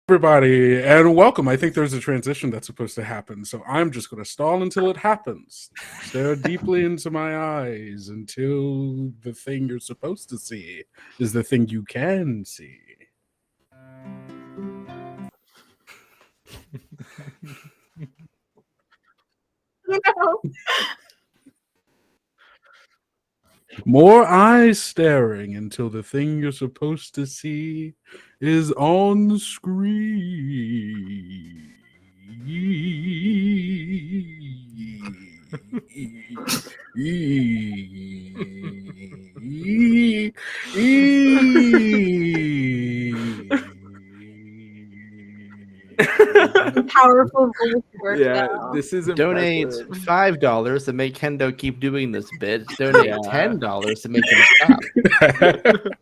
Everybody, and welcome. I think there's a transition that's supposed to happen, so I'm just going to stall until it happens. Stare deeply into my eyes until the thing you're supposed to see is the thing you can see. No. More eyes staring until the thing you're supposed to see is on the screen. Powerful voice work. Yeah, now. this is Donate impressive. $5 to make Kendo keep doing this bit. Donate Yeah. $10 to make him stop.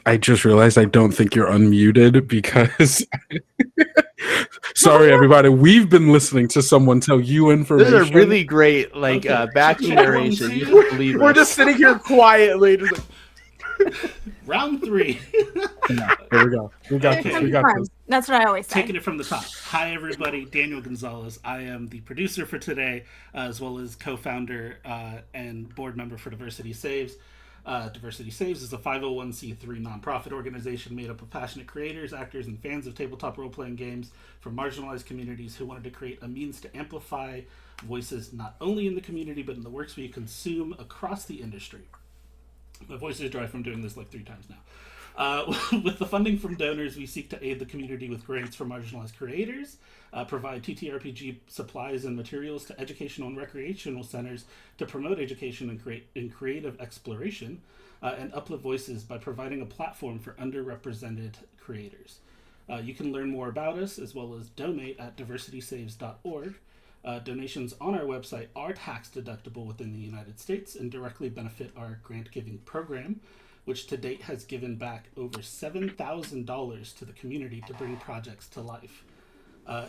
I just realized I don't think you're unmuted because sorry everybody, we've been listening to someone tell you information. This is a really great back narration. You won't believe We're us. just sitting here quietly, just like, Round 3. Yeah, there we go. We got this. We got this. That's what I always say. Taking it from the top. Hi, everybody. Daniel Gonzalez. I am the producer for today, as well as co-founder and board member for Diversity Saves. Diversity Saves is a 501c3 nonprofit organization made up of passionate creators, actors, and fans of tabletop role-playing games from marginalized communities who wanted to create a means to amplify voices not only in the community, but in the works we consume across the industry. My voice is dry from doing this like 3 times now. With the funding from donors, we seek to aid the community with grants for marginalized creators, provide TTRPG supplies and materials to educational and recreational centers to promote education and creative exploration, and uplift voices by providing a platform for underrepresented creators. You can learn more about us as well as donate at diversitysaves.org. Donations on our website are tax deductible within the United States and directly benefit our grant giving program, which to date has given back over $7,000 to the community to bring projects to life.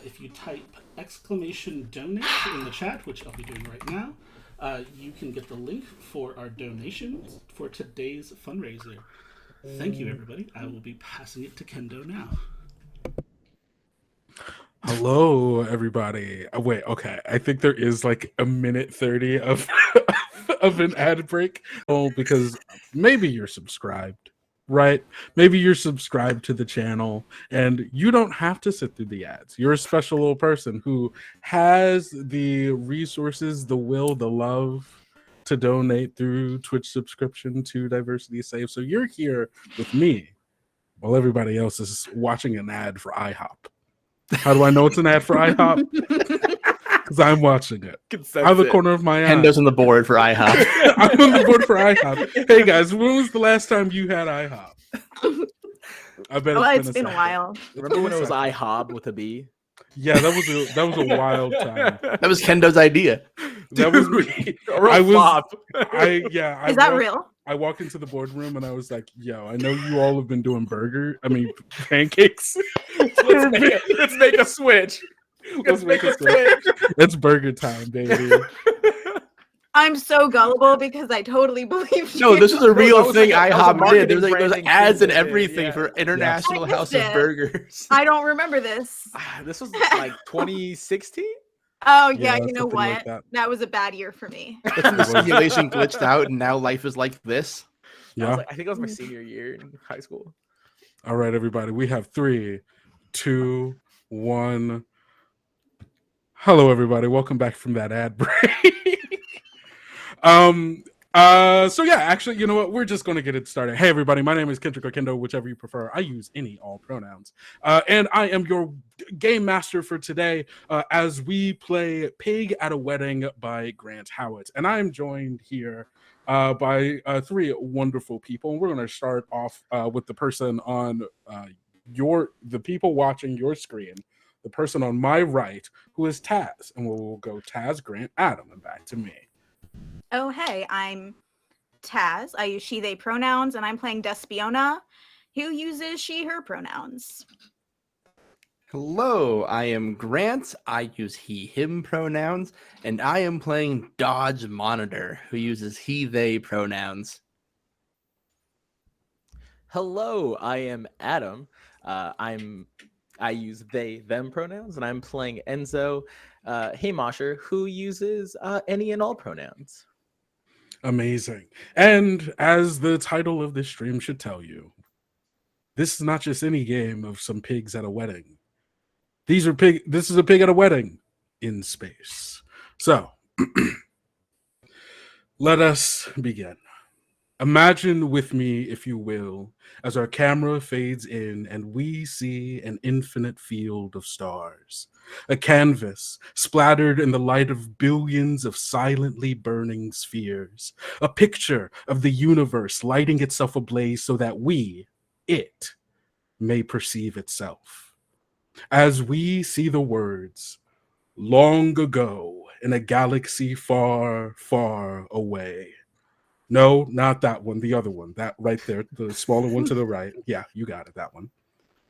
If you type !donate in the chat, which I'll be doing right now, you can get the link for our donations for today's fundraiser. Thank you, everybody. I will be passing it to Kendo now. Hello, everybody. Wait, okay. I think there is like a minute 30 of of an ad break. Oh, because maybe you're subscribed, right? Maybe you're subscribed to the channel and you don't have to sit through the ads. You're a special little person who has the resources, the will, the love to donate through Twitch subscription to Diversity Save. So you're here with me while everybody else is watching an ad for IHOP. How do I know it's an ad for IHOP? Because I'm watching it. Out of the corner of my eye. Kendo's on the board for IHOP. I'm on the board for IHOP. Hey guys, when was the last time you had IHOP? I bet It's been a while. remember when it was IHOB with a B? Yeah, that was a wild time. That was Kendo's idea. That was I was. Is that real? I walked into the boardroom and I was like, yo, I know you all have been doing pancakes. Let's make a switch. Let's make a switch. It's burger time, baby. I'm so gullible because I totally believed No, you. this was a real was thing like a- that was a IHOP did. marketing There's branding ads thing and they did, everything yeah. for International I House missed of it. Burgers. I don't remember this. This was like 2016. Oh Yeah, yeah, you know something like what? that. That was a bad year for me. The simulation glitched out and now life is like this. Yeah. I think it was my senior year in high school. All right, everybody. We have 3, 2, 1. Hello, everybody. Welcome back from that ad break. um. So yeah, actually, you know what? We're just going to get it started. Hey, everybody. My name is Kendrick or Kendo, whichever you prefer. I use any all pronouns. And I am your game master for today as we play Pig at a Wedding by Grant Howitt. And I am joined here by 3 wonderful people. And we're going to start off with the person on the people watching your screen, the person on my right, who is Taz. And we'll go Taz, Grant, Adam, and back to me. Oh, hey, I'm Taz. I use she, they pronouns, and I'm playing Despiona, who uses she, her pronouns. Hello, I am Grant. I use he, him pronouns, and I am playing Dodge Monitor, who uses he, they pronouns. Hello, I am Adam. I use they, them pronouns, and I'm playing Enzo Haymosher, who uses any and all pronouns. Amazing. And as the title of this stream should tell you, this is not just any game of some pigs at a wedding. This is a pig at a wedding in space. So let us begin. Imagine with me, if you will, as our camera fades in and we see an infinite field of stars, a canvas splattered in the light of billions of silently burning spheres, a picture of the universe lighting itself ablaze so that it, may perceive itself. As we see the words, long ago in a galaxy far, far away. No, not that one. The other one. That right there. The smaller one to the right. Yeah, you got it. That one.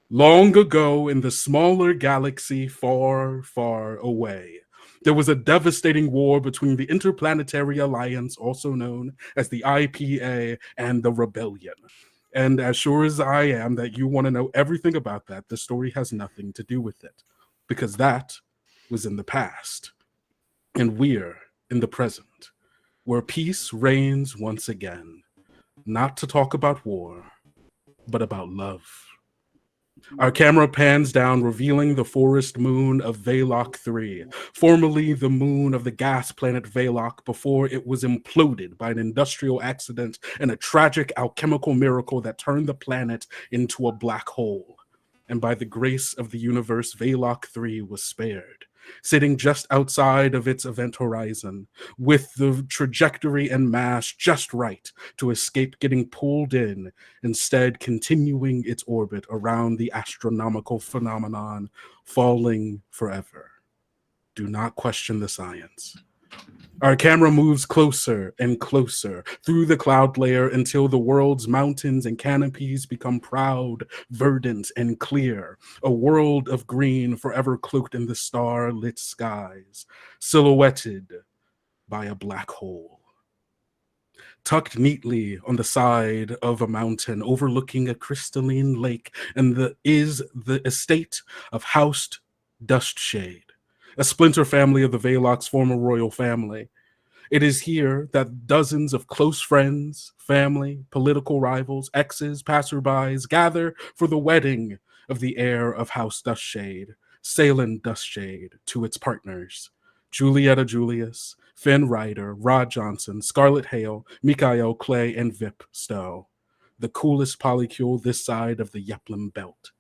Long ago in the smaller galaxy far, far away, there was a devastating war between the Interplanetary Alliance, also known as the IPA, and the Rebellion. And as sure as I am that you want to know everything about that, the story has nothing to do with it. Because that was in the past. And we're in the present, where peace reigns once again, not to talk about war, but about love. Our camera pans down, revealing the forest moon of Valok 3, formerly the moon of the gas planet Valok before it was imploded by an industrial accident and a tragic alchemical miracle that turned the planet into a black hole. And by the grace of the universe, Valok 3 was spared, sitting just outside of its event horizon, with the trajectory and mass just right to escape getting pulled in, instead continuing its orbit around the astronomical phenomenon, falling forever. Do not question the science. Our camera moves closer and closer through the cloud layer until the world's mountains and canopies become proud, verdant, and clear, a world of green forever cloaked in the star-lit skies, silhouetted by a black hole. Tucked neatly on the side of a mountain overlooking a crystalline lake is the estate of House Dustshade, a splinter family of the Valok's former royal family. It is here that dozens of close friends, family, political rivals, exes, passerbys gather for the wedding of the heir of House Dustshade, Salen Dustshade, to its partners, Julietta Julius, Finn Ryder, Rod Johnson, Scarlett Hale, Mikael Clay, and Vip Stowe, the coolest polycule this side of the Yeplin Belt.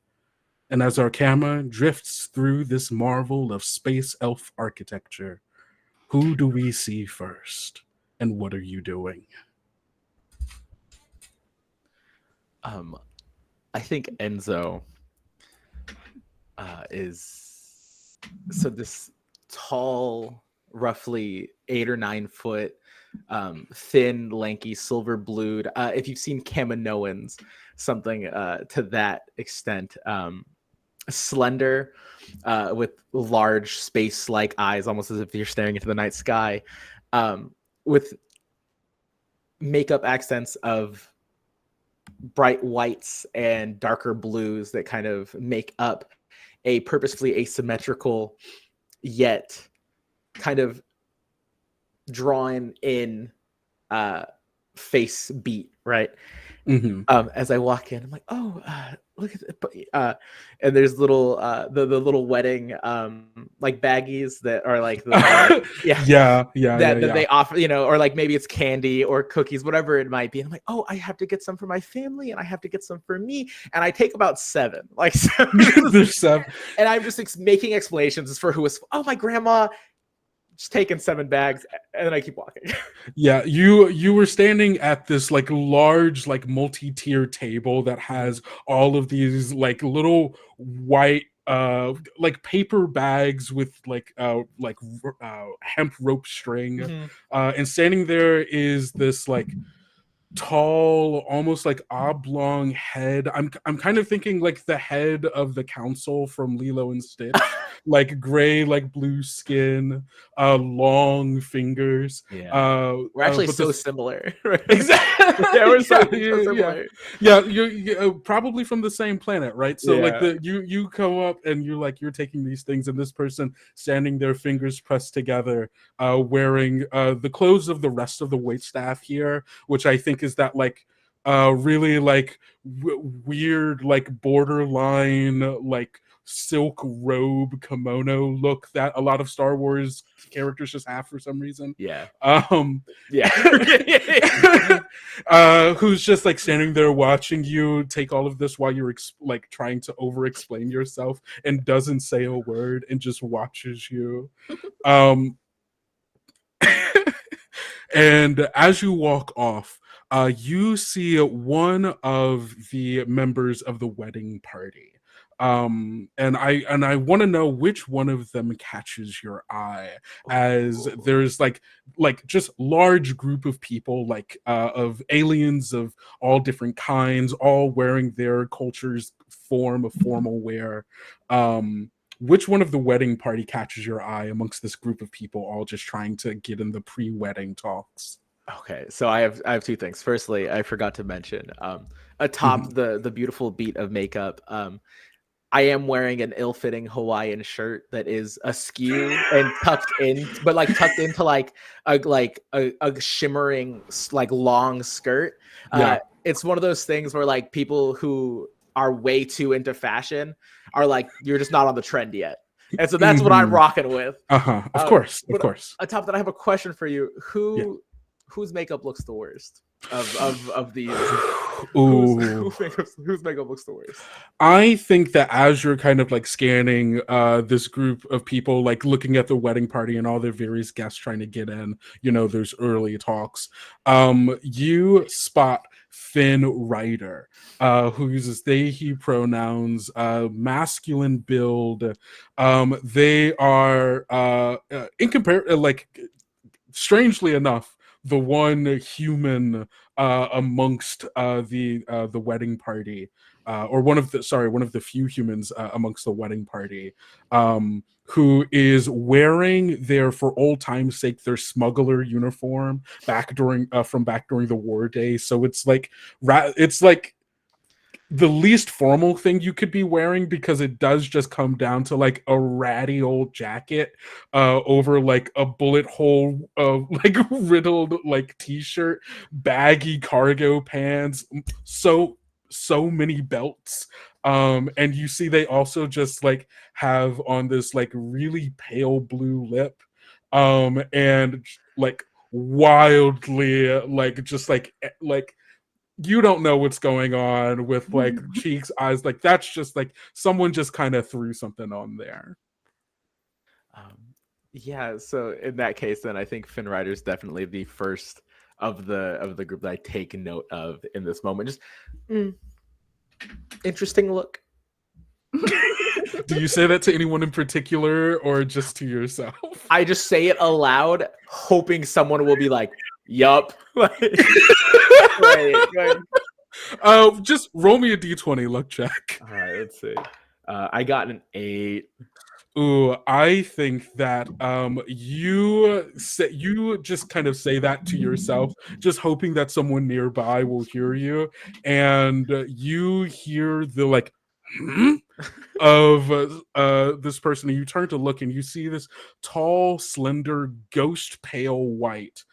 And as our camera drifts through this marvel of space elf architecture, who do we see first? And what are you doing? I think Enzo is so this tall, roughly 8 or 9 foot, thin, lanky, silver blued. If you've seen Kaminoans, something to that extent. Slender, with large space-like eyes, almost as if you're staring into the night sky, with makeup accents of bright whites and darker blues that kind of make up a purposefully asymmetrical yet kind of drawn in face beat, right? Mhm. As I walk in, I'm like, oh, look at it. And there's little the little wedding like baggies that are like Yeah, yeah, that yeah. they offer, you know, or like maybe it's candy or cookies, whatever it might be. And I'm like, oh, I have to get some for my family and I have to get some for me. And I take about 7. Like, so There's some. and I'm just making explanations as for who was, oh, my grandma just taking 7 bags, and then I keep walking. Yeah, you were standing at this like large like multi-tier table that has all of these like little white like paper bags with hemp rope string. And standing there is this like tall, almost like oblong head. I'm kind of thinking like the head of the council from Lilo and Stitch, like gray, like blue skin, long fingers. We're actually But so this similar. exactly, Yeah, we're so yeah, similar. you're probably from the same planet, right? So like Yeah. you come up and you're taking these things, and this person standing there, fingers pressed together, wearing the clothes of the rest of the wait staff here, which I think is that like really like weird like borderline like silk robe kimono look that a lot of Star Wars characters just have for some reason. Yeah. Yeah. Who's just like standing there watching you take all of this while you're like trying to over explain yourself and doesn't say a word and just watches you. Um and as you walk off, you see one of the members of the wedding party. And I want to know which one of them catches your eye, as there's like just large group of people, like of aliens of all different kinds, all wearing their culture's form of formal wear. Which one of the wedding party catches your eye amongst this group of people all just trying to get in the pre-wedding talks? Okay, so I have 2 things. Firstly, I forgot to mention atop the beautiful beat of makeup, I am wearing an ill-fitting Hawaiian shirt that is askew and tucked in, but like tucked into like a shimmering like long skirt. Yeah. It's one of those things where like people who are way too into fashion are like, you're just not on the trend yet. And so that's what I'm rocking with. Of course, of But course. atop that, I have a question for you. Whose makeup looks the worst of these? Whose makeup looks the worst? I think that as you're kind of like scanning this group of people, like looking at the wedding party and all their various guests trying to get in, you know, there's early talks. You spot Finn Ryder, who uses they, he pronouns, masculine build. They are like strangely enough, the one human amongst the wedding party, or one of the few humans amongst the wedding party, who is wearing their, for old time's sake, their smuggler uniform back during the war days. So it's like the least formal thing you could be wearing, because it does just come down to like a ratty old jacket over like a bullet hole like riddled like t-shirt, baggy cargo pants, so many belts. And you see they also just like have on this like really pale blue lip, and like wildly like just like you don't know what's going on with like cheeks, eyes, like that's just like someone just kind of threw something on there. Yeah, so in that case, then I think Finn Rider is definitely the first of the group that I take note of in this moment. Just interesting look. Do you say that to anyone in particular or just to yourself? I just say it aloud, hoping someone will be like, "Yup." Just roll me a d20 luck check. All right, let's see. I got an 8. Ooh, I think that you just kind of say that to yourself, just hoping that someone nearby will hear you, and you hear the like of this person, and you turn to look and you see this tall, slender, ghost pale white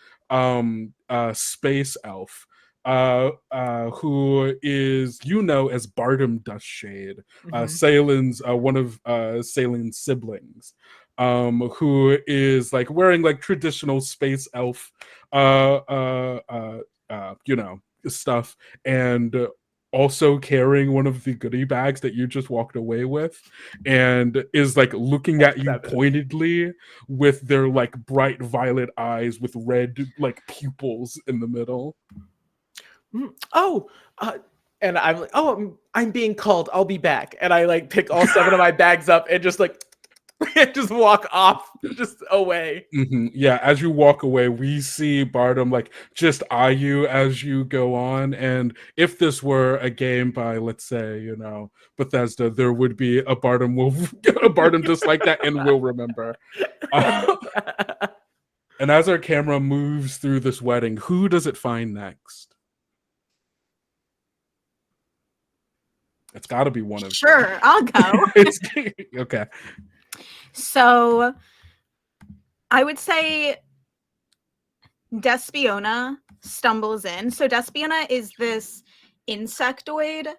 space elf who is as Bardem Dustshade, Mhm. Salen's one of Salen's siblings, who is like wearing like traditional space elf, stuff, and also carrying one of the goodie bags that you just walked away with, and is like looking at you pointedly with their like bright violet eyes with red like pupils in the middle. Oh, and I'm like, oh, I'm being called. I'll be back. And I like pick all 7 of my bags up and just like just walk off, just away. Yeah, as you walk away, we see Bardem like just eye you as you go on. And if this were a game by, let's say, Bethesda, there would be a Bardem a Bardem just like that, and will remember. And as our camera moves through this wedding, who does it find next? It's got to be one of Sure, I'll go. Okay. So I would say Despiona stumbles in. So Despiona is this insectoid,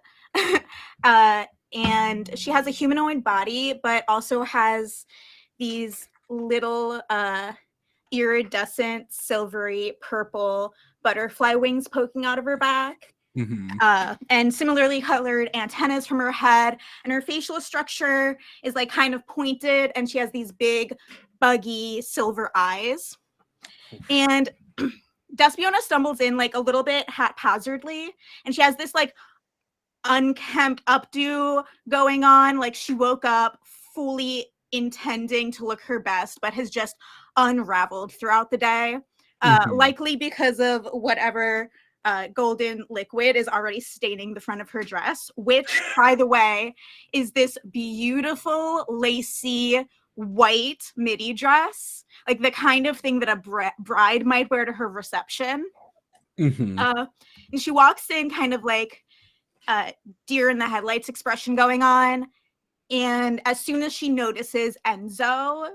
and she has a humanoid body, but also has these little iridescent, silvery, purple butterfly wings poking out of her back. And similarly colored antennas from her head, and her facial structure is like kind of pointed, and she has these big buggy silver eyes. And Despiona stumbles in like a little bit haphazardly, and she has this like unkempt updo going on, like she woke up fully intending to look her best but has just unraveled throughout the day, likely because of whatever golden liquid is already staining the front of her dress, which, by the way, is this beautiful lacy white midi dress, like the kind of thing that a bride might wear to her reception. And she walks in kind of like deer in the headlights expression going on, and as soon as she notices Enzo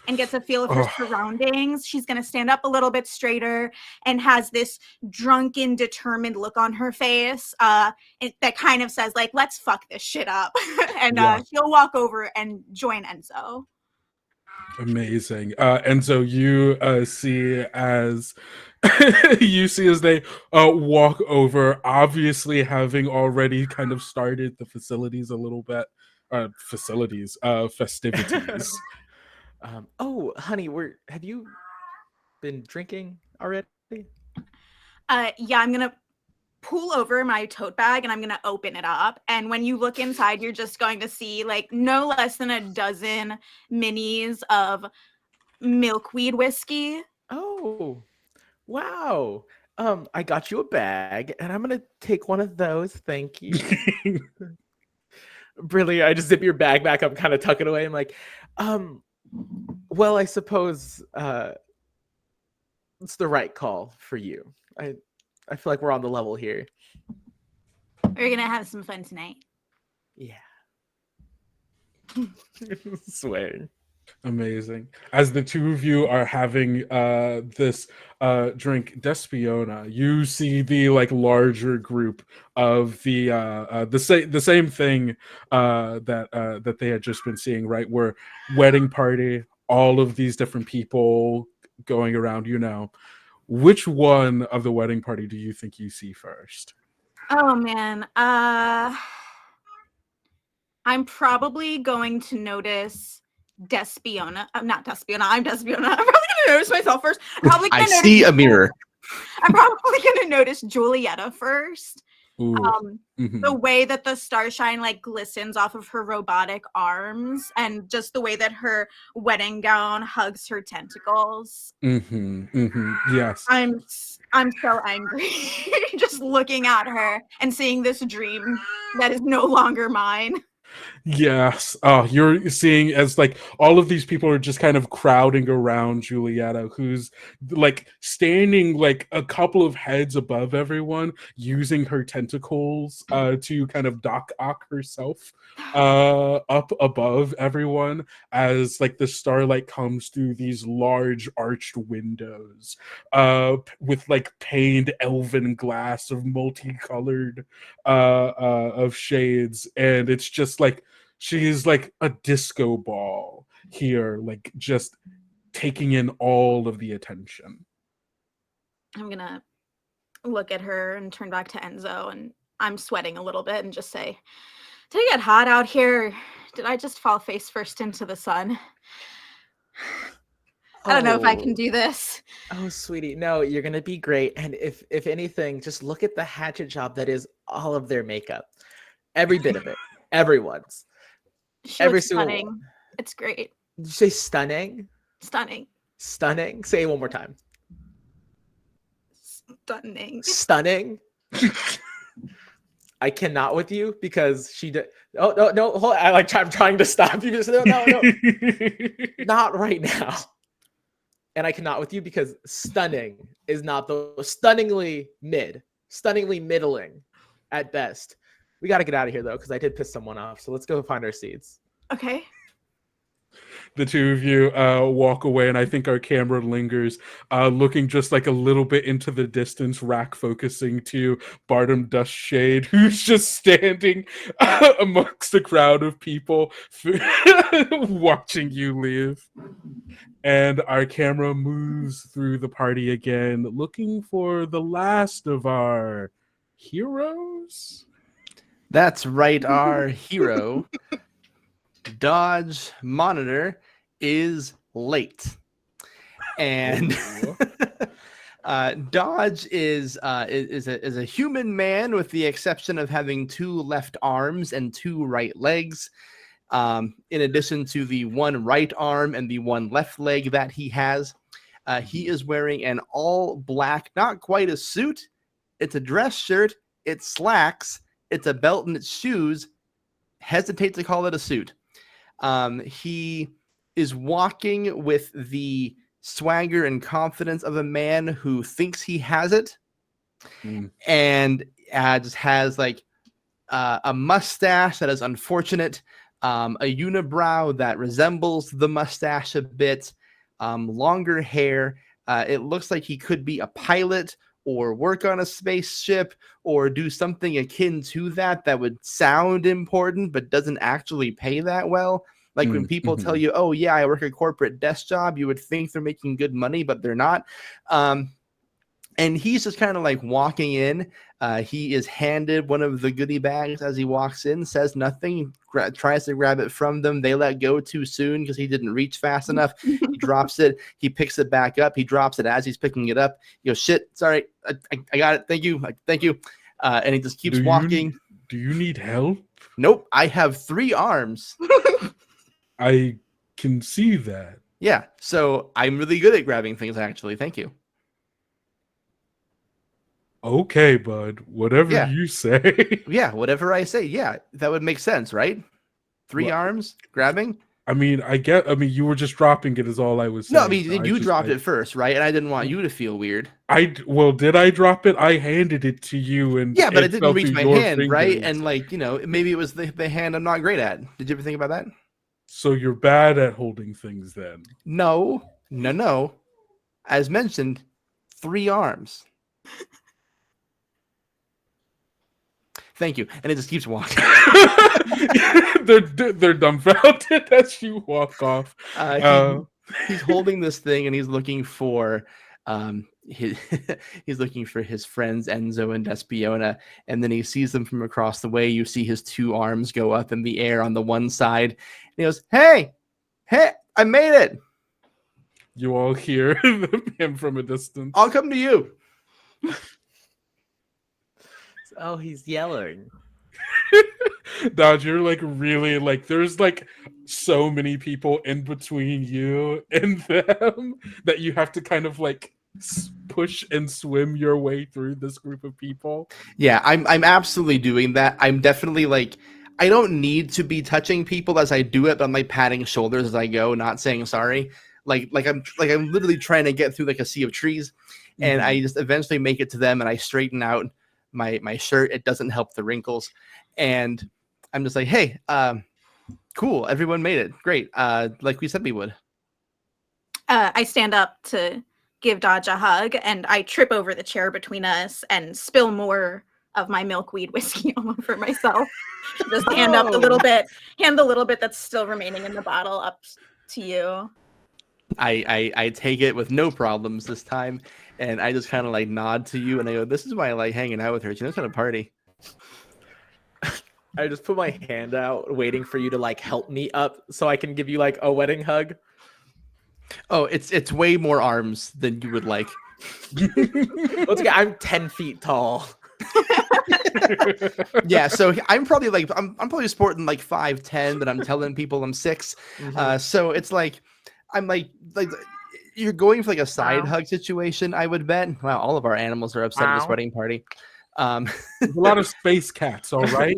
and gets a feel of her surroundings, she's going to stand up a little bit straighter and has this drunken, determined look on her face that kind of says, like, let's fuck this shit up. And she'll walk over and join Enzo. Amazing. Enzo, you see as they walk over, obviously having already kind of started the facilities a little bit. Festivities. Oh, honey, have you been drinking already? Yeah, I'm gonna pull over my tote bag and I'm gonna open it up. And when you look inside, you're just going to see like no less than a dozen minis of milkweed whiskey. Oh, wow. I got you a bag, and I'm gonna take one of those. Thank you. Brilliant. I just zip your bag back up, kind of tuck it away. I'm like, well, I suppose it's the right call for you. I feel like we're on the level here. We're gonna have some fun tonight. Yeah. Swear. Amazing. As the two of you are having this drink, Despiona, you see the like larger group of the same thing that they had just been seeing, right? Where wedding party, all of these different people going around, Which one of the wedding party do you think you see first? Oh man. I'm probably going to notice Despiona. Not Despiona. I'm Despiona. I'm probably going to notice myself first. I see a mirror. I'm probably going to notice Julieta first. The way that the starshine like glistens off of her robotic arms, and just the way that her wedding gown hugs her tentacles. Yes. I'm so angry just looking at her and seeing this dream that is no longer mine. Yes. Oh, you're seeing as like all of these people are just kind of crowding around Julietta, who's like standing like a couple of heads above everyone, using her tentacles to kind of dock herself up above everyone as like the starlight comes through these large arched windows with like paned elven glass of multicolored of shades, and it's just like she's like a disco ball here, like just taking in all of the attention. I'm gonna look at her and turn back to Enzo, and I'm sweating a little bit and just say, did it get hot out here? Did I just fall face first into the sun? I don't know if I can do this. Oh, sweetie, no, you're gonna be great. And if anything, just look at the hatchet job that is all of their makeup, every bit of it, everyone's. She Every looks single stunning. one. It's great. Did you say stunning? Stunning. Stunning. Say it one more time. Stunning. Stunning. I cannot with you because she did. Oh no! Hold. I'm trying to stop you. Just no. Not right now. And I cannot with you because stunning is not the stunningly middling at best. We got to get out of here though because I did piss someone off. So let's go find our seats. Okay. The two of you walk away, and I think our camera lingers, looking just like a little bit into the distance, rack focusing to Bartum Dustshade, who's just standing amongst a crowd of people watching you leave. And our camera moves through the party again, looking for the last of our heroes. That's right, our hero, Dodge Monitor, is late. And Dodge is a human man with the exception of having 2 left arms and 2 right legs. In addition to the 1 right arm and the 1 left leg that he has. He is wearing an all black, not quite a suit. It's a dress shirt. It's slacks. It's a belt and it's shoes. Hesitate to call it a suit. He is walking with the swagger and confidence of a man who thinks he has it. And just has like a mustache that is unfortunate. A unibrow that resembles the mustache a bit, longer hair. It looks like he could be a pilot or work on a spaceship or do something akin to that would sound important but doesn't actually pay that well. Like when people tell you, oh yeah, I work a corporate desk job, you would think they're making good money, but they're not. And he's just kind of like walking in. He is handed one of the goodie bags as he walks in, says nothing, tries to grab it from them. They let go too soon because he didn't reach fast enough. He drops it. He picks it back up. He drops it as he's picking it up. He goes, shit, sorry. I got it. Thank you. Thank you. And he just keeps walking. Do you need help? Nope. I have 3 arms. I can see that. Yeah. So I'm really good at grabbing things, actually. Thank you. Okay, bud. Whatever you say. Yeah, whatever I say. Yeah, that would make sense, right? 3 arms grabbing. I mean, you were just dropping it is all I was saying. No, I mean, you dropped it first, right? And I didn't want you to feel weird. Did I drop it? I handed it to you, and yeah, but it didn't reach my hand, fingers. Right? And like, maybe it was the hand I'm not great at. Did you ever think about that? So you're bad at holding things, then? No. As mentioned, 3 arms. Thank you. And it just keeps walking. they're dumbfounded as you walk off. He's holding this thing and he's looking for he's looking for his friends Enzo and Despiona, and then he sees them from across the way. You see his 2 arms go up in the air on the one side. And he goes, Hey, I made it. You all hear him from a distance. I'll come to you. Oh, he's yelling. Dodge, you're like really like there's like so many people in between you and them that you have to kind of like push and swim your way through this group of people. Yeah, I'm absolutely doing that. I'm definitely like I don't need to be touching people as I do it, but I'm like patting shoulders as I go, not saying sorry. Like I'm literally trying to get through like a sea of trees, and I just eventually make it to them, and I straighten out my shirt. It doesn't help the wrinkles, and I'm just like, hey, cool, everyone made it, great, like we said we would. I stand up to give Dodge a hug, and I trip over the chair between us and spill more of my milkweed whiskey all over myself. Just hand up the little bit that's still remaining in the bottle up to you. I take it with no problems this time, and I just kind of like nod to you, and I go, this is why I like hanging out with her. She knows how to party. I just put my hand out, waiting for you to like help me up so I can give you like a wedding hug. Oh, it's way more arms than you would like. Once again, I'm 10 feet tall. Yeah, so I'm probably sporting like 5'10", but I'm telling people I'm 6. So it's like I'm like you're going for like a side hug situation, I would bet. Wow, all of our animals are upset at this wedding party. There's a lot of space cats, all right?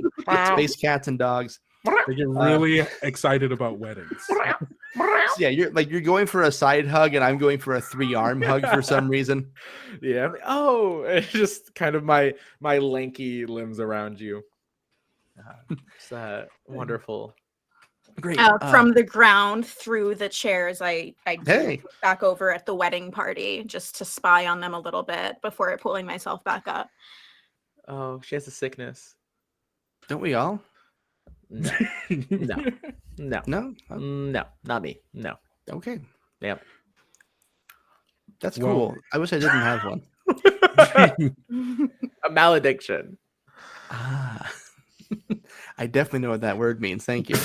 Space cats and dogs. They get really excited about weddings. So yeah, you're going for a side hug, and I'm going for a 3-arm hug for some reason. Yeah. Oh, it's just kind of my lanky limbs around you. It's wonderful. Great. From the ground through the chairs, I Hey. look back over at the wedding party just to spy on them a little bit before pulling myself back up. Oh, she has a sickness. Don't we all? No. No, not me. No. Okay. Yep. That's Well- cool. I wish I didn't have one. A malediction. I definitely know what that word means. Thank you.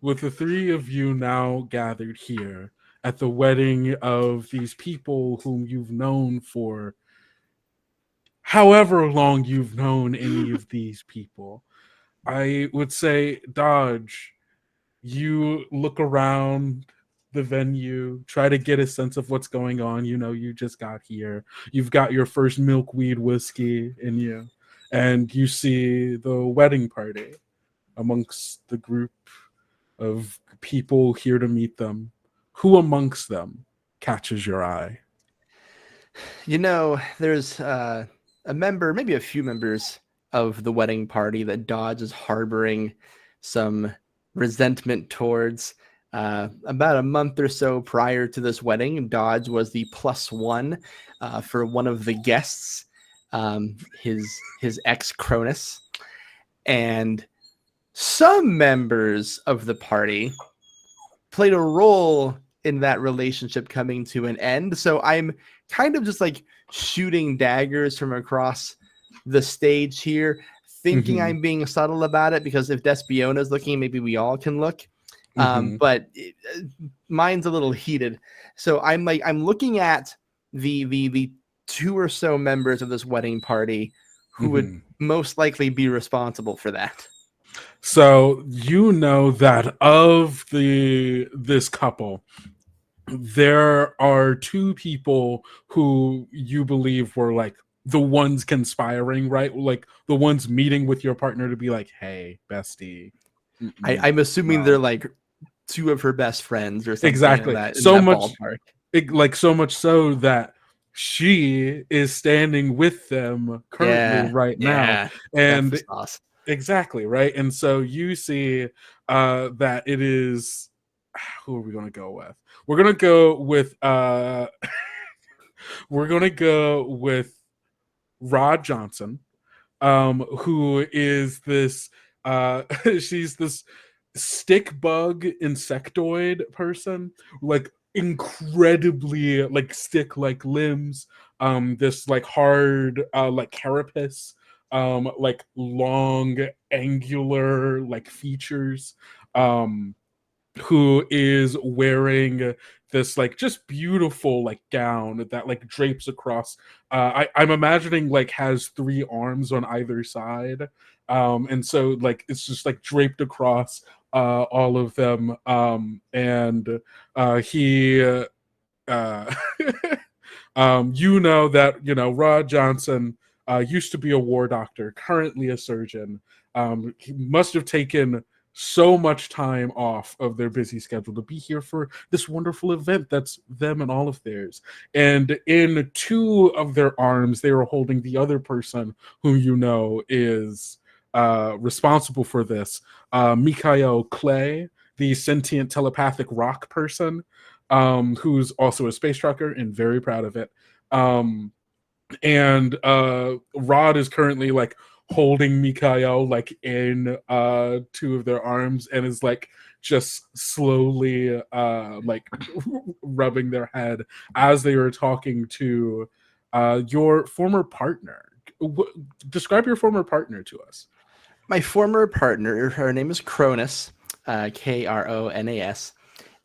With the three of you now gathered here at the wedding of these people whom you've known for however long you've known any of these people, I would say, Dodge, you look around the venue, try to get a sense of what's going on. You know, you just got here. You've got your first milkweed whiskey in you, and you see the wedding party amongst the group of people here to meet them. Who amongst them catches your eye? You know, there's a member, maybe a few members of the wedding party that Dodge is harboring some resentment towards. About a month or so prior to this wedding, Dodge was the +1 for one of the guests, his ex Cronus, and some members of the party played a role in that relationship coming to an end. So I'm kind of just like shooting daggers from across the stage here, thinking I'm being subtle about it, because if Despiona's looking, maybe we all can look. But mine's a little heated. So I'm looking at the 2 or so members of this wedding party who would most likely be responsible for that. So you know that of this couple, there are 2 people who you believe were like the ones conspiring, right? Like the ones meeting with your partner to be like, hey, bestie. I'm assuming they're like 2 of her best friends or something. Exactly. In that Ballpark. Ballpark. So much so that she is standing with them currently right now. And that's awesome. Exactly, right? And so you see that it is, who are we going to go with? We're going to go with Rod Johnson, who is this she's this stick bug insectoid person, like incredibly like stick like limbs, this like hard like carapace, like long angular like features, who is wearing this like just beautiful like gown that like drapes across, I'm imagining like has 3 arms on either side, and so like it's just like draped across all of them, and he you know that, you know, Rod Johnson used to be a war doctor, currently a surgeon, He must have taken so much time off of their busy schedule to be here for this wonderful event that's them and all of theirs. And in two of their arms, they were holding the other person whom you know is responsible for this, Mikhail Clay, the sentient telepathic rock person, who's also a space trucker and very proud of it. And Rod is currently like holding Mikhail like in two of their arms and is like just slowly like rubbing their head as they were talking to your former partner. Describe your former partner to us. My former partner, her name is Cronus, Kronas,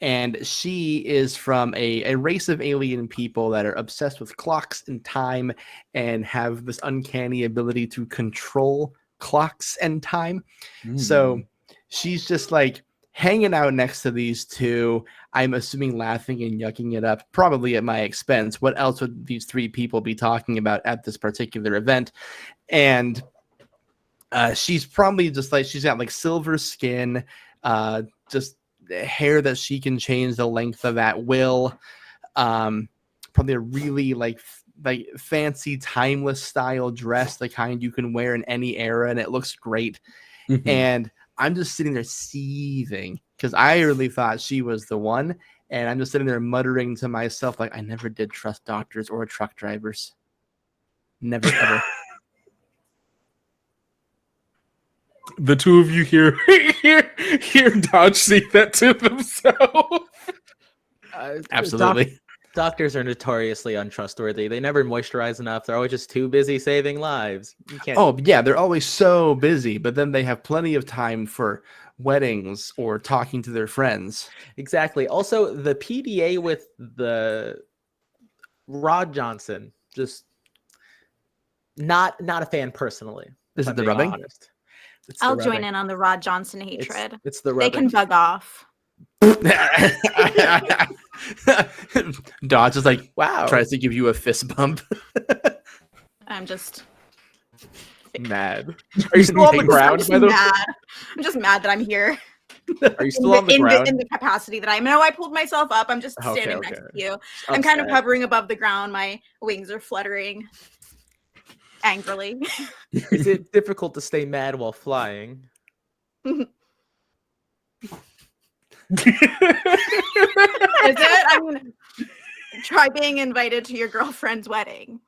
and she is from a race of alien people that are obsessed with clocks and time and have this uncanny ability to control clocks and time. So she's just like hanging out next to these two, I'm assuming laughing and yucking it up, probably at my expense. What else would these three people be talking about at this particular event? And she's probably just like, she's got like silver skin, just hair that she can change the length of at will, probably a really like fancy timeless style dress, the kind you can wear in any era, and it looks great. And I'm just sitting there seething because I really thought she was the one, and I'm just sitting there muttering to myself like, I never did trust doctors or truck drivers, never ever. The two of you hear Dodge say that to themselves. Absolutely. Doctors are notoriously untrustworthy. They never moisturize enough. They're always just too busy saving lives. You can't... Oh, yeah, they're always so busy, but then they have plenty of time for weddings or talking to their friends. Exactly. Also, the PDA with the Rod Johnson, just not a fan personally. Is it the rubbing? Honest. I'll join in on the Rod Johnson hatred. It's the rubbing. They can bug off. Dodge is like, wow, tries to give you a fist bump. I'm just mad. Are you still on the ground? By the way, I'm just mad that I'm here. Are you still on the ground? In the capacity that I am. No, I pulled myself up. I'm just standing next to you. I'm kind of hovering above the ground. My wings are fluttering angrily. Is it difficult to stay mad while flying? Is it? I mean, try being invited to your girlfriend's wedding.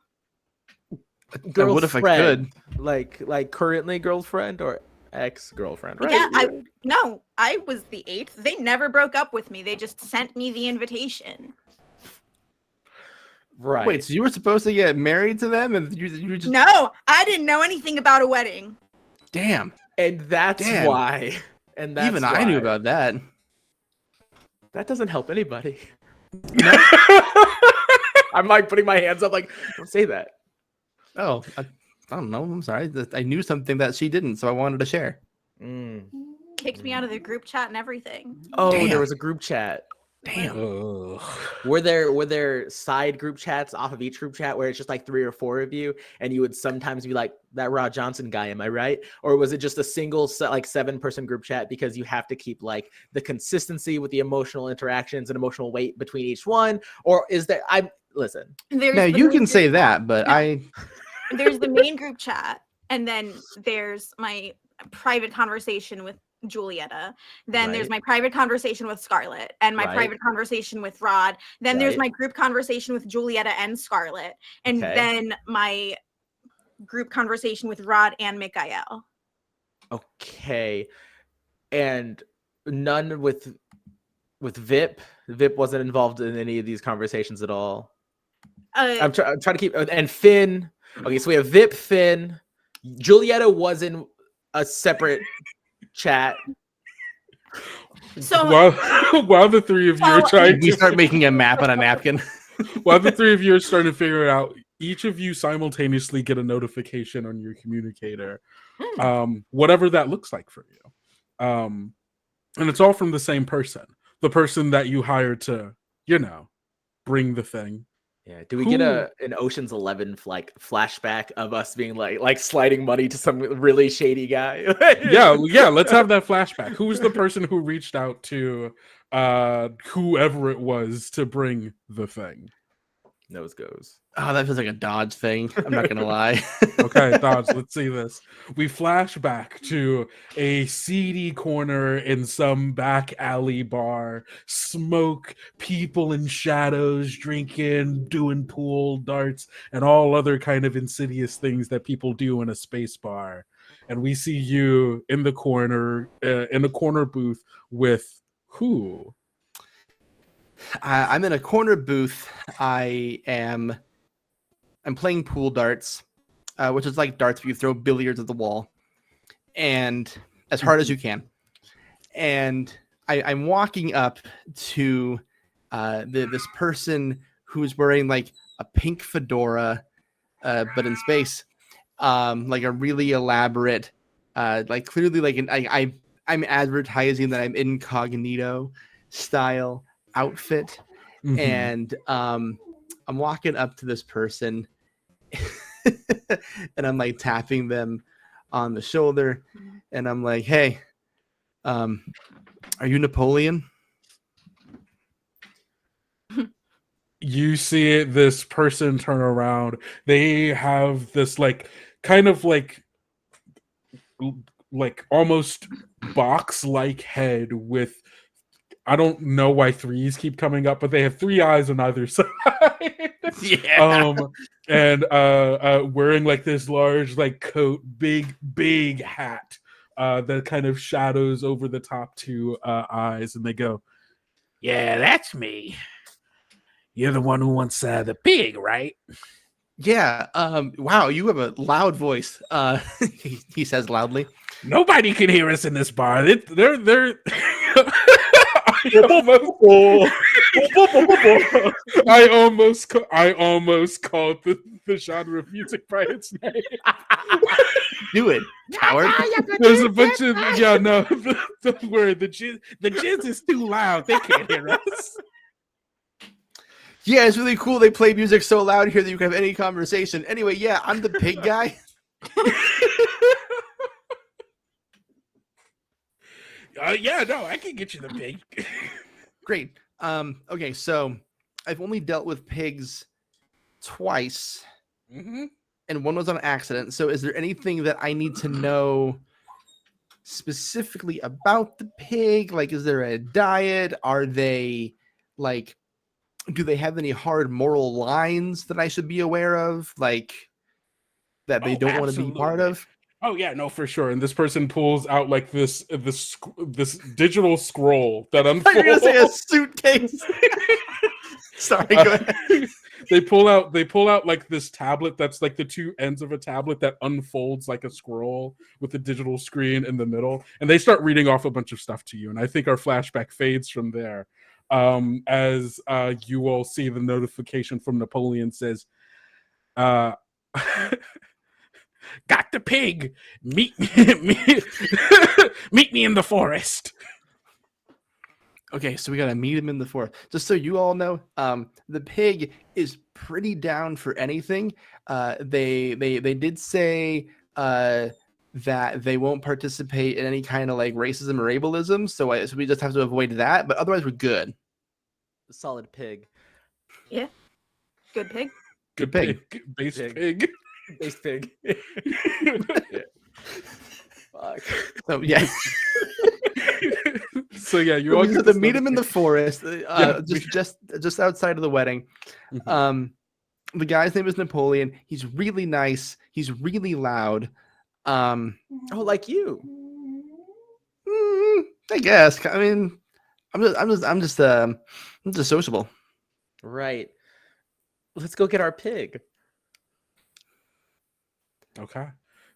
I would if I could. Like currently girlfriend or ex-girlfriend, right? Yeah, I was the 8th. They never broke up with me. They just sent me the invitation. Right. Wait, so you were supposed to get married to them, and you just... No, I didn't know anything about a wedding. Damn. And that's why. And that's even why. I knew about that. That doesn't help anybody. No? I'm like putting my hands up, like, don't say that. Oh, I don't know. I'm sorry. I knew something that she didn't, so I wanted to share. Kicked me out of the group chat and everything. Oh, damn. There was a group chat. Damn. Were there side group chats off of each group chat where it's just like 3 or 4 of you, and you would sometimes be like, that Rod Johnson guy, am I right? Or was it just a single like 7-person group chat because you have to keep like the consistency with the emotional interactions and emotional weight between each one? Or is there? Listen. Now you can say that, but There's the main group chat, and then there's my private conversation with Julieta. Then there's my private conversation with Scarlett, and my private conversation with Rod. Then there's my group conversation with Julieta and Scarlett, and then my group conversation with Rod and Mikhail. Okay, and none with Vip. Vip wasn't involved in any of these conversations at all. I'm trying to keep, and Finn. Okay, so we have Vip, Finn. Julieta was in a separate chat. So while the three of you are trying to start making a map on a napkin, while the three of you are starting to figure it out, each of you simultaneously get a notification on your communicator, whatever that looks like for you, and it's all from the same person, the person that you hired to, bring the thing. Yeah. Do we get an Ocean's 11 like flashback of us being like sliding money to some really shady guy? yeah. Let's have that flashback. Who was the person who reached out to whoever it was to bring the thing? Nose goes. Oh, that feels like a Dodge thing. I'm not gonna lie. Okay, Dodge, let's see this. We flash back to a seedy corner in some back alley bar. Smoke, people in shadows, drinking, doing pool, darts, and all other kind of insidious things that people do in a space bar. And we see you in the corner booth with who? I'm in a corner booth. I'm playing pool darts, which is like darts where you throw billiards at the wall, and as hard as you can. And I'm walking up to this person who's wearing like a pink fedora, but in space, like a really elaborate, like clearly like I'm advertising that I'm incognito style outfit, and I'm walking up to this person. And I'm like tapping them on the shoulder, and I'm like, "Hey, are you Napoleon?" You see this person turn around. They have this like kind of like almost box-like head with, I don't know why threes keep coming up, but they have 3 eyes on either side. Yeah. And wearing like this large like coat, big hat that kind of shadows over the top 2 eyes, and they go, "Yeah, that's me. You're the one who wants the pig, right?" Yeah. Wow, you have a loud voice. He says loudly. Nobody can hear us in this bar. They're I almost called the genre of music by its name. Do it, coward. There's a bunch of the word the jizz is too loud. They can't hear us. Yeah, it's really cool. They play music so loud here that you can have any conversation. Anyway, yeah, I'm the pig guy. Yeah, no, I can get you the pig. Great. Okay, so I've only dealt with pigs twice, and one was on accident. So is there anything that I need to know specifically about the pig? Like, is there a diet? Are they like, do they have any hard moral lines that I should be aware of? Like, that they don't want to be part of? Oh yeah, no, for sure. And this person pulls out like this digital scroll that unfolds. I'm gonna say a suitcase. Sorry, go ahead. They pull out like this tablet that's like the 2 ends of a tablet that unfolds like a scroll with a digital screen in the middle, and they start reading off a bunch of stuff to you. And I think our flashback fades from there as you all see the notification from Napoleon says, "Got the pig. Meet me in the forest." Okay, so we gotta meet him in the forest. Just so you all know, the pig is pretty down for anything. They did say that they won't participate in any kind of like racism or ableism, so we just have to avoid that. But otherwise, we're good. Solid pig. Yeah. Good pig. Good pig. Base pig. Base pig. Fuck. So yeah. So yeah, you all get to meet him in the forest, just outside of the wedding. The guy's name is Napoleon. He's really nice. He's really loud. Oh, like you. I guess. I mean, I'm just sociable. Right. Let's go get our pig. Okay.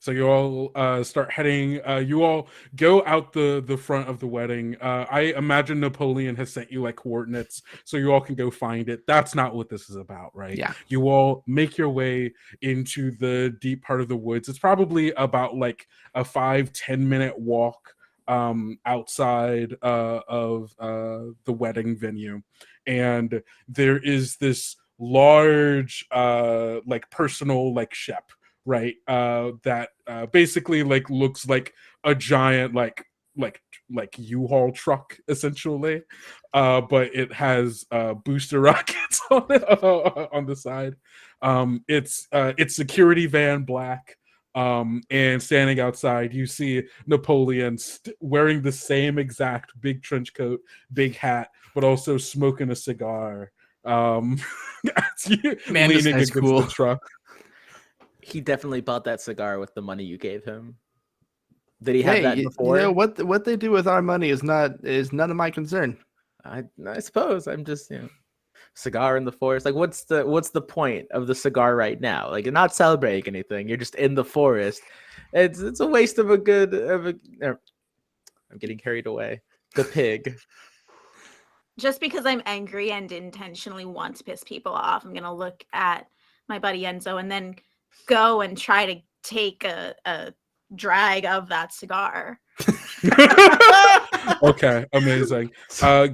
So you all start heading. You all go out the front of the wedding. I imagine Napoleon has sent you like coordinates, so you all can go find it. That's not what this is about, right? Yeah. You all make your way into the deep part of the woods. It's probably about like a 5-10 minute walk outside of the wedding venue, and there is this large like personal like ship, right? That basically like looks like a giant like U-Haul truck essentially, but it has booster rockets on it on the side. It's security van black. And standing outside, you see Napoleon wearing the same exact big trench coat, big hat, but also smoking a cigar. Man, this leaning guy's against cool. the truck. He definitely bought that cigar with the money you gave him. Did he have Hey, that before? you know what they do with our money is none of my concern. I suppose I'm just, cigar in the forest. Like, what's the point of the cigar right now? Like, you're not celebrating anything. You're just in the forest. It's a waste of I'm getting carried away. The pig. Just because I'm angry and intentionally want to piss people off, I'm gonna look at my buddy Enzo and then go and try to take a drag of that cigar. Okay, amazing. I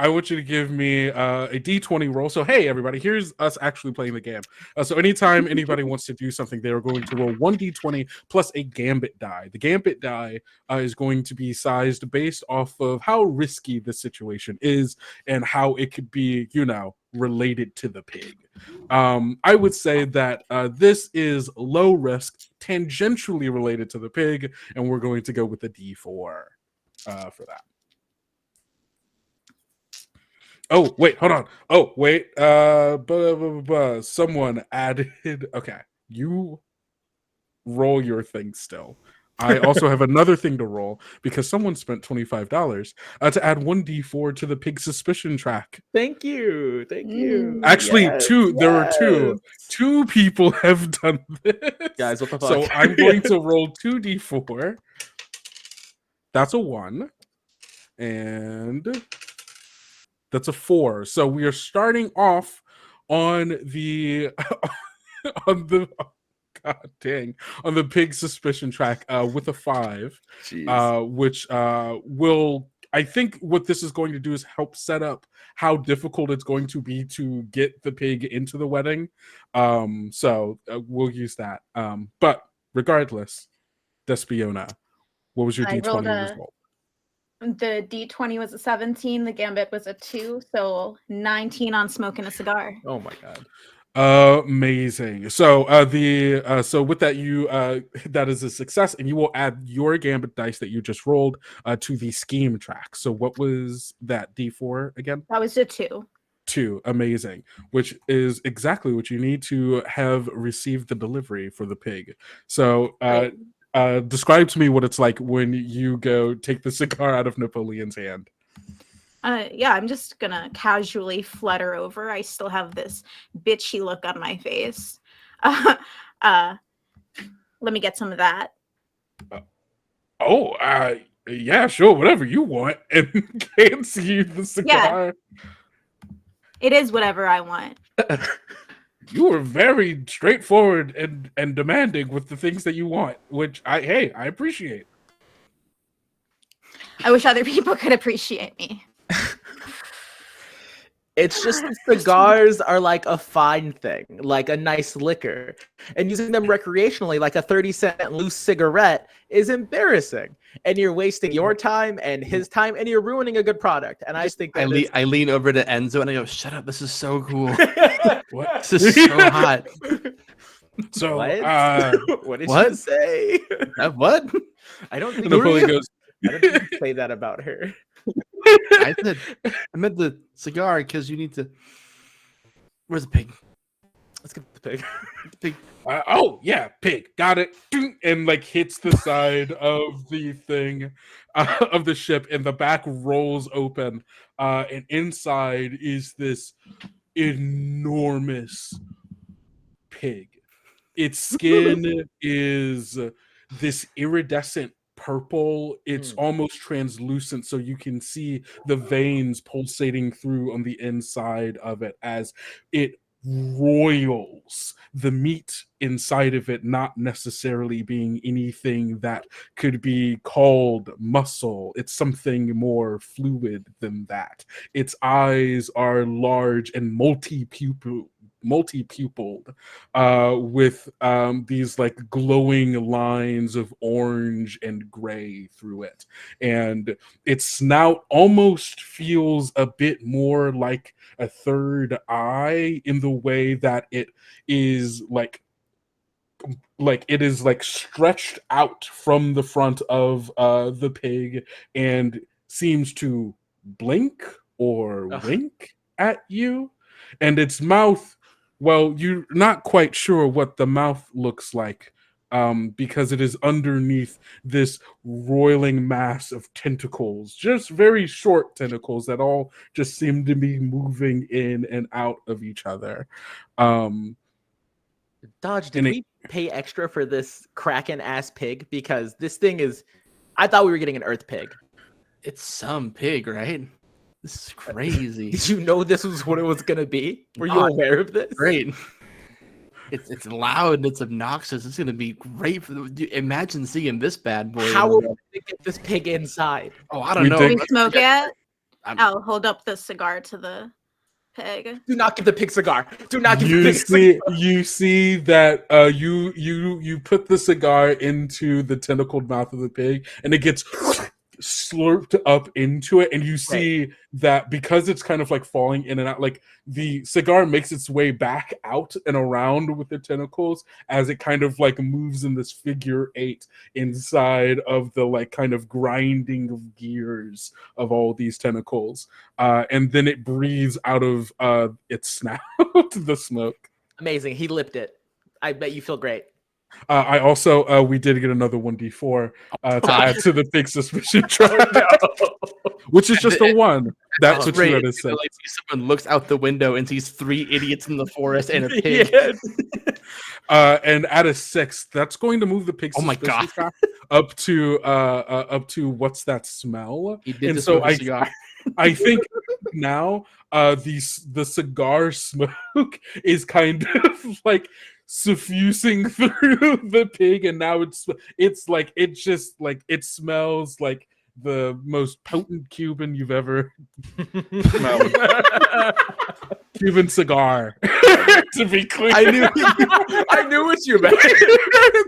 want you to give me a D20 roll. So hey everybody, here's us actually playing the game. So anytime anybody wants to do something, they are going to roll 1d20 plus a gambit die. The gambit die is going to be sized based off of how risky the situation is and how it could be, related to the pig. I would say that this is low risk, tangentially related to the pig, and we're going to go with the D4 for that. Oh, wait, hold on. Oh, wait. Someone added. Okay, you roll your thing still. I also have another thing to roll because someone spent $25 to add 1d4 to the pig suspicion track. Thank you. Actually, Yes, there were two. Two people have done this. Guys, what the fuck? So I'm going to roll 2d4. That's a 1. And that's a 4. So we are starting off on the on the pig suspicion track with a 5, which will, I think what this is going to do is help set up how difficult it's going to be to get the pig into the wedding. So we'll use that. But regardless, Despiona, what was your D20 result? The D20 was a 17. The gambit was a 2. So 19 on smoking a cigar. Oh my god. Amazing. So so with that, you that is a success, and you will add your gambit dice that you just rolled to the scheme track. So what was that D4 again? That was a 2. 2. Amazing. Which is exactly what you need to have received the delivery for the pig. So describe to me what it's like when you go take the cigar out of Napoleon's hand. Yeah, I'm just gonna casually flutter over. I still have this bitchy look on my face. Let me get some of that. Yeah, sure, whatever you want. And hands you the cigar. Yeah. It is whatever I want. You are very straightforward and demanding with the things that you want, which I appreciate. I wish other people could appreciate me. It's just cigars are like a fine thing, like a nice liquor. And using them recreationally, like a 30-cent loose cigarette, is embarrassing. And you're wasting your time and his time, and you're ruining a good product. And I just think that I lean over to Enzo and I go, "Shut up! This is so cool. What? This is so hot." So, what did you say? What? I don't think Napoleon goes. I don't think you say that about her. I meant the cigar because you need to. Where's the pig? Let's get the pig. The pig. Oh yeah, pig, got it, and like hits the side of the thing of the ship, and the back rolls open, and inside is this enormous pig. Its skin is this iridescent purple. It's almost translucent, so you can see the veins pulsating through on the inside of it as it roils the meat inside of it, not necessarily being anything that could be called muscle. It's something more fluid than that. Its eyes are large and multi-pupilled, with these like glowing lines of orange and gray through it, and its snout almost feels a bit more like a third eye, in the way that it is like it is like stretched out from the front of the pig and seems to blink or wink at you. And its mouth, well, you're not quite sure what the mouth looks like, because it is underneath this roiling mass of tentacles, just very short tentacles that all just seem to be moving in and out of each other. Dodge, did we pay extra for this Kraken ass pig? Because this thing is, I thought we were getting an Earth pig. It's some pig, right? This is crazy. Did you know this was what it was gonna be? Were you aware of this? Great. It's loud and it's obnoxious. It's gonna be great for the. Imagine seeing this bad boy. How will we get this pig inside? Oh, I don't know. Did we smoke it? I'll hold up the cigar to the pig. Do not give the pig cigar. Do not give the pig cigar. You see that you put the cigar into the tentacled mouth of the pig, and it gets slurped up into it, and you see that because it's kind of like falling in and out, like the cigar makes its way back out and around with the tentacles as it kind of like moves in this figure 8 inside of the like kind of grinding of gears of all these tentacles, and then it breathes out of its snout the smoke. Amazing. He lipped it. I bet you feel great. I also we did get another 1d4 to add to the big suspicion track, which is just a 1. That's what you had to say. Like someone looks out the window and sees 3 idiots in the forest and a pig. And at a 6, that's going to move the pig suspicion track up to what's that smell? He did and this so with a cigar. I think now the cigar smoke is kind of like suffusing through the pig, and now it's like it smells like the most potent Cuban you've ever smelled. Cuban cigar. To be clear, I knew what you meant.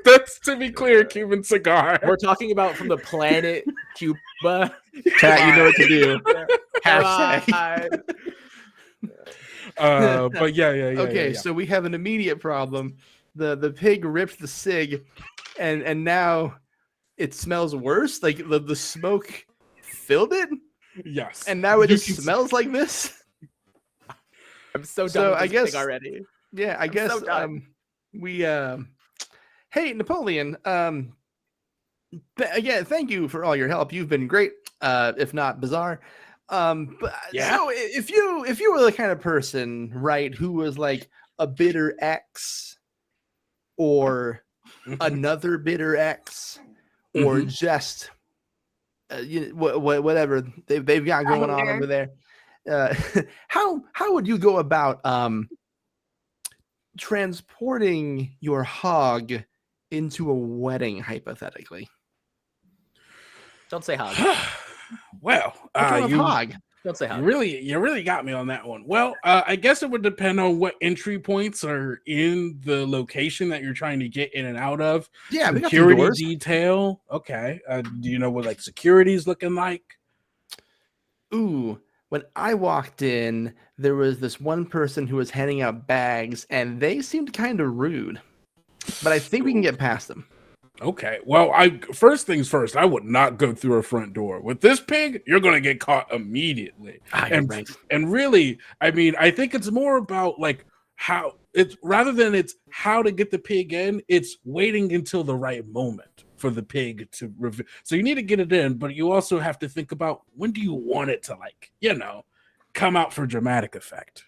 That's, to be clear, Cuban cigar. We're talking about from the planet Cuba. Chat, you know what to do. Hashtag. But yeah. Okay, so we have an immediate problem. The pig ripped the cig, and now it smells worse. Like the smoke filled it. Yes, and now it just smells like this. I'm so done with this pig already. Yeah, I guess we. Hey, Napoleon. Again, thank you for all your help. You've been great, if not bizarre. But yeah. So if you were the kind of person, right, who was like a bitter ex or another bitter ex or just whatever they've got going on over there, how would you go about transporting your hog into a wedding, hypothetically? Don't say hog. Well, hog. Don't say hog. You really got me on that one. Well, I guess it would depend on what entry points are in the location that you're trying to get in and out of. Yeah, security detail. Okay. Do you know what like security's looking like? Ooh, when I walked in, there was this one person who was handing out bags, and they seemed kind of rude. But I think we can get past them. Okay. Well, first things first, I would not go through a front door. With this pig, you're going to get caught immediately. And really, I mean, I think it's more about like how it's rather than it's how to get the pig in, it's waiting until the right moment for the pig to reveal. So you need to get it in, but you also have to think about when do you want it to like, come out for dramatic effect.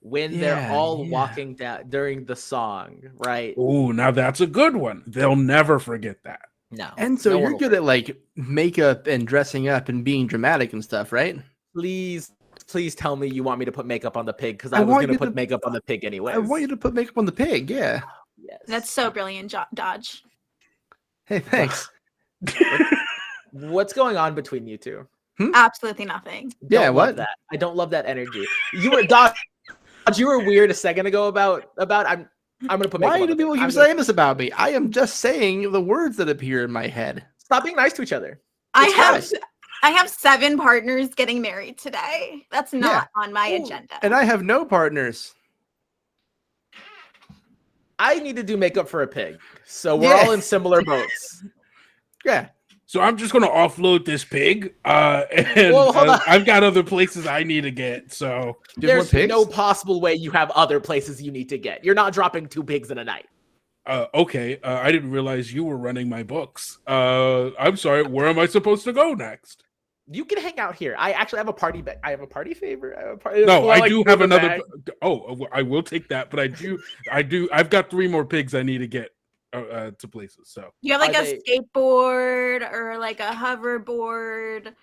When they're all walking down during the song, right? Oh, now that's a good one. They'll never forget that. No. And so you're good at like makeup and dressing up and being dramatic and stuff, right? Please please tell me you want me to put makeup on the pig, because I was going to put makeup on the pig anyway. I want you to put makeup on the pig. Yeah. Yes. That's so brilliant, Dodge. Hey, thanks. What's going on between you two? Absolutely nothing. Yeah, Don't what? love that. I don't love that energy. You were Dodge. You were weird a second ago about I'm gonna put makeup Why on do the people pig. keep saying this about me? I am just saying the words that appear in my head. Stop being nice to each other. I have 7 partners getting married today. That's not on my Ooh, agenda. And I have no partners. I need to do makeup for a pig, so we're all in similar boats. Yeah. So I'm just gonna offload this pig, and Well, hold on. I've got other places I need to get. So There's no possible way you have other places you need to get. You're not dropping 2 pigs in a night. Okay, I didn't realize you were running my books. I'm sorry. Where am I supposed to go next? You can hang out here. I actually have a party bag. I have a party favor. I do have another. Oh, I will take that. But I've got 3 more pigs I need to get to places. So you have like a skateboard or like a hoverboard.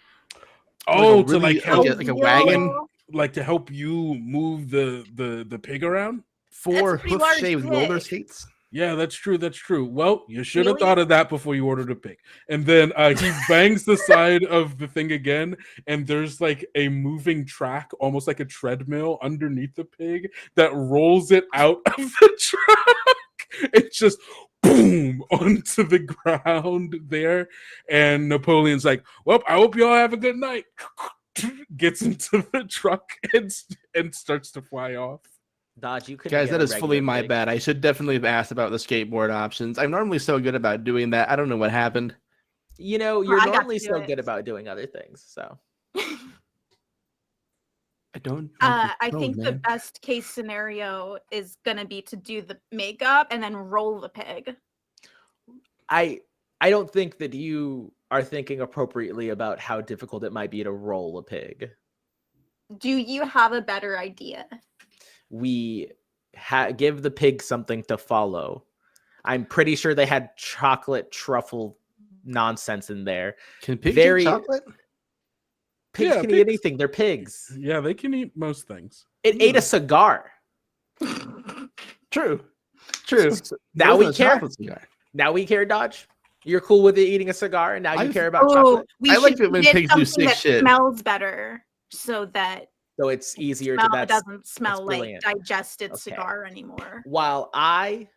Oh, like to like help, like a wagon, like to help you move the pig around. 4 hoof-shaped roller skates. Yeah, that's true. That's true. Well, you should have Really? thought of that before you ordered a pig. And then he bangs the side of the thing again, and there's like a moving track, almost like a treadmill underneath the pig that rolls it out of the truck. It's just boom onto the ground there. And Napoleon's like, well, I hope you all have a good night. Gets into the truck and starts to fly off. Dodge, you could. Guys, that is fully my bad. I should definitely have asked about the skateboard options. I'm normally so good about doing that. I don't know what happened. You know, you're normally so good about doing other things. So I don't. I think the best case scenario is gonna be to do the makeup and then roll the pig. I don't think that you are thinking appropriately about how difficult it might be to roll a pig. Do you have a better idea? We give the pig something to follow. I'm pretty sure they had chocolate truffle nonsense in there. Can pigs eat chocolate? Pigs can eat anything. They're pigs. Yeah, they can eat most things. It ate a cigar. True. Now we care. Now we care, Dodge. You're cool with it eating a cigar, and now you care about chocolate. I like it when pigs do sick shit. Smells better, so it's easier it doesn't smell like digested cigar anymore. While I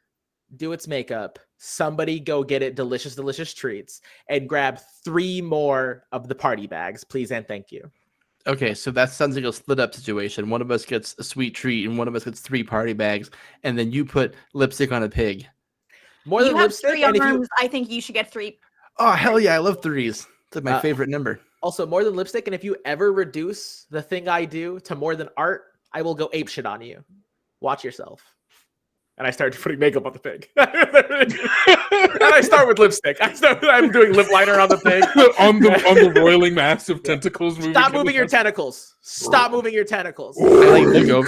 do its makeup, somebody go get it delicious treats and grab 3 more of the party bags, please and thank you. Okay, so that sounds like a split up situation. One of us gets a sweet treat and one of us gets 3 party bags, and then you put lipstick on a pig. More than lipstick. 3 arms, I think you should get 3. Oh hell yeah, I love 3s. That's my favorite number. Also, more than lipstick, and if you ever reduce the thing I do to more than art, I will go apeshit on you. Watch yourself. And I start putting makeup on the pig. And I start with lipstick. I'm doing lip liner on the pig. on the roiling mass of tentacles. Stop moving your tentacles. Stop moving your tentacles. I like Lego.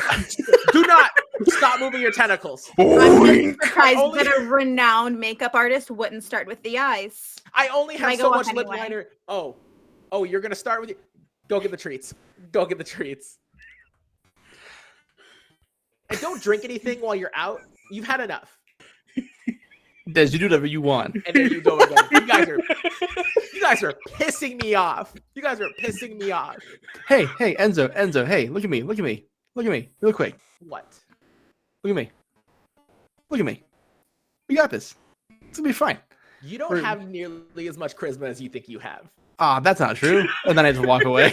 Do not stop moving your tentacles. I'm surprised that a renowned makeup artist wouldn't start with the eyes. I only have so much lip liner. Oh, you're gonna start with it. Go get the treats. Go get the treats. And don't drink anything while you're out. You've had enough. Des, you do whatever you want. And then you go again. You guys are pissing me off. You guys are pissing me off. Hey, Enzo, hey, look at me, real quick. What? Look at me. We got this. It's gonna be fine. You don't have nearly as much charisma as you think you have. Ah, that's not true. And then I just walk away.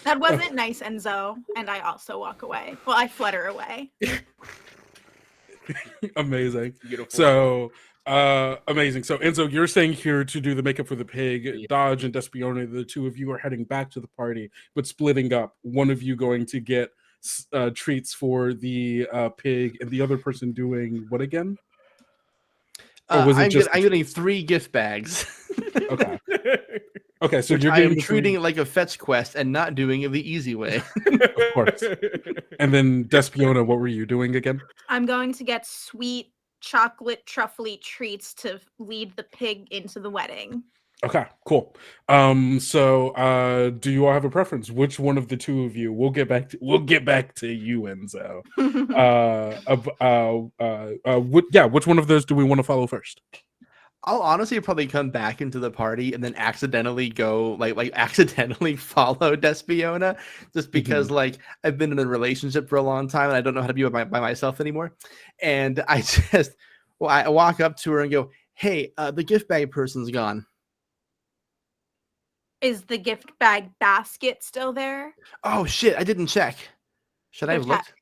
That wasn't nice, Enzo. And I also walk away. Well, I flutter away. Amazing. Beautiful. So amazing. So Enzo, you're staying here to do the makeup for the pig. Yeah. Dodge and Despione, the 2 of you are heading back to the party, but splitting up. One of you going to get treats for the pig, and the other person doing what again? Or was it I'm getting 3 gift bags. Okay. Okay, so I am treating it like a fetch quest and not doing it the easy way. Of course. And then Despiona, what were you doing again? I'm going to get sweet chocolate truffly treats to lead the pig into the wedding. Okay, cool. Do you all have a preference? Which one of the two of you? We'll get back to you, Enzo. Which one of those do we want to follow first? I'll honestly probably come back into the party and then accidentally go accidentally follow Despiona, just because like I've been in a relationship for a long time and I don't know how to be by myself anymore. And I I walk up to her and go, "Hey, the gift bag person's gone." Is the gift bag basket still there? Oh shit, I didn't check. Should I Go have looked? check.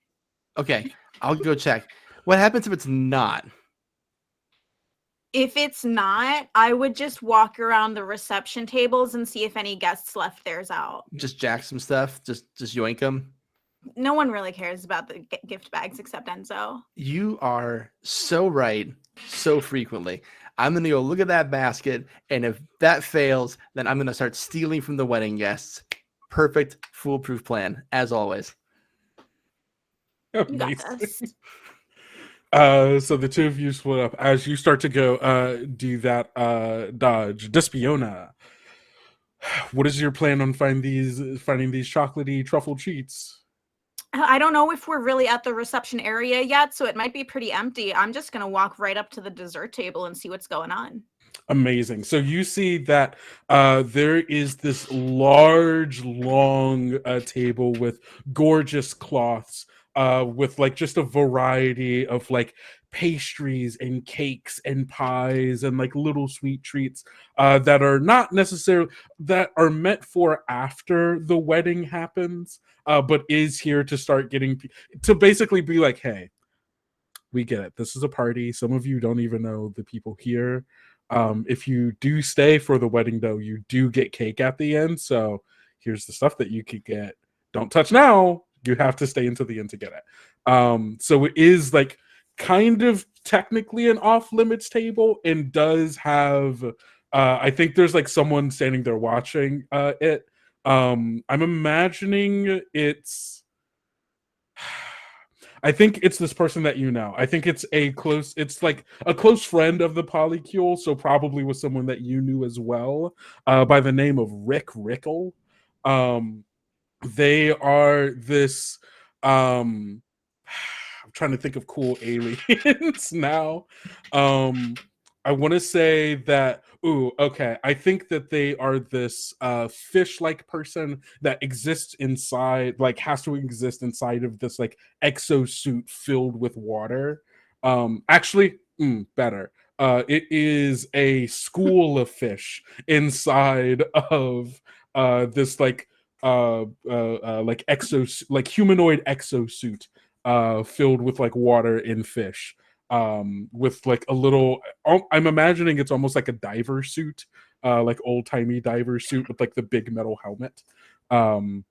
Okay, I'll go check. What happens if it's not? If it's not, I would just walk around the reception tables and see if any guests left theirs out. Just jack some stuff, just yoink them. No one really cares about the gift bags except Enzo. You are so right, so frequently. I'm gonna go look at that basket, and if that fails, then I'm gonna start stealing from the wedding guests. Perfect, foolproof plan, as always. You got this. So the two of you split up as you start to go do that dodge. Despiona, what is your plan on finding these chocolatey truffle treats? I don't know if we're really at the reception area yet, so it might be pretty empty. I'm just going to walk right up to the dessert table and see what's going on. Amazing. So you see that there is this large, long table with gorgeous cloths, with like just a variety of like pastries and cakes and pies and like little sweet treats that are not necessarily that are meant for after the wedding happens, but is here to start getting to basically be like, hey, we get it. This is a party. Some of you don't even know the people here. If you do stay for the wedding, though, you do get cake at the end. So here's the stuff that you could get. Don't touch now. You have to stay until the end to get it. So it is like kind of technically an off limits table and does have, I think there's like someone standing there watching it. I'm imagining I think it's this person that you know. I think it's like a close friend of the polycule, so probably was someone that you knew as well, by the name of Rick Rickle. They are this I'm trying to think of cool aliens now. I want to say that I think that they are this fish-like person that exists inside, like has to exist inside of this like exosuit filled with water. Better. It is a school of fish inside of this like humanoid exosuit filled with like water and fish, with like a little, I'm imagining it's almost like a diver suit, like old-timey diver suit with like the big metal helmet. And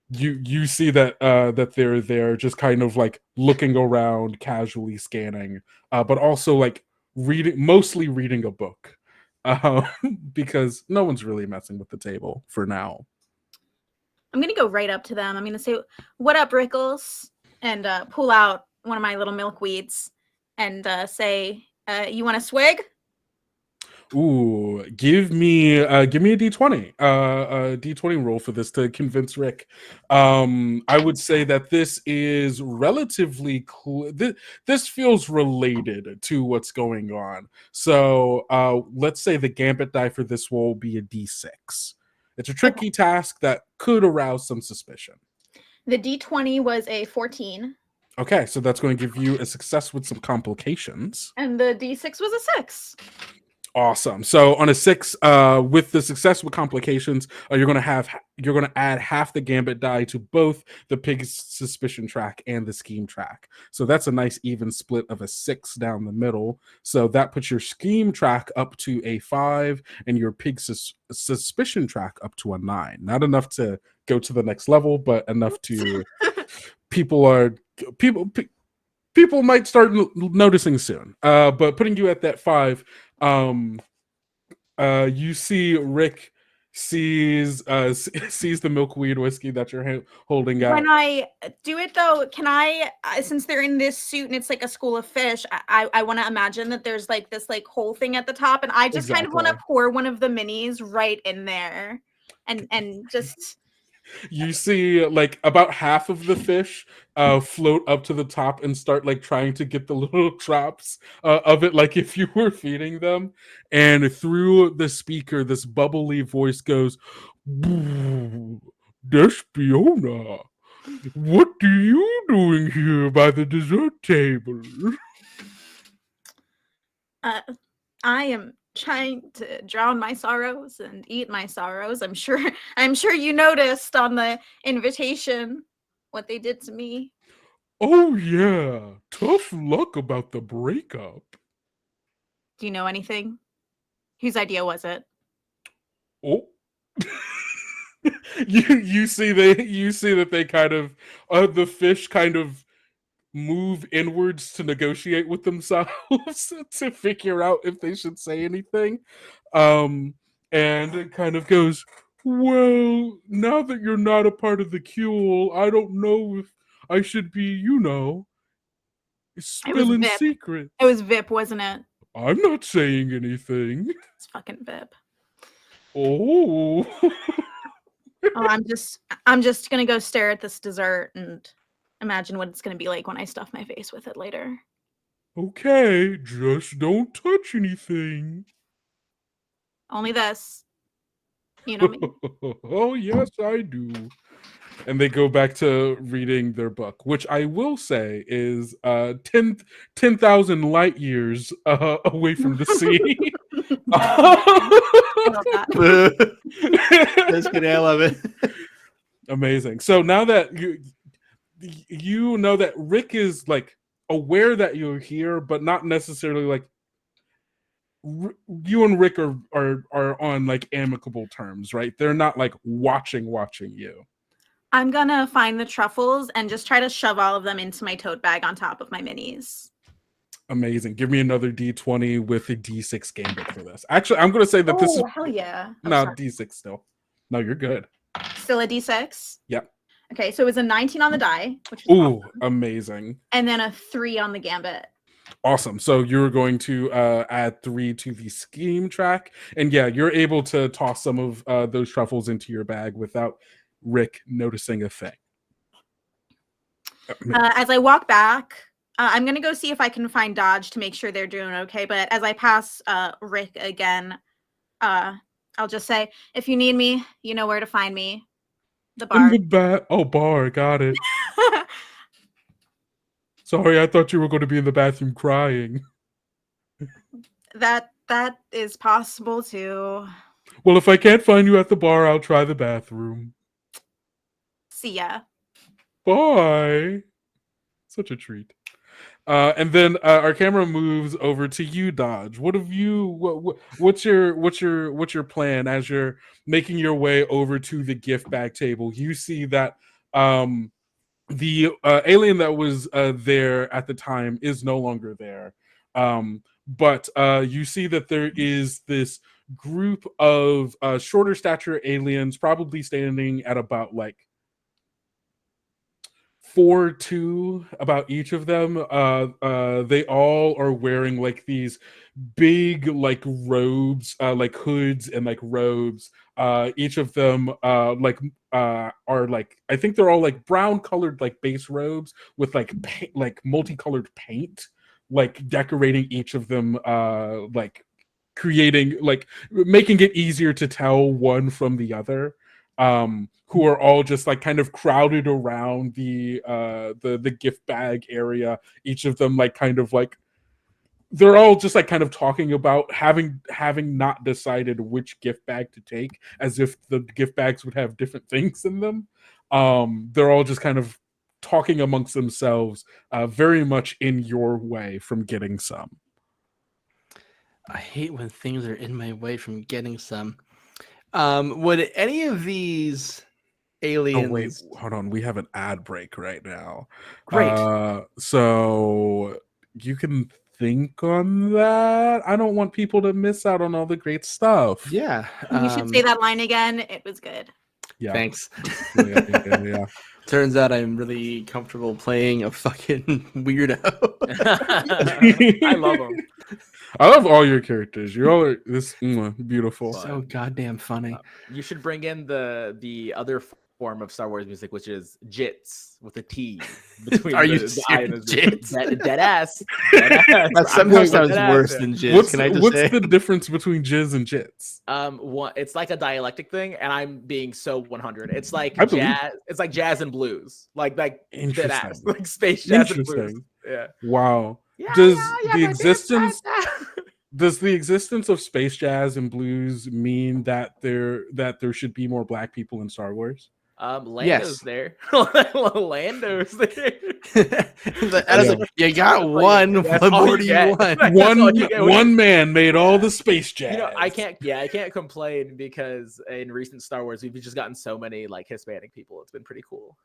you see that that they're there just kind of like looking around, casually scanning, but also like mostly reading a book, because no one's really messing with the table for now. I'm going to go right up to them. I'm going to say, "What up, Rickles?" and pull out one of my little milkweeds and say, "You want a swig?" Ooh, give me a D20, a D20 roll for this to convince Rick. I would say that this is relatively this feels related to what's going on. So let's say the gambit die for this will be a D6. It's a tricky task that could arouse some suspicion. The D20 was a 14. Okay, so that's going to give you a success with some complications. And the D6 was a 6. Awesome. So on a 6, with the success with complications, you're going to add half the gambit die to both the pig's suspicion track and the scheme track. So that's a nice even split of a 6 down the middle. So that puts your scheme track up to a 5 and your pig suspicion track up to a 9. Not enough to go to the next level, but enough to people might start noticing soon. But putting you at that 5, you see Rick sees the milkweed whiskey that you're holding out. When I do it though, can I, since they're in this suit and it's like a school of fish, I want to imagine that there's like this like whole thing at the top, and I just kind of want to pour one of the minis right in there, and just. You see like about half of the fish float up to the top and start like trying to get the little drops of it, like if you were feeding them. And through the speaker, this bubbly voice goes, Despiona, what are you doing here by the dessert table? I am trying to drown my sorrows and eat my sorrows. I'm sure you noticed on the invitation what they did to me. Oh yeah, tough luck about the breakup. Do you know anything? Whose idea was it? Oh. you see that they kind of the fish kind of move inwards to negotiate with themselves to figure out if they should say anything. And it kind of goes, well, now that you're not a part of the Kuel, I don't know if I should be, spilling secrets. It was Vip, wasn't it? I'm not saying anything. It's fucking Vip. Oh. Oh, I'm just gonna go stare at this dessert and imagine what it's gonna be like when I stuff my face with it later. Okay, just don't touch anything. Only this. You know me. Oh, yes, I do. And they go back to reading their book, which I will say is 10,000 light years away from the sea. I love that. That's good. I love it. Amazing. So now that you know that Rick is like aware that you're here, but not necessarily like you and Rick are on like amicable terms, right? They're not like watching you. I'm gonna find the truffles and just try to shove all of them into my tote bag on top of my minis. Amazing. Give me another D20 with a D6 gambit for this. Actually, I'm going to say that this is... hell yeah. No, D6 still. No, you're good. Still a D6? Yep. Okay, so it was a 19 on the die. Which is Ooh, awesome. Amazing. And then a 3 on the gambit. Awesome. So you're going to add 3 to the scheme track. And yeah, you're able to toss some of those truffles into your bag without Rick noticing a thing. As I walk back... I'm going to go see if I can find Dodge to make sure they're doing okay. But as I pass Rick again, I'll just say, if you need me, you know where to find me. The bar. In the bar. Got it. Sorry, I thought you were going to be in the bathroom crying. That is possible too. Well, if I can't find you at the bar, I'll try the bathroom. See ya. Bye. Such a treat. And then our camera moves over to you, Dodge. What have you? What's your plan as you're making your way over to the gift bag table? You see that the alien that was there at the time is no longer there, but you see that there is this group of shorter stature aliens, probably standing at about like 4'2" about each of them. They all are wearing like these big like robes, like hoods and like robes. Each of them are like, I think they're all like brown colored like base robes with like like multicolored paint, like decorating each of them, like creating like making it easier to tell one from the other. Who are all just like kind of crowded around the gift bag area. Each of them like kind of like they're all just like kind of talking about having not decided which gift bag to take, as if the gift bags would have different things in them. They're all just kind of talking amongst themselves, very much in your way from getting some. I hate when things are in my way from getting some. Would any of these aliens... Oh wait, hold on. We have an ad break right now. Great. So you can think on that. I don't want people to miss out on all the great stuff. Yeah. You should say that line again. It was good. Yeah. Thanks. Yeah. Turns out I'm really comfortable playing a fucking weirdo. I love them. I love all your characters. You're all this beautiful. So goddamn funny. You should bring in the other form of Star Wars music, which is jits with a T between Are you the I and the serious? Z. Dead ass. That somehow sounds Dead ass. worse than jizz. Can I just what's say? the difference between jizz and jits? It's like a dialectic thing, and I'm being so 100. It's like I believe- jazz. It's like jazz and blues, like dead Interesting. ass, like space jazz and blues. Interesting. Yeah. Wow. Yeah, Does yeah, the my existence dad. does the existence of space jazz and blues mean that there should be more Black people in Star Wars? Lando's Yes. there. Lando's there. I was like, you got one. That's What all more you do get. you want? That's all you get. One man made all the space jazz. You know, I can't complain because in recent Star Wars we've just gotten so many like Hispanic people. It's been pretty cool.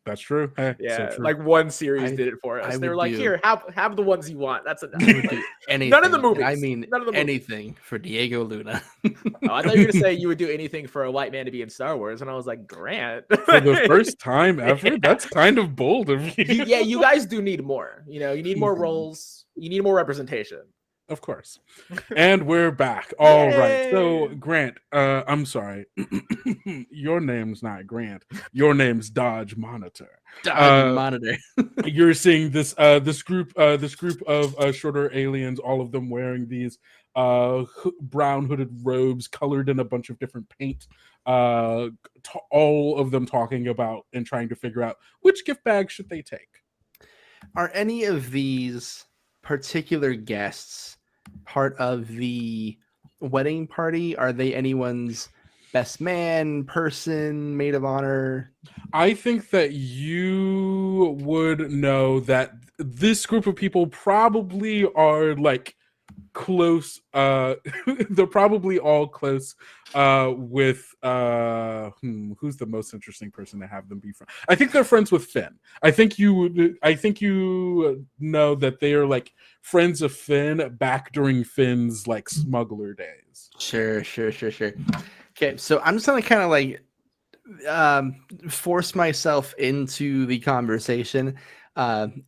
That's true. Hey, Yeah, so true. like one series I- did it for us. I They were would like, do- "Here, have the ones you want." That's enough. I would do anything. None of the and movies. I mean None of the movies. anything for Diego Luna. Oh, I thought you were gonna say you would do anything for a white man to be in Star Wars, and I was like, Grant. For the first time ever, that's kind of bold of you. yeah, you guys do need more. You know, you need more roles. You need more representation. Of course. And we're back. All right. So Yay. Grant, I'm sorry. Your name's not Grant. Your name's Dodge Monitor. Monitor. You're seeing this group of shorter aliens, all of them wearing these brown hooded robes colored in a bunch of different paint. All of them talking about and trying to figure out which gift bag should they take. Are any of these particular guests part of the wedding party? Are they anyone's best man, person, maid of honor? I think that you would know that this group of people probably are like close. They're probably all close with who's the most interesting person to have them be friends. I think they're friends with Finn. I think you know that they are like friends of Finn back during Finn's like smuggler days. Sure. Okay, so I'm just gonna kind of like force myself into the conversation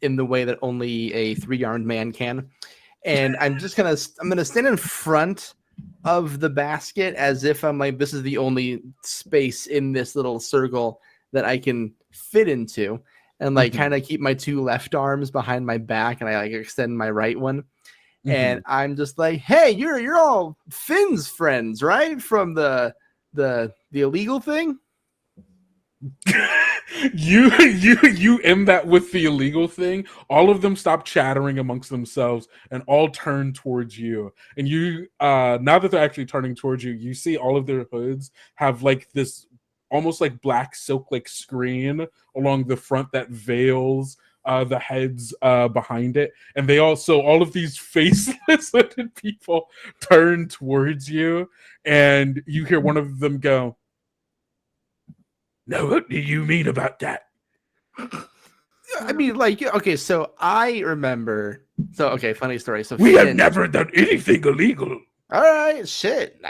in the way that only a 3-armed man can. And I'm gonna stand in front of the basket as if I'm like, this is the only space in this little circle that I can fit into, and like kind of keep my 2 left arms behind my back, and I like extend my right one. And I'm just like, hey, you're all Finn's friends, right? From the illegal thing. you end that with the illegal thing. All of them stop chattering amongst themselves and all turn towards you. And you now that they're actually turning towards you, you see all of their hoods have like this almost like black silk like screen along the front that veils the heads behind it. And they also, all of these faceless hooded people turn towards you, and you hear one of them go, "No, what do you mean about that?" I mean, like, okay, so I remember. So, okay, funny story. So We have Finn- never done anything illegal. All right, shit.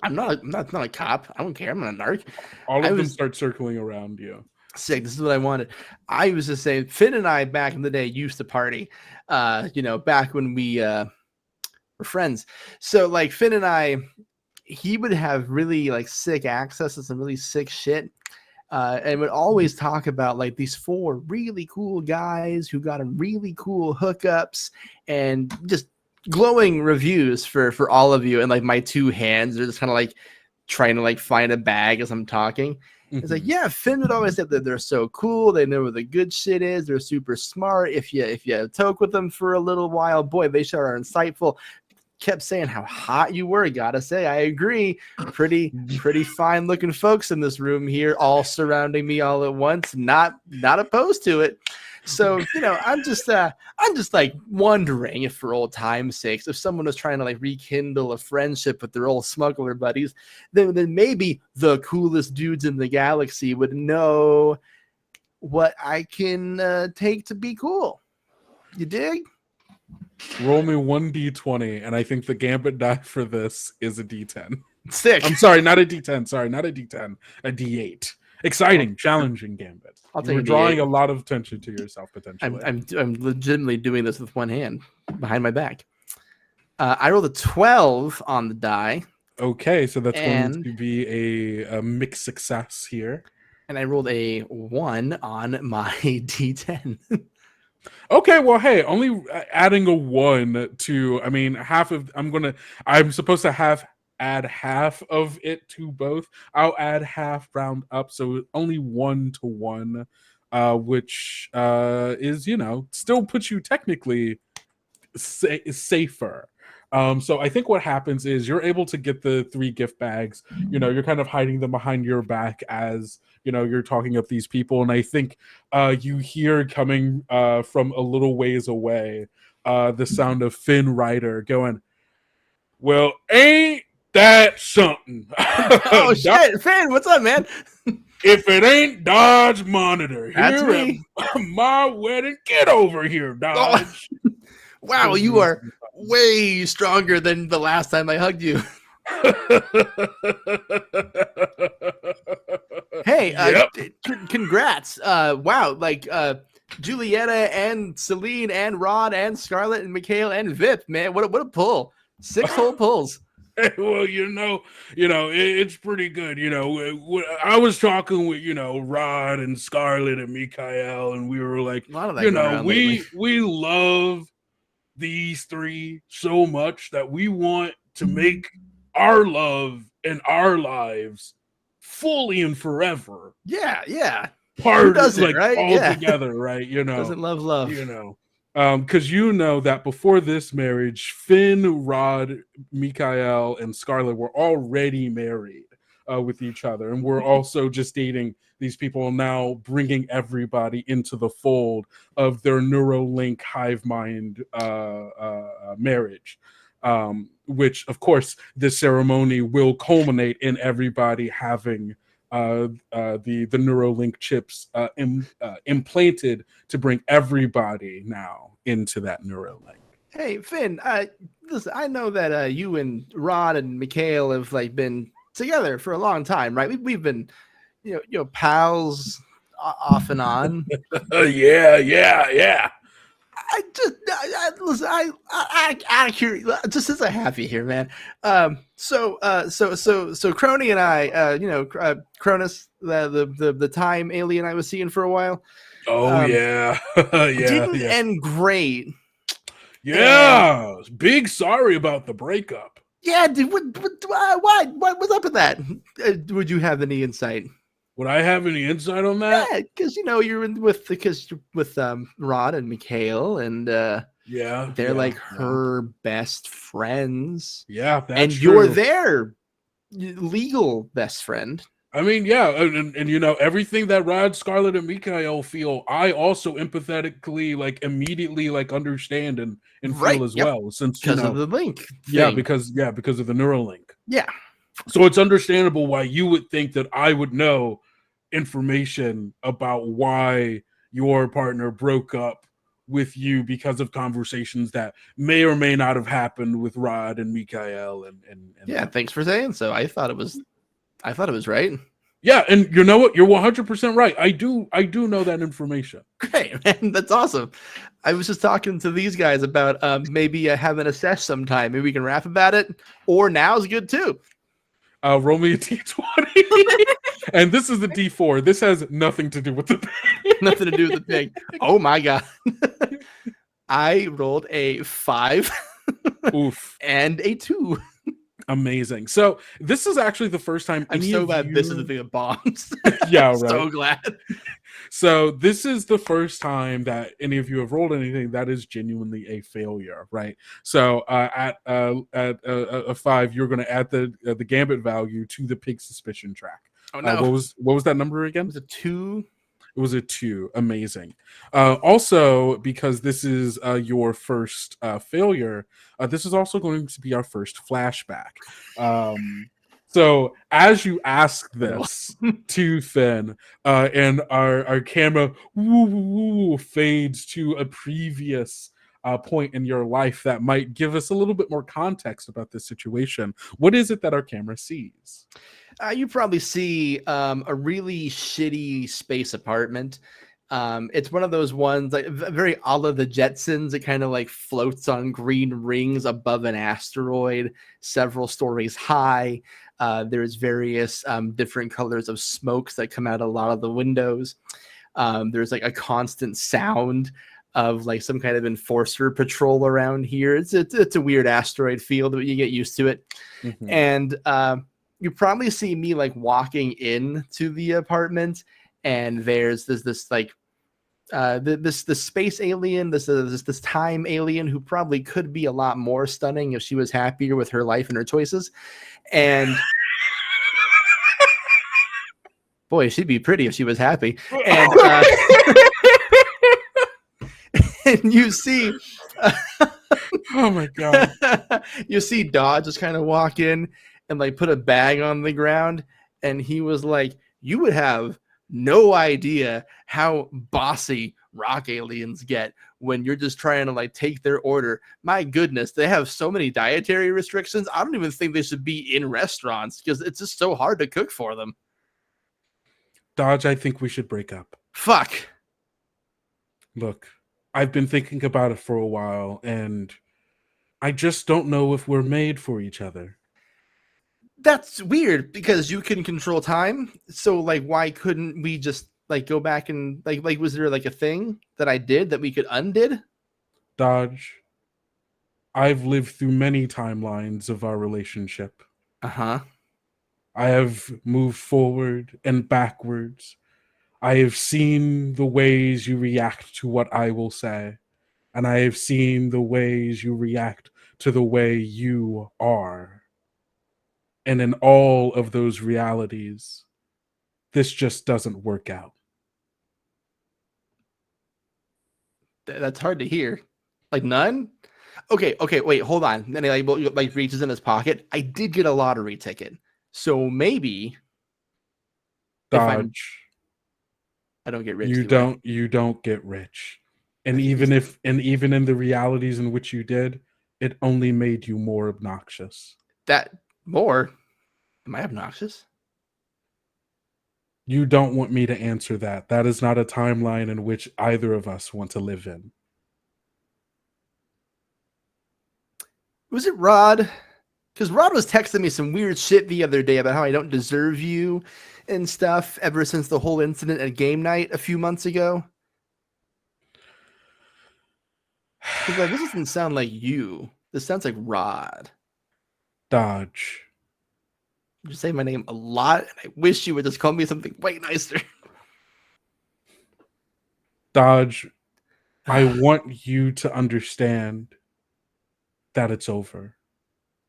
I'm not a cop. I don't care. I'm not a narc. All I of them was- start circling around you. Sick. This is what I wanted. I was just saying, Finn and I back in the day used to party. Back when we were friends. So, like, Finn and I, he would have really like sick access to some really sick shit. And would always talk about like these 4 really cool guys who got him really cool hookups and just glowing reviews for all of you. And like my 2 hands are just kind of like trying to like find a bag as I'm talking. It's like, yeah, Finn would always say that they're so cool. They know where the good shit is. They're super smart. If you toke with them for a little while, boy, they sure are insightful. Kept saying how hot you were. Gotta say, I agree. Pretty fine looking folks in this room here, all surrounding me all at once. Not opposed to it. So, I'm just like wondering if, for old time's sakes, if someone was trying to like rekindle a friendship with their old smuggler buddies, then maybe the coolest dudes in the galaxy would know what I can take to be cool. You dig? Roll me 1d20, and I think the gambit die for this is a d10. Sick. I'm sorry, not a d10. Sorry, not a d10. A d8. Exciting, challenging gambit. I'll You take were a drawing D8. a lot of attention to yourself potentially. I'm legitimately doing this with one hand behind my back. I rolled a 12 on the die. Okay, so that's going And- to be a mixed success here. And I rolled a 1 on my D10. Okay, well, hey, only adding a 1 to, I mean, I'm supposed to add half of it to both. I'll add half round up, so only 1 to 1, which is, still puts you technically safer. So I think what happens is you're able to get the 3 gift bags. You're kind of hiding them behind your back as you're talking up these people, and I think you hear coming from a little ways away the sound of Finn Rider going, "Well, ain't that something?" Oh shit, Finn, what's up, man? If it ain't Dodge Monitor That's here me. at my wedding, get over here, Dodge. Wow, you are way stronger than the last time I hugged you. Hey, Yep. Congrats. Wow, like Julietta and Celine and Rod and Scarlett and Mikhail and Vip, man. What a pull. 6 whole pulls. Well, it's pretty good. I was talking with, Rod and Scarlett and Mikhail, and we were like, A lot of that going around lately. we love these 3 so much that we want to make our love and our lives fully and forever Yeah. part does it, like right? all Yeah. together, right? Doesn't love. Because that before this marriage, Finn, Rod, Mikhail, and Scarlett were already married with each other, and we're also just dating these people now, bringing everybody into the fold of their Neuralink hive mind marriage. Which, of course, this ceremony will culminate in everybody having the Neuralink chips implanted to bring everybody now into that Neuralink. Hey, Finn, listen, I know that you and Rod and Mikhail have been together for a long time, right? We've been, pals off and on. Yeah. Listen, I curious, just as I have you here, man. So Crony and I, Cronus, the time alien I was seeing for a while. Yeah, Didn't end great. Yeah, big sorry about the breakup. Yeah, dude. Why? What's up with that? Would you have any insight? Would I have any insight on that? Yeah, because you're with Rod and Mikhail, and they're like her best friends. Yeah, that's and true. You're their legal best friend. I mean, yeah, and everything that Rod, Scarlett, and Mikhail feel, I also empathetically immediately understand and feel as well, since because of the link thing. Yeah, because of the Neuralink. Yeah. So it's understandable why you would think that I would know information about why your partner broke up with you because of conversations that may or may not have happened with Rod and Mikhail and yeah, thanks for saying so. I thought it was right. Yeah, and you know what? You're 100% right. I do know that information. Great, man. That's awesome. I was just talking to these guys about maybe having a sesh sometime. Maybe we can rap about it. Or now's good too. Roll me a d20. And this is the d4. This has nothing to do with the pig. Nothing to do with the pig. Oh my god. I rolled a 5. Oof. And a 2. Amazing. So this is actually the first time. I'm so glad this is the thing of bombs. Yeah, right. So glad. So this is the first time that any of you have rolled anything that is genuinely a failure, right? So at a 5, you're going to add the gambit value to the pig suspicion track. Oh no! What was that number again? It was a 2. It was a 2. Amazing. Also, because this is your first failure, this is also going to be our first flashback. So as you ask this to Finn, and our camera fades to a previous point in your life that might give us a little bit more context about this situation. What is it that our camera sees? You probably see a really shitty space apartment. It's one of those ones like very a la the Jetsons. It kind of like floats on green rings above an asteroid, several stories high. There's various different colors of smokes that come out a lot of the windows. There's like a constant sound of like some kind of enforcer patrol around here. It's a weird asteroid field, but you get used to it. Mm-hmm. And you probably see me like walking into the apartment, and there's this like this space alien, this time alien who probably could be a lot more stunning if she was happier with her life and her choices. And boy, she'd be pretty if she was happy. And and you see, oh my god, you see Dodge just kind of walk in and like put a bag on the ground, and he was like, "You would have no idea how bossy rock aliens get when you're just trying to like take their order. My goodness, they have so many dietary restrictions. I don't even think they should be in restaurants because it's just so hard to cook for them." Dodge, I think we should break up. Fuck. Look, I've been thinking about it for a while, and I just don't know if we're made for each other. That's weird because you can control time. So like, why couldn't we just like go back and like was there like a thing that I did that we could undid? Dodge, I've lived through many timelines of our relationship. Uh-huh. I have moved forward and backwards. I have seen the ways you react to what I will say, and I have seen the ways you react to the way you are. And in all of those realities, this just doesn't work out. That's hard to hear. Like none? Okay, wait, hold on. Then he like reaches in his pocket. I did get a lottery ticket. So maybe Dodge. I don't get rich. You don't get rich. And even in the realities in which you did, it only made you more obnoxious. That more? Am I obnoxious? You don't want me to answer that. That is not a timeline in which either of us want to live in. Was it Rod? Because Rod was texting me some weird shit the other day about how I don't deserve you and stuff ever since the whole incident at game night a few months ago. He's like, this doesn't sound like you. This sounds like Rod. Dodge. You say my name a lot, and I wish you would just call me something way nicer. Dodge, I want you to understand that it's over.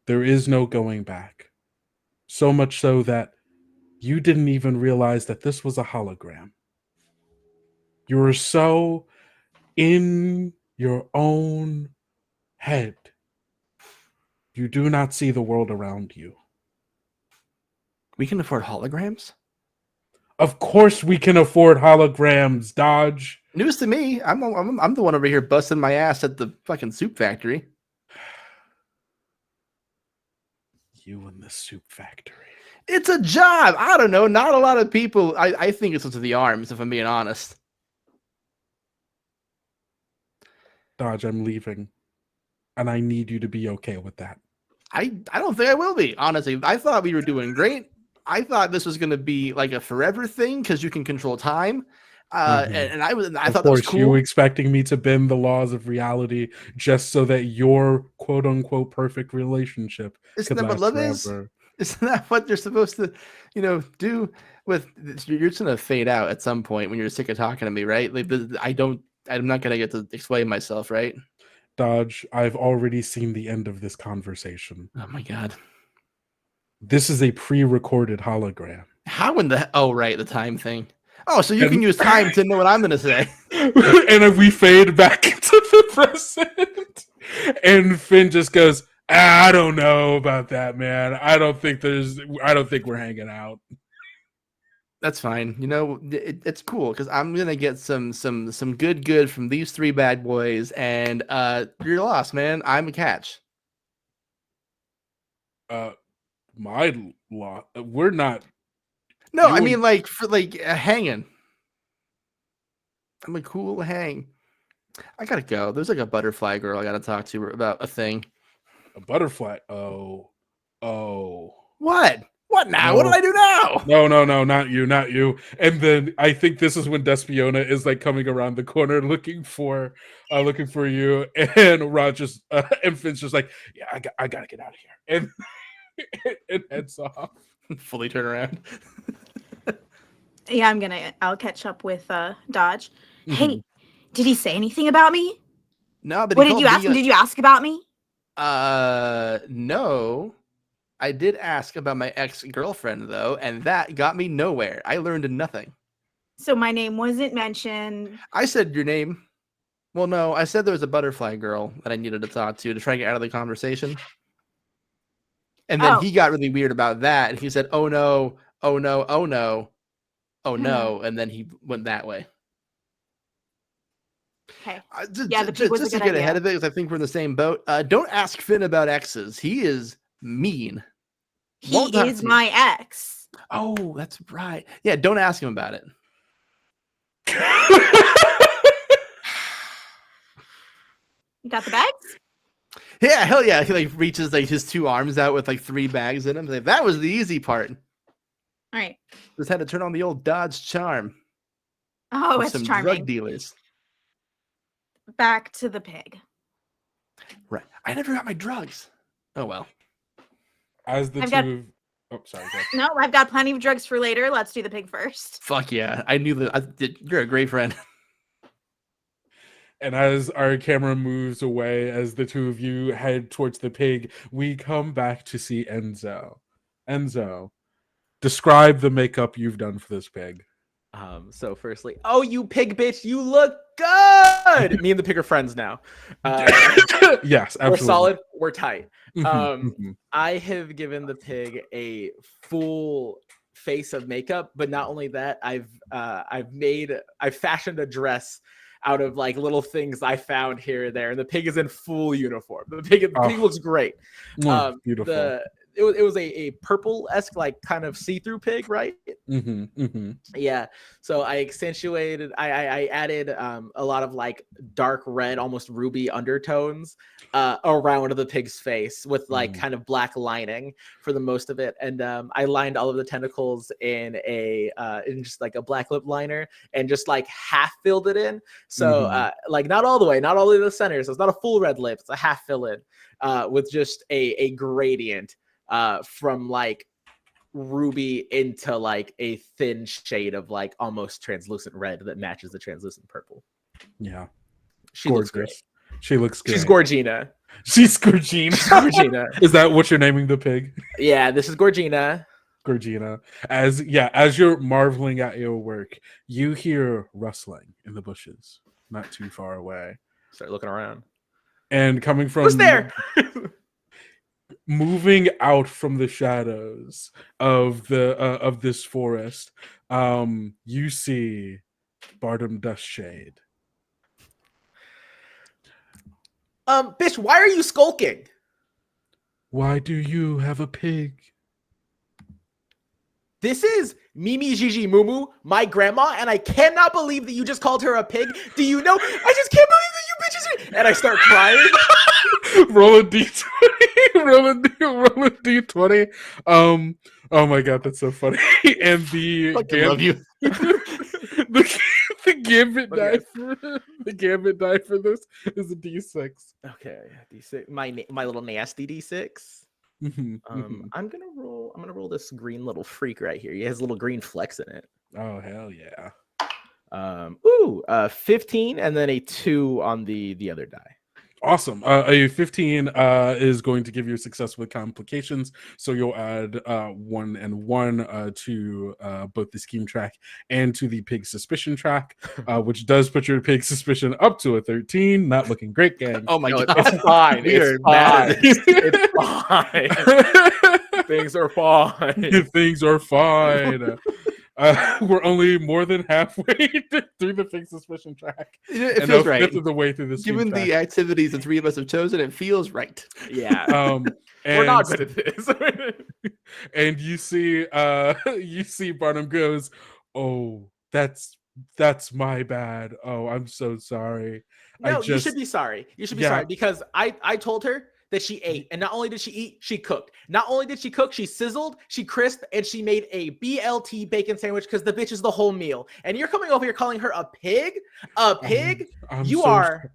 There is no going back. So much so that you didn't even realize that this was a hologram. You were so in your own head. You do not see the world around you. We can afford holograms? Of course we can afford holograms, Dodge. News to me. I'm the one over here busting my ass at the fucking soup factory. You and the soup factory. It's a job. I don't know. Not a lot of people. I think it's into the arms, if I'm being honest. Dodge, I'm leaving. And I need you to be okay with that. I don't think I will be, honestly. I thought we were doing great. I thought this was going to be like a forever thing because you can control time. And I thought that was cool. You were expecting me to bend the laws of reality just so that your quote unquote perfect relationship Isn't that what love is? Isn't that what you're supposed to, do with you're just going to fade out at some point when you're sick of talking to me, right? Like I'm not going to get to explain myself, right? Dodge, I've already seen the end of this conversation. Oh my God. This is a pre-recorded hologram. How in the... Oh, right, the time thing. Oh, so you can use time to know what I'm going to say. And we fade back into the present. And Finn just goes, I don't know about that, man. I don't think we're hanging out. That's fine. You know, it's cool because I'm gonna get some good from these three bad boys, and you're lost, man. I'm a catch. My law. We're not. No, You I and- mean like for like hanging. I'm a cool hang. I gotta go. There's like a butterfly girl I gotta talk to about a thing. A butterfly. Oh. What? What now? No. What did I do now? No, not you. And then I think this is when Despiona is like coming around the corner looking for you, and Rogers and Finn's just like, yeah, I gotta get out of here, and heads off. Fully turn around. Yeah, I'll catch up with Dodge. Mhm. Hey, did he say anything about me? No, but What did you ask him? Did you ask about me? No. I did ask about my ex-girlfriend though, and that got me nowhere. I learned nothing. So my name wasn't mentioned. I said your name. Well, no, I said there was a butterfly girl that I needed to talk to try to get out of the conversation. And then he got really weird about that. And he said, oh no, oh no, oh no, oh no. And then he went that way. Okay. Yeah, the pig was just a good to get ahead of it, because I think we're in the same boat. Don't ask Finn about exes. He is mean. He is my ex. Oh, that's right. Yeah, don't ask him about it. You got the bags? Yeah, hell yeah. He like reaches like his two arms out with like 3 bags in him. Like, that was the easy part. All right. Just had to turn on the old Dodge charm. Oh, it's some charming. Drug dealers. Back to the pig. Right. I never got my drugs. Oh well. As the sorry. No, I've got plenty of drugs for later. Let's do the pig first. Fuck yeah. I knew that. You're a great friend. And as our camera moves away, as the two of you head towards the pig, we come back to see Enzo. Enzo, describe the makeup you've done for this pig. So firstly, oh, you pig bitch, you look good. Me and the pig are friends now. Yes, absolutely. We're solid. We're tight. Mm-hmm. I have given the pig a full face of makeup, but not only that, I've fashioned a dress out of like little things I found here and there, and the pig is in full uniform. The pig looks great. Beautiful. It was a purple-esque, like kind of see-through pig, right? Yeah. So I accentuated, I added a lot of like dark red, almost ruby undertones around the pig's face with like kind of black lining for the most of it. And I lined all of the tentacles in just like a black lip liner and just like half filled it in. So like not all the way to the center. So it's not a full red lip, it's a half fill in with just a gradient from like ruby into like a thin shade of like almost translucent red that matches the translucent purple. Yeah. She looks great. She looks good. She's Gorgina. She's Gorgina. Gorgina. Is that what you're naming the pig? Yeah, this is Gorgina. Gorgina. As you're marveling at your work, you hear rustling in the bushes not too far away. Start looking around. And coming from who's there? Moving out from the shadows of this forest, you see Bardem Dustshade. Bitch, why are you skulking? Why do you have a pig? This is Mimi Gigi Mumu, my grandma, and I cannot believe that you just called her a pig. Do you know? I just can't believe that you bitches are... And I start crying. Roll a d20. roll a d20. Oh my god, that's so funny. And the love you. the gambit die for this is a d6. Okay, d6. My little nasty d6. I'm gonna roll this green little freak right here. He has little green flecks in it. Oh hell yeah. 15 and then a 2 on the other die. Awesome. A 15 is going to give you success with complications, so you'll add 1 and 1 to both the scheme track and to the pig suspicion track, which does put your pig suspicion up to a 13. Not looking great, gang. Oh my god, it's fine. It's fine. It's fine. Things are fine. Things are fine. We're only more than halfway through the fake suspicion track. It and feels a right. fifth of the way through the Given track. the activities the three of us have chosen, it feels right. Yeah. We're not good at this. And you see Barnum goes, "Oh, that's my bad. Oh, I'm so sorry. No, you should be sorry. You should be sorry because I told her that she ate, and not only did she eat, she cooked. Not only did she cook, she sizzled, she crisped, and she made a BLT bacon sandwich because the bitch is the whole meal. And you're coming over here calling her a pig? A pig? You are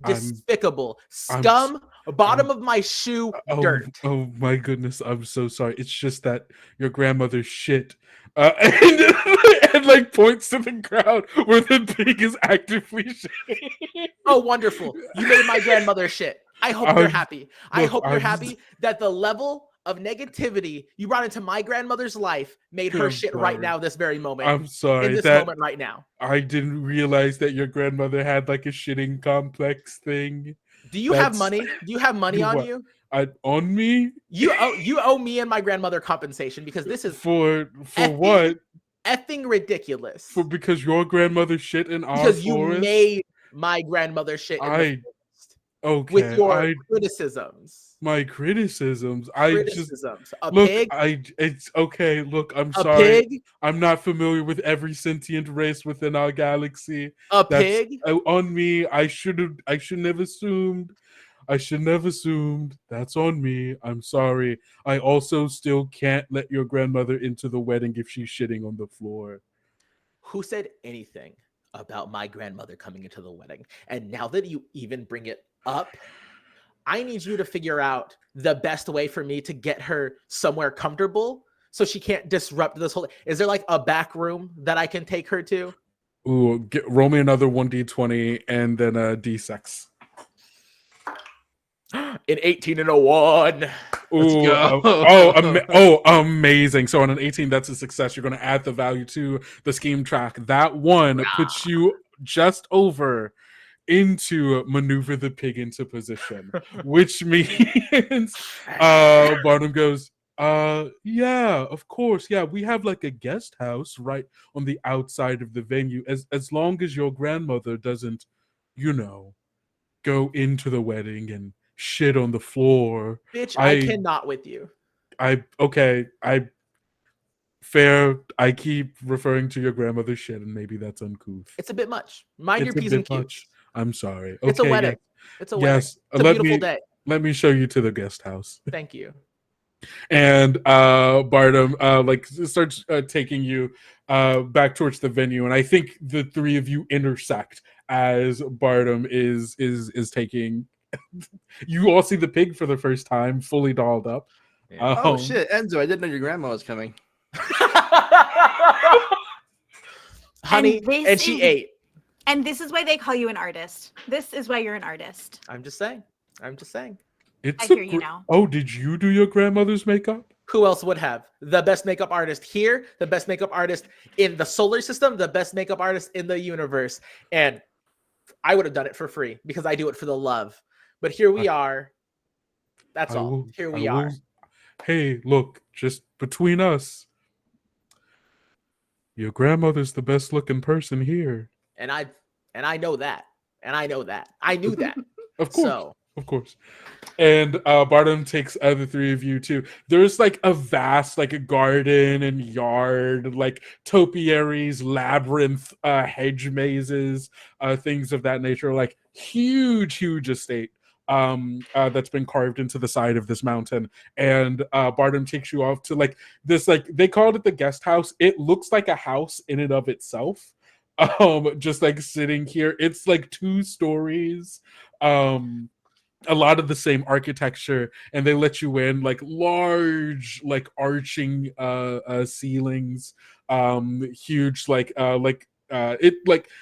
despicable. Scum, bottom of my shoe, dirt. Oh my goodness, I'm so sorry. It's just that your grandmother's shit. And like points to the ground where the pig is actively shitting. Oh, wonderful. You made my grandmother shit. I hope you're happy. I hope you're happy that the level of negativity you brought into my grandmother's life made her shit right now, this very moment. I'm sorry. In this moment right now. I didn't realize that your grandmother had like a shitting complex thing. Do you have money? Do you have money on you? On me? You owe me and my grandmother compensation because this is for what? Effing ridiculous. Because your grandmother shit in our forest? You made my grandmother shit in the forest. Okay. With your criticisms. My criticisms. Pig? It's okay. Look, I'm a sorry. Pig? I'm not familiar with every sentient race within our galaxy. Pig? On me. I shouldn't have assumed. I shouldn't have assumed. That's on me. I'm sorry. I also still can't let your grandmother into the wedding if she's shitting on the floor. Who said anything about my grandmother coming into the wedding? And now that you even bring it up, I need you to figure out the best way for me to get her somewhere comfortable so she can't disrupt this whole... Is there like a back room that I can take her to? Ooh, roll me another 1d20 and then a d6. An 18 and a 1. Let's go. Amazing. So on an 18, that's a success. You're going to add the value to the scheme track. That one puts you just over into maneuver the pig into position, which means Barnum goes, yeah, of course. Yeah, we have like a guest house right on the outside of the venue. As long as your grandmother doesn't, go into the wedding and shit on the floor. Bitch, I cannot with you. Fair. I keep referring to your grandmother's shit, and maybe that's uncouth. It's a bit much. Mind your P's and Q's. I'm sorry. Okay, it's a wedding. Yes. It's a wedding. It's a beautiful day. Let me show you to the guest house. Thank you. And Barnum starts taking you back towards the venue, and I think the three of you intersect as Barnum is taking. You all see the pig for the first time, fully dolled up. Yeah. Oh shit, Enzo! I didn't know your grandma was coming. Honey, and she ate. And this is why they call you an artist. This is why you're an artist. I'm just saying. I hear you now. Oh, did you do your grandmother's makeup? Who else would have? The best makeup artist here, the best makeup artist in the solar system, the best makeup artist in the universe. And I would have done it for free because I do it for the love. But here we are. That's all. Here we are. Hey, look, just between us. Your grandmother's the best looking person here. And I know that. I knew that. Of course. And Barnum takes the three of you too. There's like a vast like a garden and yard, like topiaries, labyrinth, hedge mazes, things of that nature, like huge estate that's been carved into the side of this mountain. And Barnum takes you off to like this, like they called it the guest house. It looks like a house in and of itself. Just like sitting here. It's like 2 stories. A lot of the same architecture, and they let you in like large like arching ceilings, huge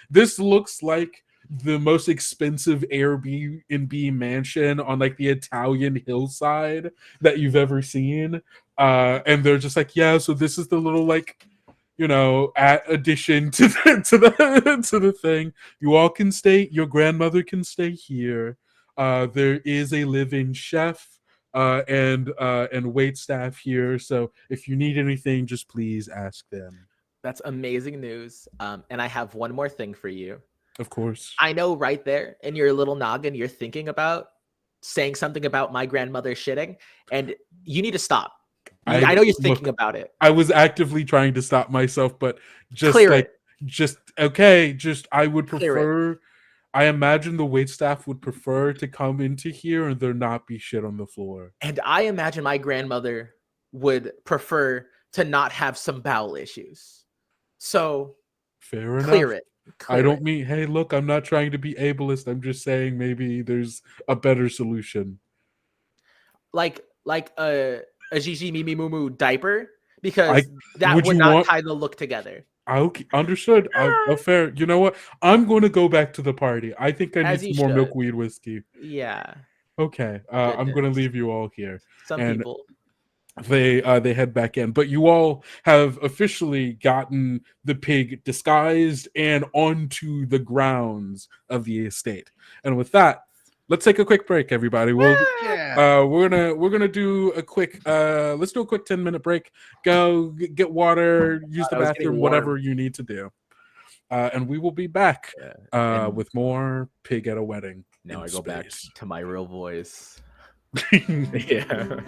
this looks like the most expensive Airbnb mansion on like the Italian hillside that you've ever seen. And they're just like, yeah, so this is the little like addition to the thing. You all can stay. Your grandmother can stay here. There is a live-in chef and wait staff here. So if you need anything, just please ask them. That's amazing news. And I have one more thing for you. Of course. I know right there in your little noggin, you're thinking about saying something about my grandmother shitting, and you need to stop. I know you're thinking about it. I was actively trying to stop myself, but just Clear like, it. I would Clear it. prefer, I imagine the waitstaff would prefer to come into here and there not be shit on the floor. And I imagine my grandmother would prefer to not have some bowel issues. So Fair enough. clear it. I don't mean, hey, look, I'm not trying to be ableist. I'm just saying maybe there's a better solution. Like a Gigi Mimi Moo diaper, because that would not tie the look together. Okay, understood. Fair. You know what? I'm going to go back to the party. I think I need some more milkweed whiskey. Yeah. Okay. I'm going to leave you all here. Some people. They head back in, but you all have officially gotten the pig disguised and onto the grounds of the estate. And with that, let's take a quick break, everybody. We're gonna do a quick let's do a quick 10-minute break. Go get water, use the bathroom, whatever you need to do. And we will be back with more Pig at a Wedding. Now I go back to my real voice. Yeah.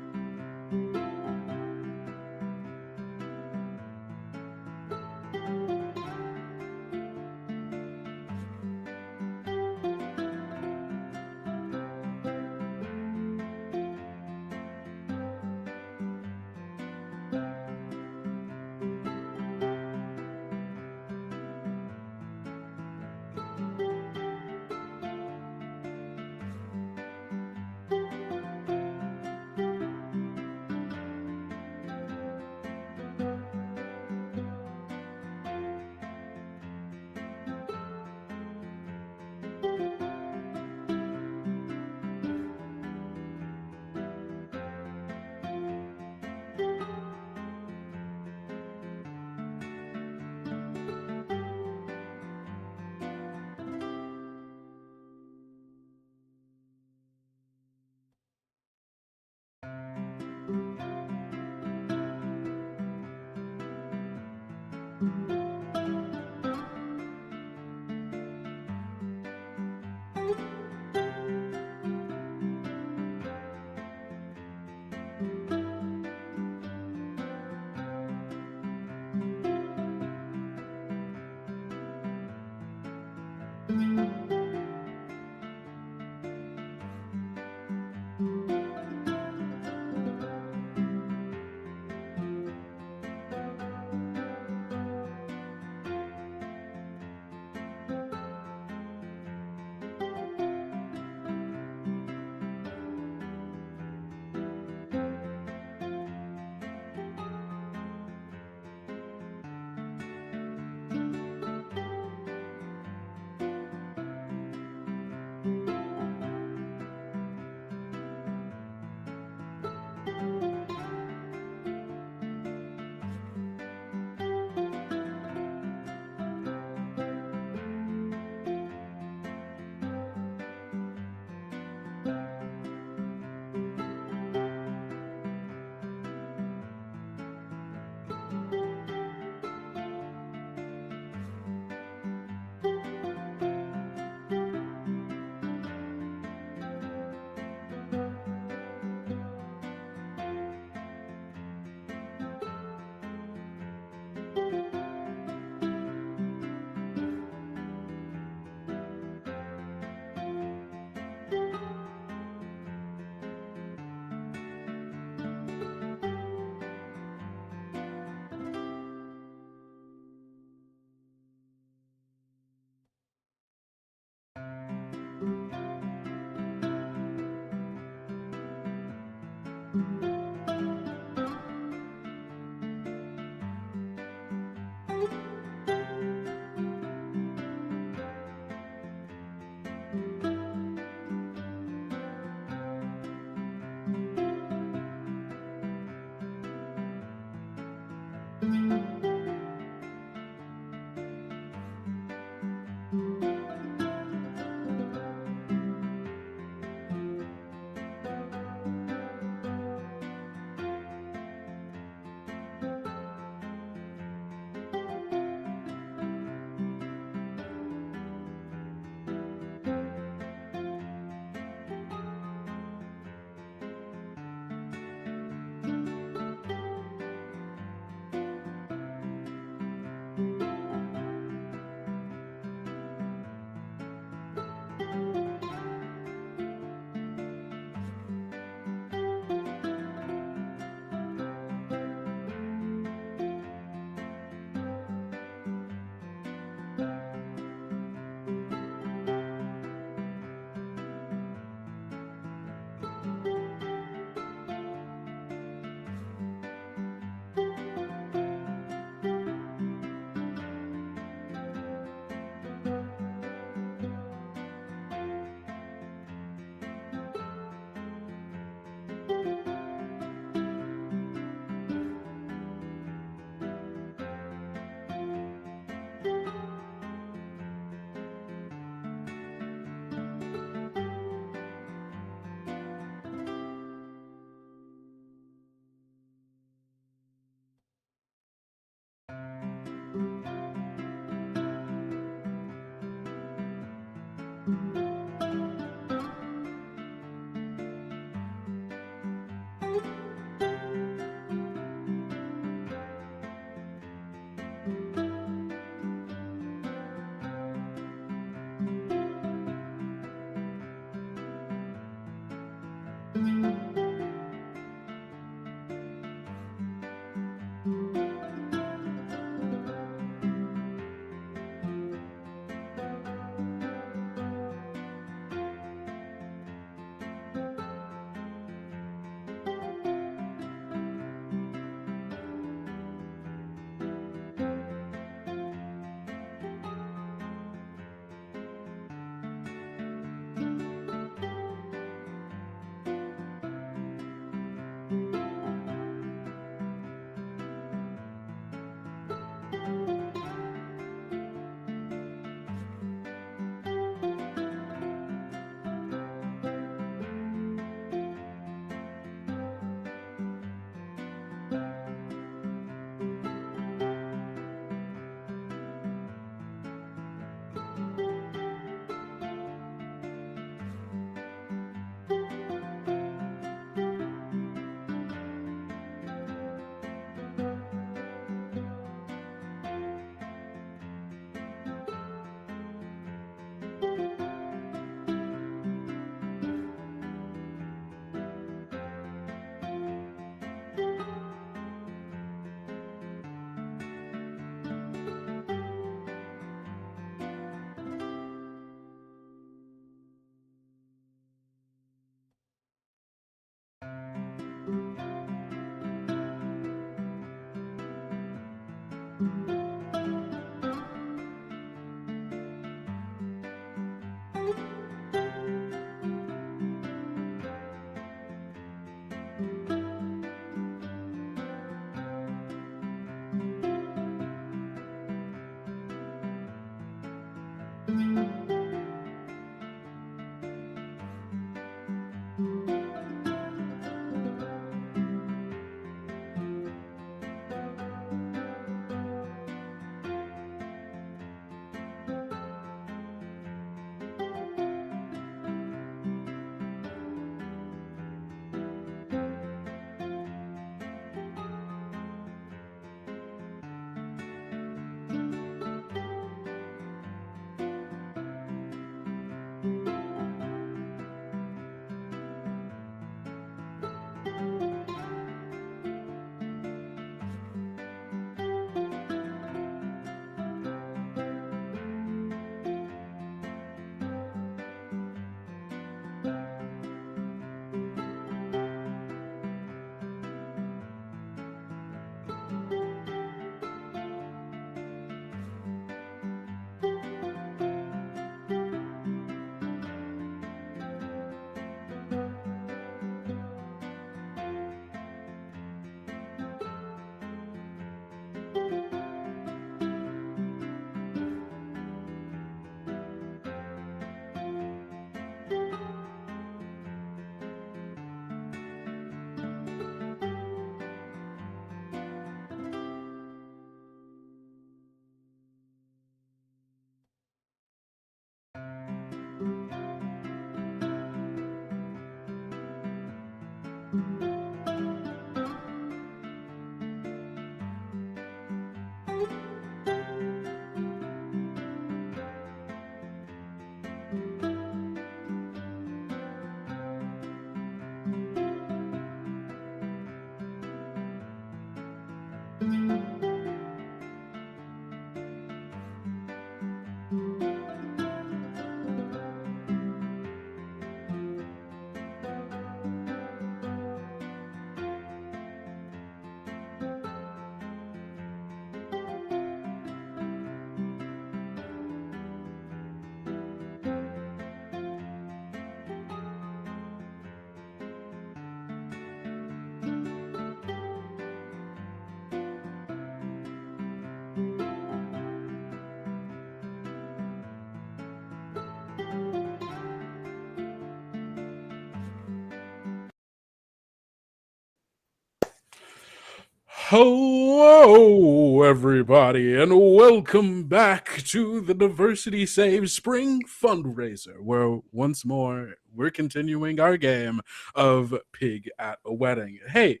Hello, everybody, and welcome back to the Diversity Saves Spring Fundraiser, where once more we're continuing our game of Pig at a Wedding. Hey,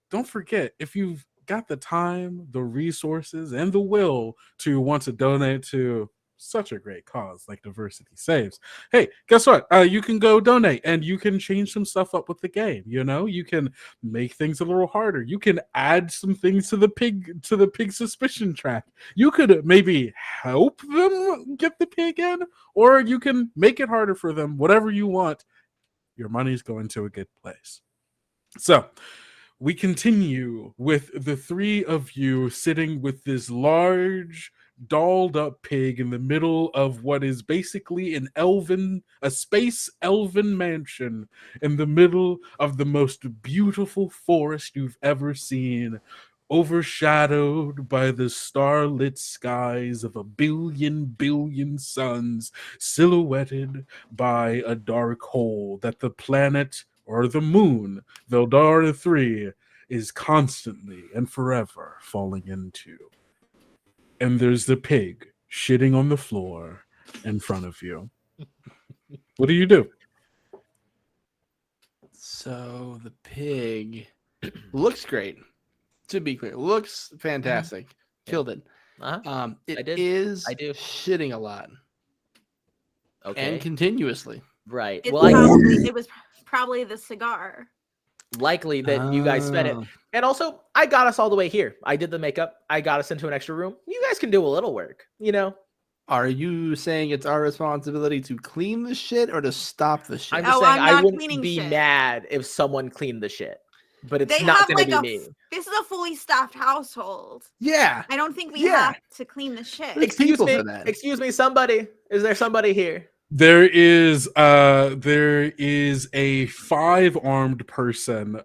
don't forget, if you've got the time, the resources, and the will to want to donate to such a great cause like Diversity Saves, hey, guess what? You can go donate and you can change some stuff up with the game. You know, you can make things a little harder. You can add some things to the pig suspicion track. You could maybe help them get the pig in, or you can make it harder for them. Whatever you want, your money's going to a good place. So we continue with the three of you sitting with this large, dolled up pig in the middle of what is basically a space elven mansion in the middle of the most beautiful forest you've ever seen, overshadowed by the starlit skies of a billion suns, silhouetted by a dark hole that the planet or the moon, Veldara 3, is constantly and forever falling into. And there's the pig shitting on the floor in front of you. What do you do? So the pig looks great. To be clear, looks fantastic. Killed it. It is shitting a lot. Okay. And continuously. Right. It was probably the cigar. Likely that you guys spent it. And also, I got us all the way here. I did the makeup. I got us into an extra room. You guys can do a little work, you know? Are you saying it's our responsibility to clean the shit or to stop the shit? I'm just saying I'm I wouldn't cleaning be shit. mad if someone cleaned the shit. But it's They not have going to like be me. This is a fully staffed household. Yeah. I don't think we have to clean the shit. There's people for that. Excuse me, somebody. Is there somebody here? There is a 5-armed person,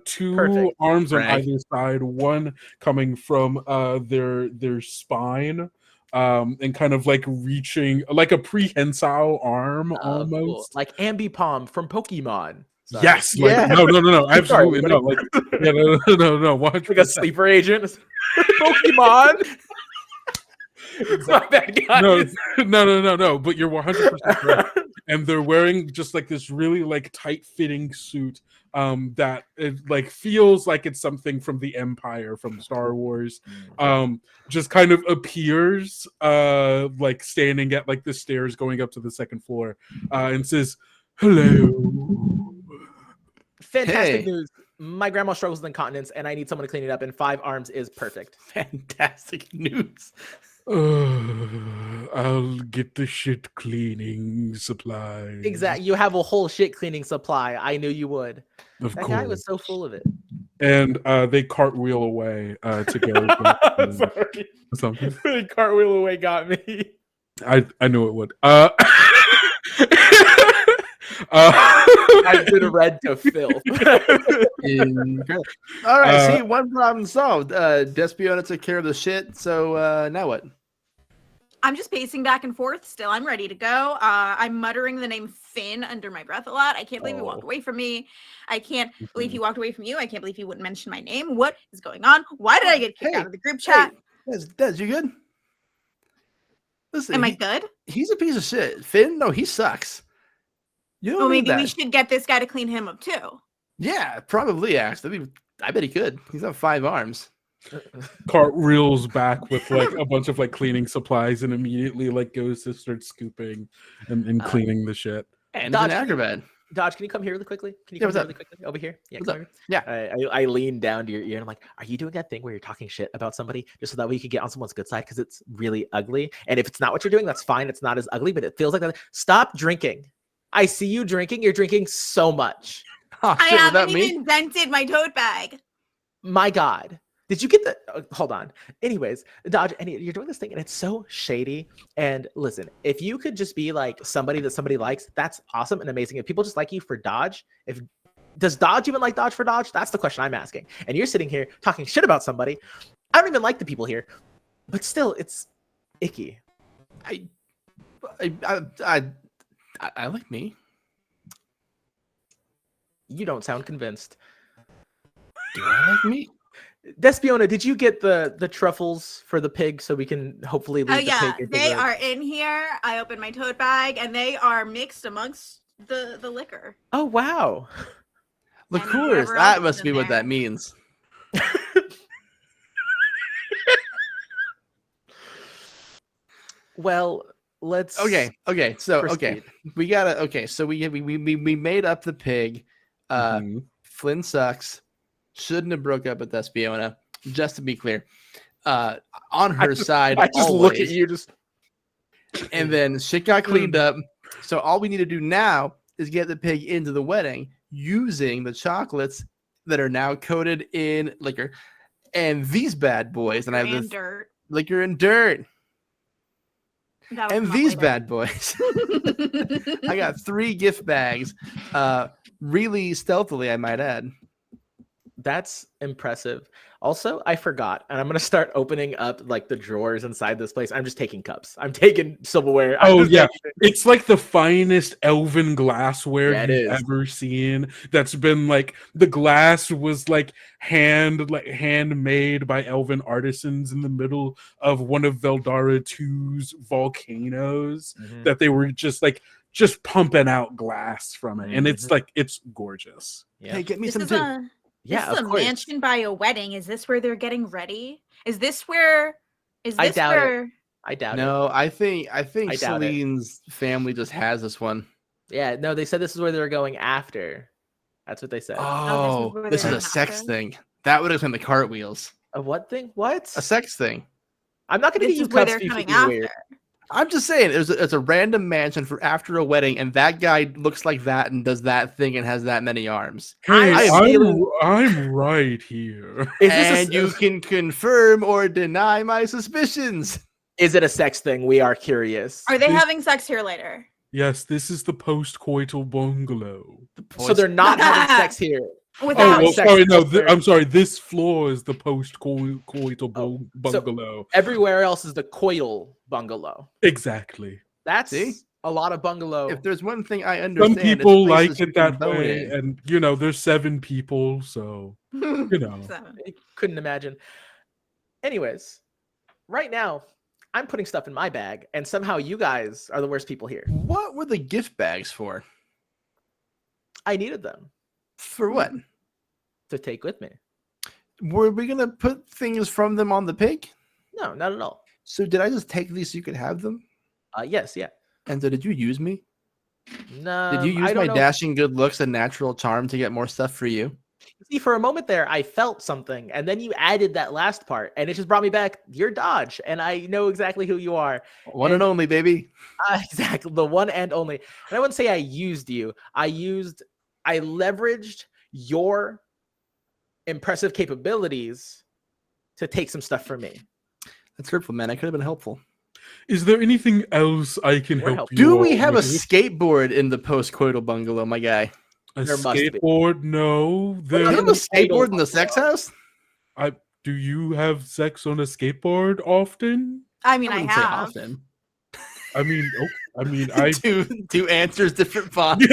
two Perfect. arms on Right. either side, one coming from their spine, and kind of like reaching like a prehensile arm almost. Cool. Like Ambipom from Pokemon. Sorry. Yes, like no, absolutely Sorry, no, like yeah, no, 100%. Like a sleeper agent. Pokemon. My bad, guys. No. But you're 100% correct. And they're wearing just like this really like tight-fitting suit that it like feels like it's something from the Empire from Star Wars. Just kind of appears like standing at like the stairs going up to the second floor and says, "Hello." Fantastic news. My grandma struggles with incontinence and I need someone to clean it up, and 5 arms is perfect. Fantastic news. I'll get the shit cleaning supplies. Exactly. You have a whole shit cleaning supply. I knew you would. Of That course. guy was so full of it. And they cartwheel away to go. Sorry. Something. The cartwheel away got me. I knew it would. I've been read to filth. All right, see, one problem solved. Despiona took care of the shit, so now what? I'm just pacing back and forth still. I'm ready to go. I'm muttering the name Finn under my breath a lot. I can't believe he walked away from me. I can't believe he walked away from you. I can't believe he wouldn't mention my name. What is going on? Why did I get kicked out of the group chat? Des, you good? Listen, Am I good? He's a piece of shit. Finn, no, he sucks. You don't need maybe that. we should get this guy to clean him up too. Yeah, probably, actually. I bet he could. He's got 5 arms. Cartwheels back with like a bunch of like cleaning supplies and immediately like goes to start scooping and cleaning the shit. And Dodge, an acrobat. Dodge, can you come here really quickly? Can you come here really quickly over here? Yeah, what's come up? here. Yeah. I lean down to your ear and I'm like, are you doing that thing where you're talking shit about somebody just so that way you can get on someone's good side? Because it's really ugly. And if it's not what you're doing, that's fine. It's not as ugly, but it feels like that. Stop drinking. I see you drinking. You're drinking so much. Oh, I haven't even vented my tote bag. My God. Did you get the hold on? Anyways, Dodge, and you're doing this thing and it's so shady. And listen, if you could just be like somebody that somebody likes, that's awesome and amazing. If people just like you for Dodge, does Dodge even like Dodge for Dodge? That's the question I'm asking. And you're sitting here talking shit about somebody. I don't even like the people here, but still, it's icky. I like me. You don't sound convinced. Do I like me? Despiona, did you get the truffles for the pig so we can hopefully lead the Yeah, pig into they the... are in here. I opened my tote bag, and they are mixed amongst the liquor. Oh, wow. Liqueurs. whatever else That is must in be what there. that means. Well, let's... Okay. So proceed. we gotta. Okay, so we made up the pig. Mhm. Flynn sucks. Shouldn't have broke up with Despiona. Just to be clear, on her side, I just always. look at you, just... And then shit got cleaned up. So all we need to do now is get the pig into the wedding using the chocolates that are now coated in liquor. And these bad boys, and I have this dirt. liquor and dirt. That'll And come up these later. bad boys. I got 3 gift bags. Really stealthily, I might add. That's impressive. Also, I forgot, and I'm gonna start opening up like the drawers inside this place. I'm just taking cups. I'm taking silverware. I'm Oh just yeah, taking- it's like the finest elven glassware Yeah, it you've is. ever seen. That's been like the glass was like handmade by elven artisans in the middle of one of Veldara 2's volcanoes. Mhm. That they were just pumping out glass from it, and it's like it's gorgeous. Yeah. Hey, get me This some is too. a Yeah, this is of a course. mansion by a wedding. Is this where they're getting ready? Is this where? Is I this doubt it. where? I doubt it. No, I think I doubt it. Celine's family just has this one. Yeah, no, they said this is where they were going after. That's what they said. Oh, where this they're is a going sex after? thing. That would have been the cartwheels. A what thing? What? A sex thing. I'm not gonna This get you is where cups they're if you coming be after. weird. I'm just saying, it's a random mansion for after a wedding, and that guy looks like that and does that thing and has that many arms. Hey, I am feeling- I'm right here. Is this And you can confirm or deny my suspicions. is it a sex thing? We are curious. Are they This- having sex here later? Yes, this is the post-coital bungalow. So they're not having sex here. Without Oh, well, sex sorry, no, elsewhere. I'm sorry. This floor is the post-coital So bungalow. everywhere else is the coital bungalow. Exactly. That's See? a lot of bungalow. If there's one thing I Some understand, it's people like places it you can that bone way, in. and there's 7 people, so you know. I couldn't imagine. Anyways, right now, I'm putting stuff in my bag, and somehow you guys are the worst people here. What were the gift bags for? I needed them For what? to take with me. Were we gonna put things from them on the pig? No, not at all. So did I just take these so you could have them? Yes, yeah. And so did you use me? No, Did you use I my don't know. dashing good looks and natural charm to get more stuff for you? See, for a moment there, I felt something, and then you added that last part, and it just brought me back. You're Dodge, and I know exactly who you are. One and only, baby. Exactly, the one and only. And I wouldn't say I used you. I leveraged your impressive capabilities to take some stuff from me. That's hurtful, man. I could have been helpful. Is there anything else I can We're help helping. you? Do we all have a with? skateboard in the post-coital bungalow, my guy? A There must be. skateboard? No. Do There, you have a skateboard in the sex house? do you have sex on a skateboard often? I mean, I wouldn't say have. often. I Two answers, different fonts.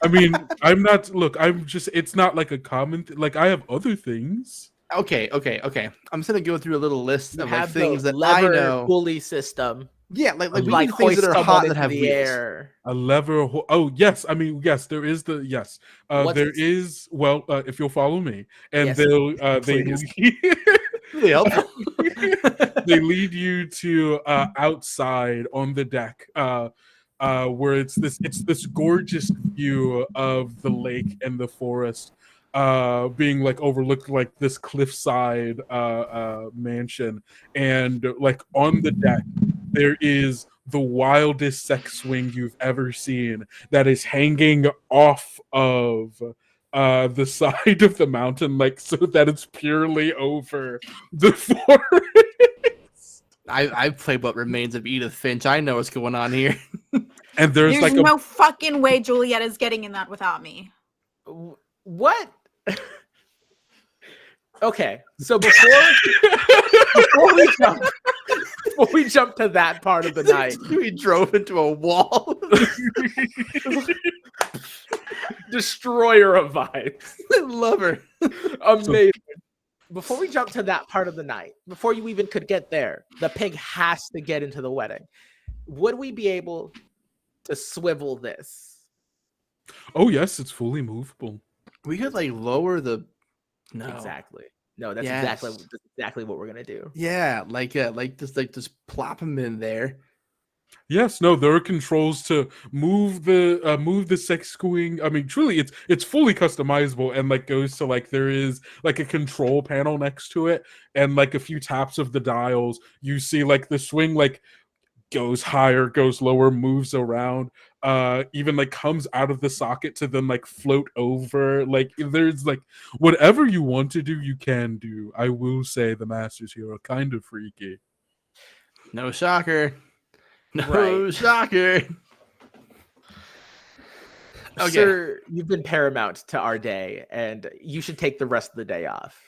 I mean, I'm not. Look, I'm just. It's not like a common. Like I have other things. Okay. I'm just gonna go through a little list You of like have things the that I lever know. pulley system. Yeah, like we Like need things hoist that are someone hot that into have the wheels. air. A lever. Oh yes, I mean yes. There is the yes. What's There it? is. Well, if you'll follow me, and Yes, they please. Really helpful. they lead you to outside on the deck where it's this gorgeous view of the lake and the forest being like overlooked like this cliffside mansion, and like on the deck there is the wildest sex swing you've ever seen that is hanging off of the side of the mountain, like so that it's purely over the forest. I've played what remains of Edith Finch. I know what's going on here. And there's There's like no fucking way Juliet is getting in that without me. What? Okay, so before we jump to that part of the night, We drove into a wall. destroyer of vibes, Love her. amazing. before we jump to that part of the night, before you even could get there, the pig has to get into the wedding. Would we be able to swivel this? Oh yes, it's fully movable. We could like lower the. No. Exactly. No, that's Yes. exactly what we're gonna do. Yeah, like just plop them in there. Yes, no, there are controls to move the sex queen. I mean, truly, it's fully customizable and like goes to like there is like a control panel next to it, and like a few taps of the dials, you see like the swing like goes higher, goes lower, moves around, even like comes out of the socket to then like float over. Like there's like whatever you want to do, you can do. I will say the masters here are kind of freaky. No shocker. No Right. shocker. Okay. Sir, you've been paramount to our day, and you should take the rest of the day off.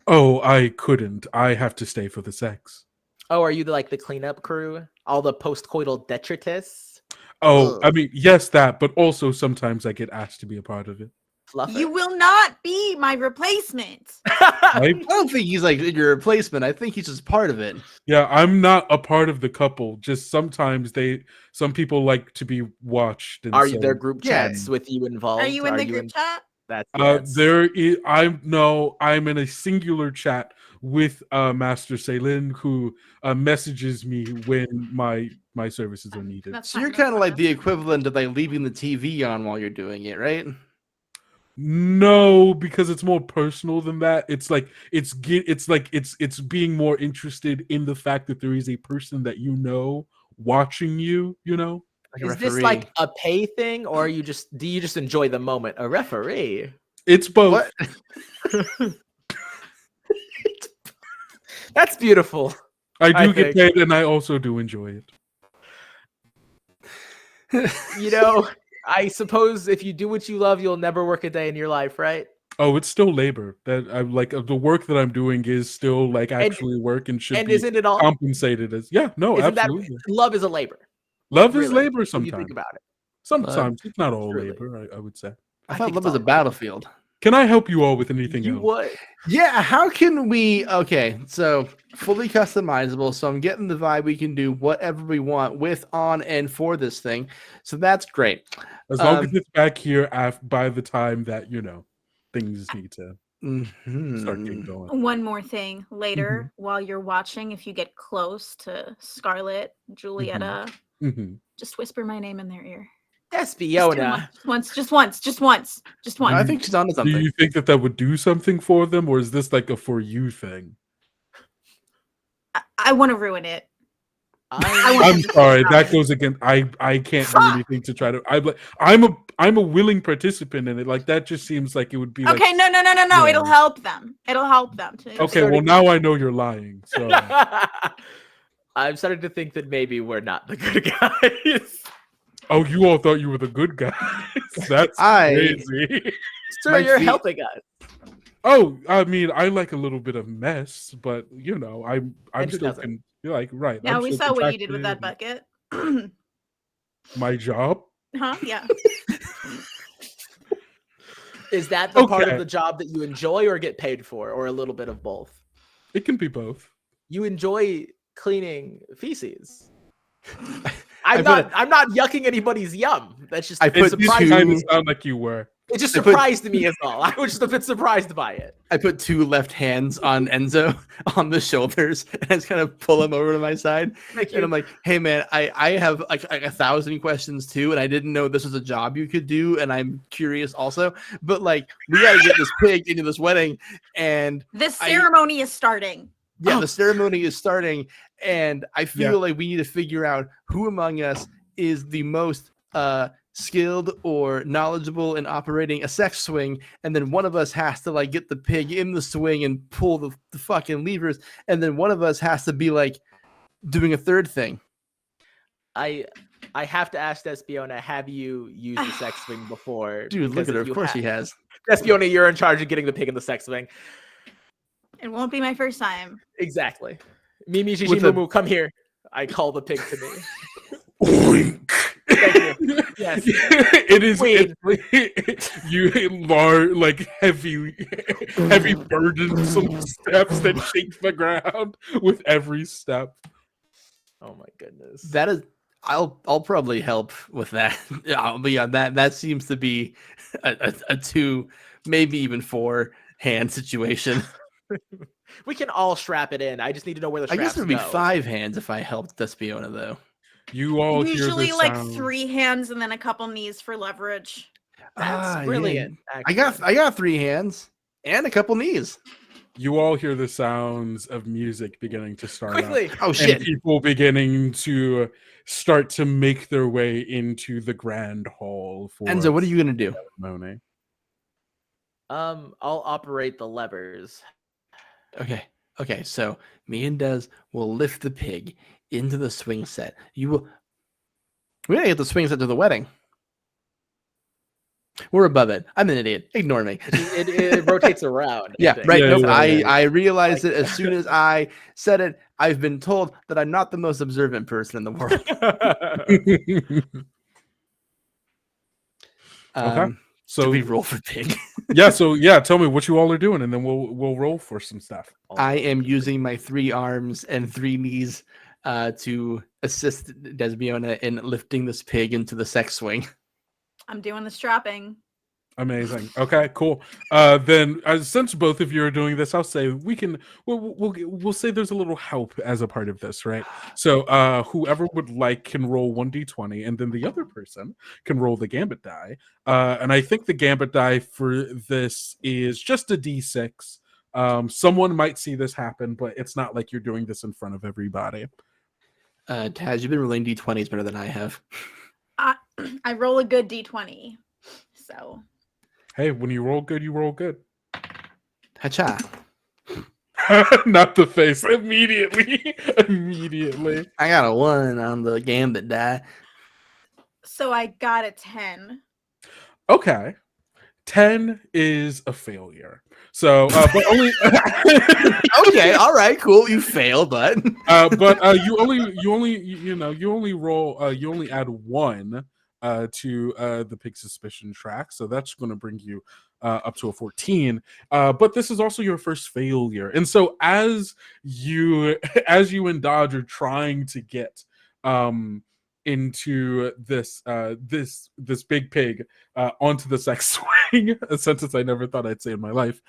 Oh, I couldn't. I have to stay for the sex. Oh, are you like the cleanup crew? All the postcoital detritus? Oh, Ugh. I mean, yes, that, but also sometimes I get asked to be a part of it. Fluffer? You will not be my replacement. I, I don't think he's like your replacement. I think he's just part of it. yeah, I'm not a part of the couple. Just sometimes some people like to be watched. And Are you so, there group Yeah. chats with you involved? Are you in the group chat? That's yes. I'm in a singular chat with Master Ceylin, who messages me when my services are needed. That's So fine, you're that's kind of fine, like that's the fine. equivalent of like leaving the TV on while you're doing it, right? No, because it's more personal than that. It's like it's being more interested in the fact that there is a person that you know watching you. You know, Like a Is this referee. like a pay thing, or do you just enjoy the moment? A referee? it's both. What? That's beautiful. I do I get think. paid, and I also do enjoy it. You know, I suppose if you do what you love, you'll never work a day in your life, right? Oh, it's still labor. That I'm like the work that I'm doing is still like actually work and should And be isn't it all? compensated as. Yeah, no, Isn't absolutely. that love is a labor? Love is Really, labor when sometimes. you think about it. Sometimes it's not all Truly. labor. I would say. I I thought think love it's was a all- battlefield. Can I help you all with anything You else? would. Yeah, how can we? Okay, so fully customizable. So I'm getting the vibe we can do whatever we want with, on, and for this thing. So that's great. As long as it's back here by the time that things need to start getting Mhm. going. One more thing. Later, while you're watching, if you get close to Scarlett, Julieta, Mhm. just whisper my name in their ear. Espiona. Just once. I think she's onto Do something. you think that would do something for them, or is this like a for you thing? I want to ruin it. I'm sorry, that goes against. I can't do anything to try to. I'm a willing participant in it. Like that just seems like it would be. Okay, like, no. Yeah. It'll help them. To Okay, well now I know you're lying. So I'm starting to think that maybe we're not the good guys. oh, you all thought you were the good guys. That's crazy. Sir, Might you're be- helping us. Oh, I mean, I like a little bit of mess, but I'm And who still doesn't? you're like right. Now I'm we still saw what you did with that contracted. bucket. My job. Huh? Yeah. Is that the part Okay. of the job that you enjoy or get paid for, or a little bit of both? It can be both. You enjoy cleaning feces. I I'm put not yucking anybody's yum. That's just I it put surprised two- Kind me. of sound like you were. It just I put- surprised me as all. I was just a bit surprised by it. I put two left hands on Enzo on the shoulders and I just kind of pull him over to my side. Thank And you. I'm like, hey man, I have like 1,000 questions too, and I didn't know this was a job you could do, and I'm curious also. But like, we gotta get this pig into this wedding, and The ceremony is starting. yeah, the ceremony is starting, and I feel Yeah. like we need to figure out who among us is the most skilled or knowledgeable in operating a sex swing, and then one of us has to like get the pig in the swing and pull the fucking levers, and then one of us has to be like doing a third thing. I have to ask Espiona, have you used the sex swing before? Dude, look Because at her. if Of you course have- he has. Espiona, you're in charge of getting the pig in the sex swing. It won't be my first time. Exactly. Mimi Gigi With a- Mumu, come here. I call the pig to me. Oink. Thank you. Yes. It is Wait. you large, like heavy burdensome steps that shake the ground with every step. Oh my goodness. That is, I'll probably help with that. But yeah, that seems to be a 2, maybe even 4 hand situation. We can all strap it in. I just need to know where the I straps guess there'd be go. 5 hands if I helped Despiona, though. You all hear Usually the like sound. 3 hands and then a couple knees for leverage. That's brilliant. Yeah. I got 3 hands and a couple knees. You all hear the sounds of music beginning to start up. Quickly. Oh And shit! people beginning to start to make their way into the grand hall for Enzo, what are you gonna do? ceremony. I'll operate the levers. Okay. So me and Des will lift the pig into the swing set. You will. We gotta get the swing set to the wedding. We're above it. I'm an idiot. Ignore me. It rotates around. Yeah, I think. right. Yeah, Nope. yeah. I realized it as soon as I said it. I've been told that I'm not the most observant person in the world. Okay. So So we roll for pig. yeah, tell me what you all are doing, and then we'll roll for some stuff. I am using my 3 arms and 3 knees to assist Desbiona in lifting this pig into the sex swing. I'm doing the strapping. Amazing. Okay, cool. Then since both of you are doing this, I'll say we'll say there's a little help as a part of this, right? So whoever would like can roll 1d20, and then the other person can roll the gambit die. And I think the gambit die for this is just a d6. Someone might see this happen, but it's not like you're doing this in front of everybody. Taz, you've been rolling d20s better than I have. I roll a good d20. So Hey, when you roll good, you roll good. Hacha. Not the face. Immediately. I got a 1 on the gambit die. so I got a 10. Okay. 10 is a failure. So, but only. Okay, all right, cool. You failed, but you only roll. You only add 1 to the pig suspicion track, so that's going to bring you up to a 14. But this is also your first failure, and so as you and Dodge are trying to get into this big pig onto the sex swing, a sentence I never thought I'd say in my life.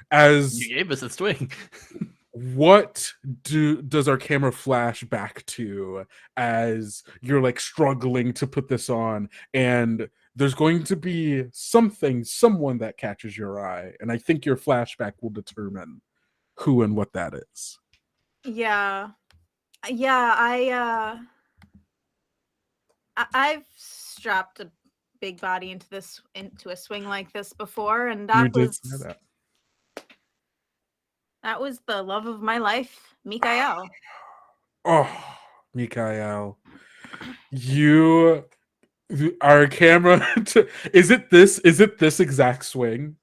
As you gave us a swing. what does our camera flash back to as you're like struggling to put this on, and there's going to be someone that catches your eye, and I think your flashback will determine who and what that is. Yeah, I've strapped a big body into a swing like this before, and You did say that. that was the love of my life, Mikael. Oh, Mikael, our camera. Is it this exact swing,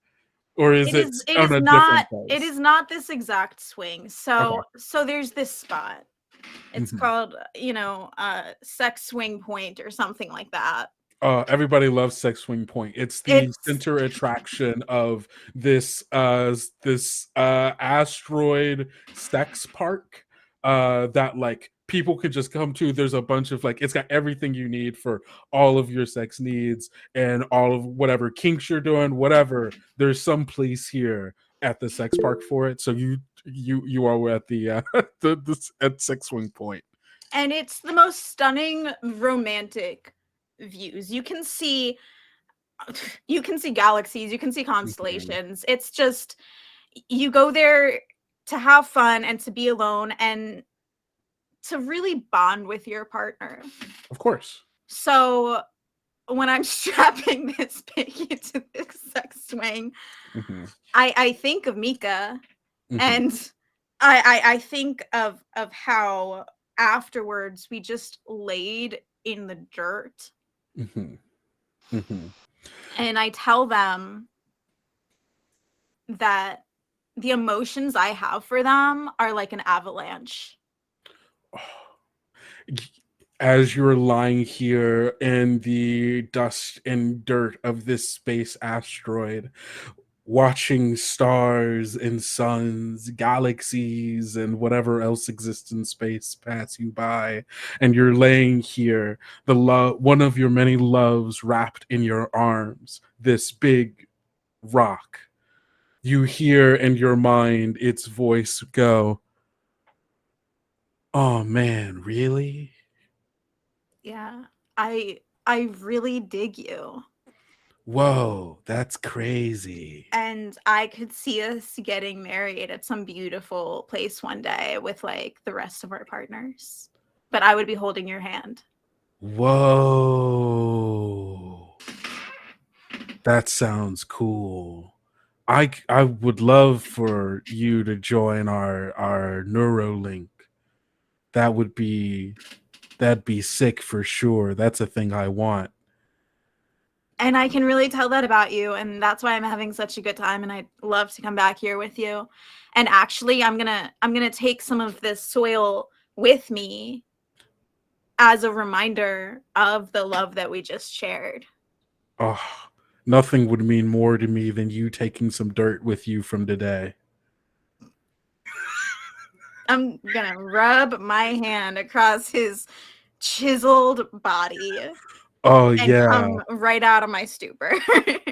or is it on a different place? It is not this exact swing. So Okay. so there's this spot. It's called, sex swing point or something like that. Everybody loves sex swing point. It's the center attraction of this asteroid sex park that like people could just come to. There's a bunch of like, it's got everything you need for all of your sex needs and all of whatever kinks you're doing, whatever. There's some place here at the sex park for it. So you are at the at sex swing point. And it's the most stunning romantic views. You can see galaxies, you can see constellations. It's just, you go there to have fun and to be alone and to really bond with your partner. Of course. So when I'm strapping this pig into this sex swing, I think of Mika, and I think of how afterwards we just laid in the dirt. And I tell them that the emotions I have for them are like an avalanche. as you're lying here in the dust and dirt of this space asteroid, watching stars and suns, galaxies, and whatever else exists in space pass you by, and you're laying here, one of your many loves wrapped in your arms, this big rock. You hear in your mind its voice go, "Oh man, really?" Yeah. I really dig you. Whoa, that's crazy. And I could see us getting married at some beautiful place one day with like the rest of our partners. But I would be holding your hand. Whoa. That sounds cool. I would love for you to join our Neurolink. That'd be sick for sure. That's a thing I want. And I can really tell that about you, and that's why I'm having such a good time, and I'd love to come back here with you. And actually, I'm gonna take some of this soil with me as a reminder of the love that we just shared. Oh, nothing would mean more to me than you taking some dirt with you from today. I'm gonna rub my hand across his chiseled body. Oh and yeah. Come right out of my stupor.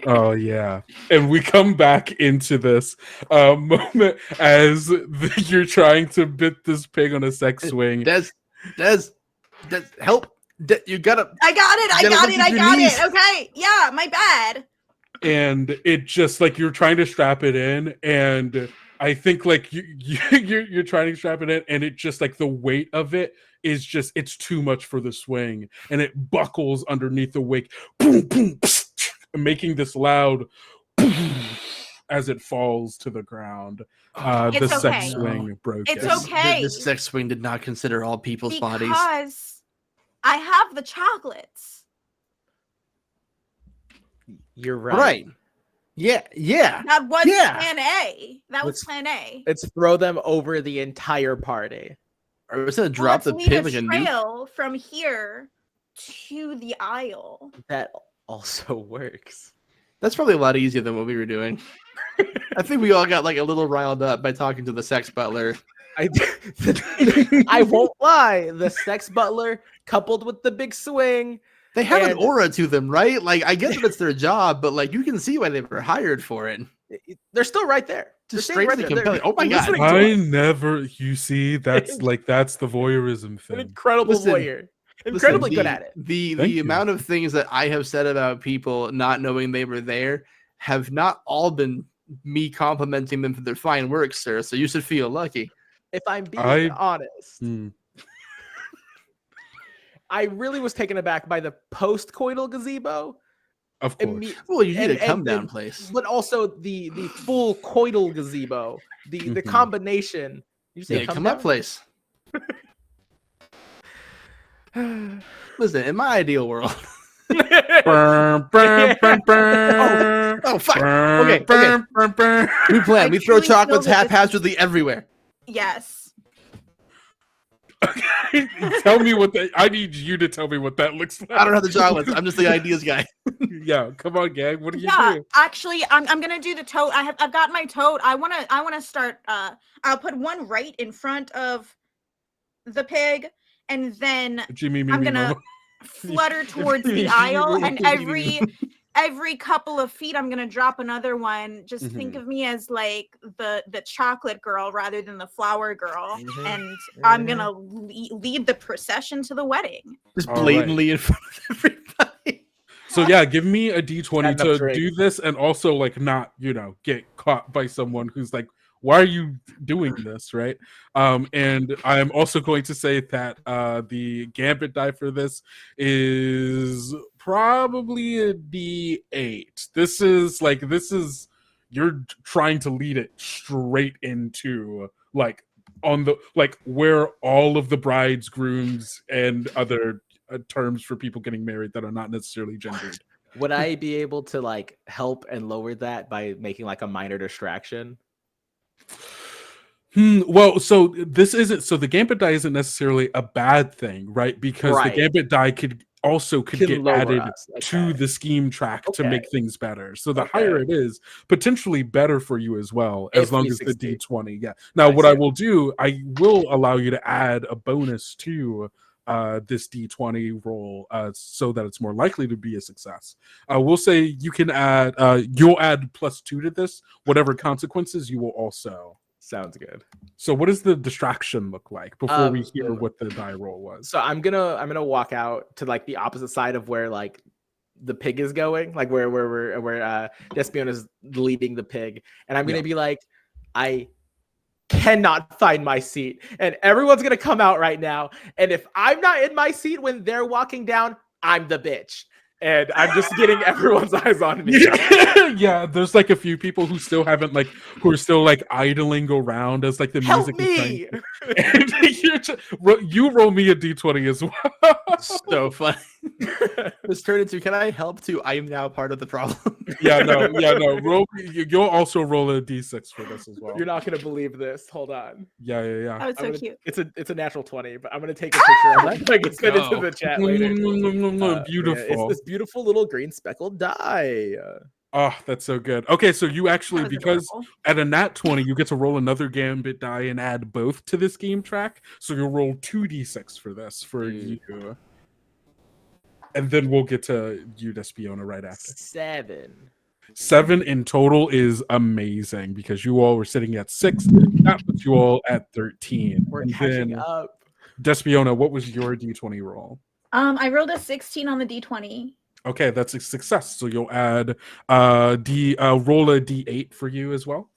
Oh yeah. And we come back into this moment as you're trying to bit this pig on a sex swing. Des, help! You gotta. I got it. I got it. Okay. Yeah, my bad. And it just like you're trying to strap it in, and I think like you're trying to strap it in, and it just like the weight of it is just it's too much for the swing, and it buckles underneath the wake, boom, boom, making this loud as it falls to the ground. The sex swing broke. It's okay. This sex swing did not consider all people's bodies. Because I have the chocolates. You're right. Right. Yeah. That was plan A. Was plan A. Let's throw them over the entire party. Or was it drop the pig like a trail from here to the aisle? That also works. That's probably a lot easier than what we were doing. I think we all got like a little riled up by talking to the sex butler. I won't lie. The sex butler coupled with the big swing. They have an aura to them, right? Like, I guess it's their job, but like, you can see why they were hired for it. They're still right there. Just strangely compelling. Oh my god! You see, that's like that's the voyeurism thing. An incredible voyeur. Incredibly good at it. The amount of things that I have said about people not knowing they were there have not all been me complimenting them for their fine work, sir. So you should feel lucky. If I'm being honest. I really was taken aback by the post-coital gazebo. Of course. Well, you need a come-down place. But also the full coital gazebo. The combination. You say come-up place. Listen, in my ideal world. Oh, fuck. Okay. New plan. We throw chocolates haphazardly everywhere. Yes. Okay. Tell me what that. I need you to tell me what that looks like. I don't have the chocolates. I'm just the ideas guy. Yeah, come on, gang. What do you do? Actually, I'm gonna do the tote. I've got my tote. I wanna start. I'll put one right in front of the pig, and then I'm gonna flutter towards the aisle, and every couple of feet I'm gonna drop another one. Just think of me as like the chocolate girl rather than the flower girl, and I'm gonna lead the procession to the wedding. Just blatantly in front of everybody. So yeah, give me a D20 to do this, and also like not get caught by someone who's like, why are you doing this, right? And I'm also going to say that the gambit die for this is probably a D8. This is you're trying to lead it straight into like on the like where all of the brides, grooms, and other terms for people getting married that are not necessarily gendered. Would I be able to like help and lower that by making like a minor distraction? Well, so this isn't so the gambit die isn't necessarily a bad thing, right? Because the gambit die could get lower added us. to the scheme track to make Okay. things better. So the higher it is, potentially better for you as well, as If long we as the succeed. D20. Yeah. Now, what I will do, I will allow you to add a bonus to this D20 roll so that it's more likely to be a success. We'll say you can add, you'll add +2 to this. Whatever consequences, you will also. Sounds good. So what does the distraction look like before we hear The- what the die roll was? So I'm gonna walk out to like the opposite side of where like the pig is going, like where Despion is leading the pig, and I'm gonna be like, I cannot find my seat, and everyone's gonna come out right now, and if I'm not in my seat when they're walking down, I'm the bitch. And I'm just getting everyone's eyes on me. Yeah, there's like a few people who still haven't who are still like idling around as like the music is playing. And you roll me a d20 as well. So funny. This turned into, can I help to I am now part of the problem? No. You'll also roll a d6 for this as well. You're not gonna believe this. Hold on. Yeah. That was so cute. It's a natural 20, but I'm gonna take a picture of it. I can send it to the chat later. Beautiful. It's this beautiful little green speckled die. Oh, that's so good. Okay, so you actually, That was because adorable. at a nat 20, you get to roll another gambit die and add both to this game track. So you'll roll 2d6 for this for you. And then we'll get to you, Despiona, right after. 7 in total is amazing because you all were sitting at 6. That puts you all at 13. We're and catching then, up. Despiona, what was your d20 roll? I rolled a 16 on the d20. Okay, that's a success. So you'll add roll a d8 for you as well.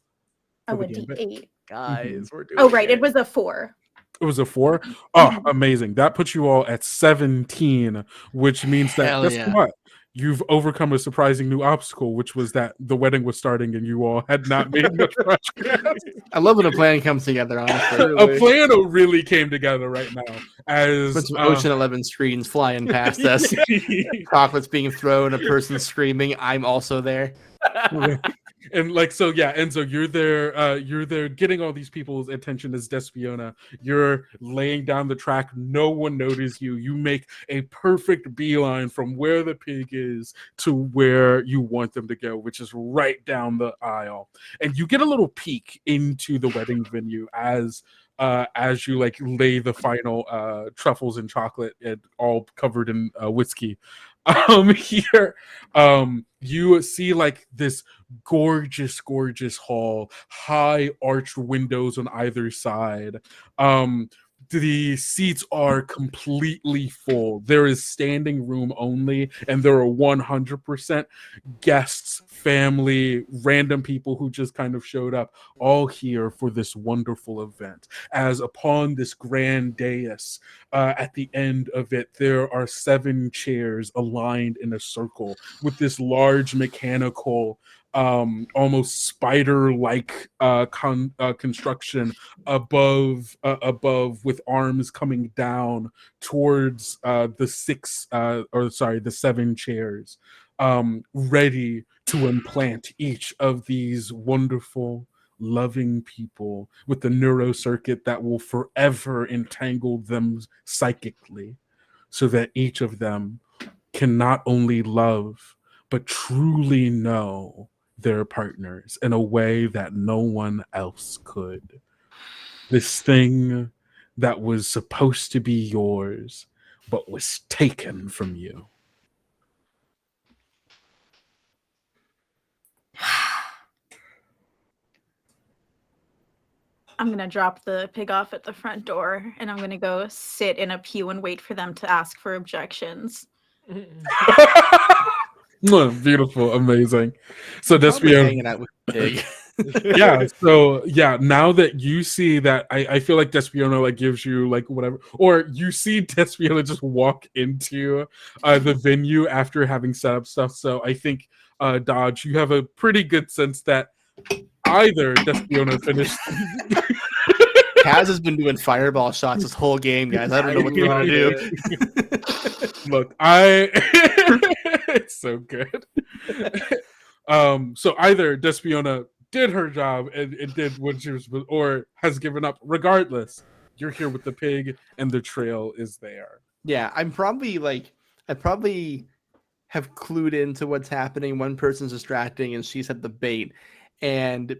Oh, a d8. Guys, we're doing Oh, right. It was a 4. It was a 4. Oh, amazing. That puts you all at 17, which means that guess what? You've overcome a surprising new obstacle, which was that the wedding was starting and you all had not made much progress. I love when a plan comes together, honestly. A plan really came together right now. As some Ocean 11 screens flying past us, chocolates being thrown, a person screaming, I'm also there. And so you're there getting all these people's attention as Despiona. You're laying down the track, no one notices you. You make a perfect beeline from where the pig is to where you want them to go, which is right down the aisle. And you get a little peek into the wedding venue as you lay the final truffles and chocolate and all covered in whiskey. Here you see this gorgeous hall, high arched windows on either side. The seats are completely full. There is standing room only, and there are 100% guests, family, random people who just kind of showed up, all here for this wonderful event. As upon this grand dais, at the end of it, there are 7 chairs aligned in a circle with this large mechanical, almost spider-like construction above with arms coming down towards the 7 chairs, ready to implant each of these wonderful, loving people with the neurocircuit that will forever entangle them psychically, so that each of them can not only love but truly know their partners in a way that no one else could. This thing that was supposed to be yours but was taken from you. I'm going to drop the pig off at the front door, and I'm going to go sit in a pew and wait for them to ask for objections. Beautiful, amazing. So Despiona hanging out with the pig. Now that you see that, I feel like Despiona gives you whatever, or you see Despiona just walk into the venue after having set up stuff. So I think Dodge, you have a pretty good sense that either Despiona finished. Kaz has been doing fireball shots this whole game, guys. I don't know what they're gonna do. Look, it's so good. So either Despiona did her job and did what she was, or has given up. Regardless, you're here with the pig, and the trail is there. Yeah, I probably have clued into what's happening. One person's distracting, and she's at the bait, and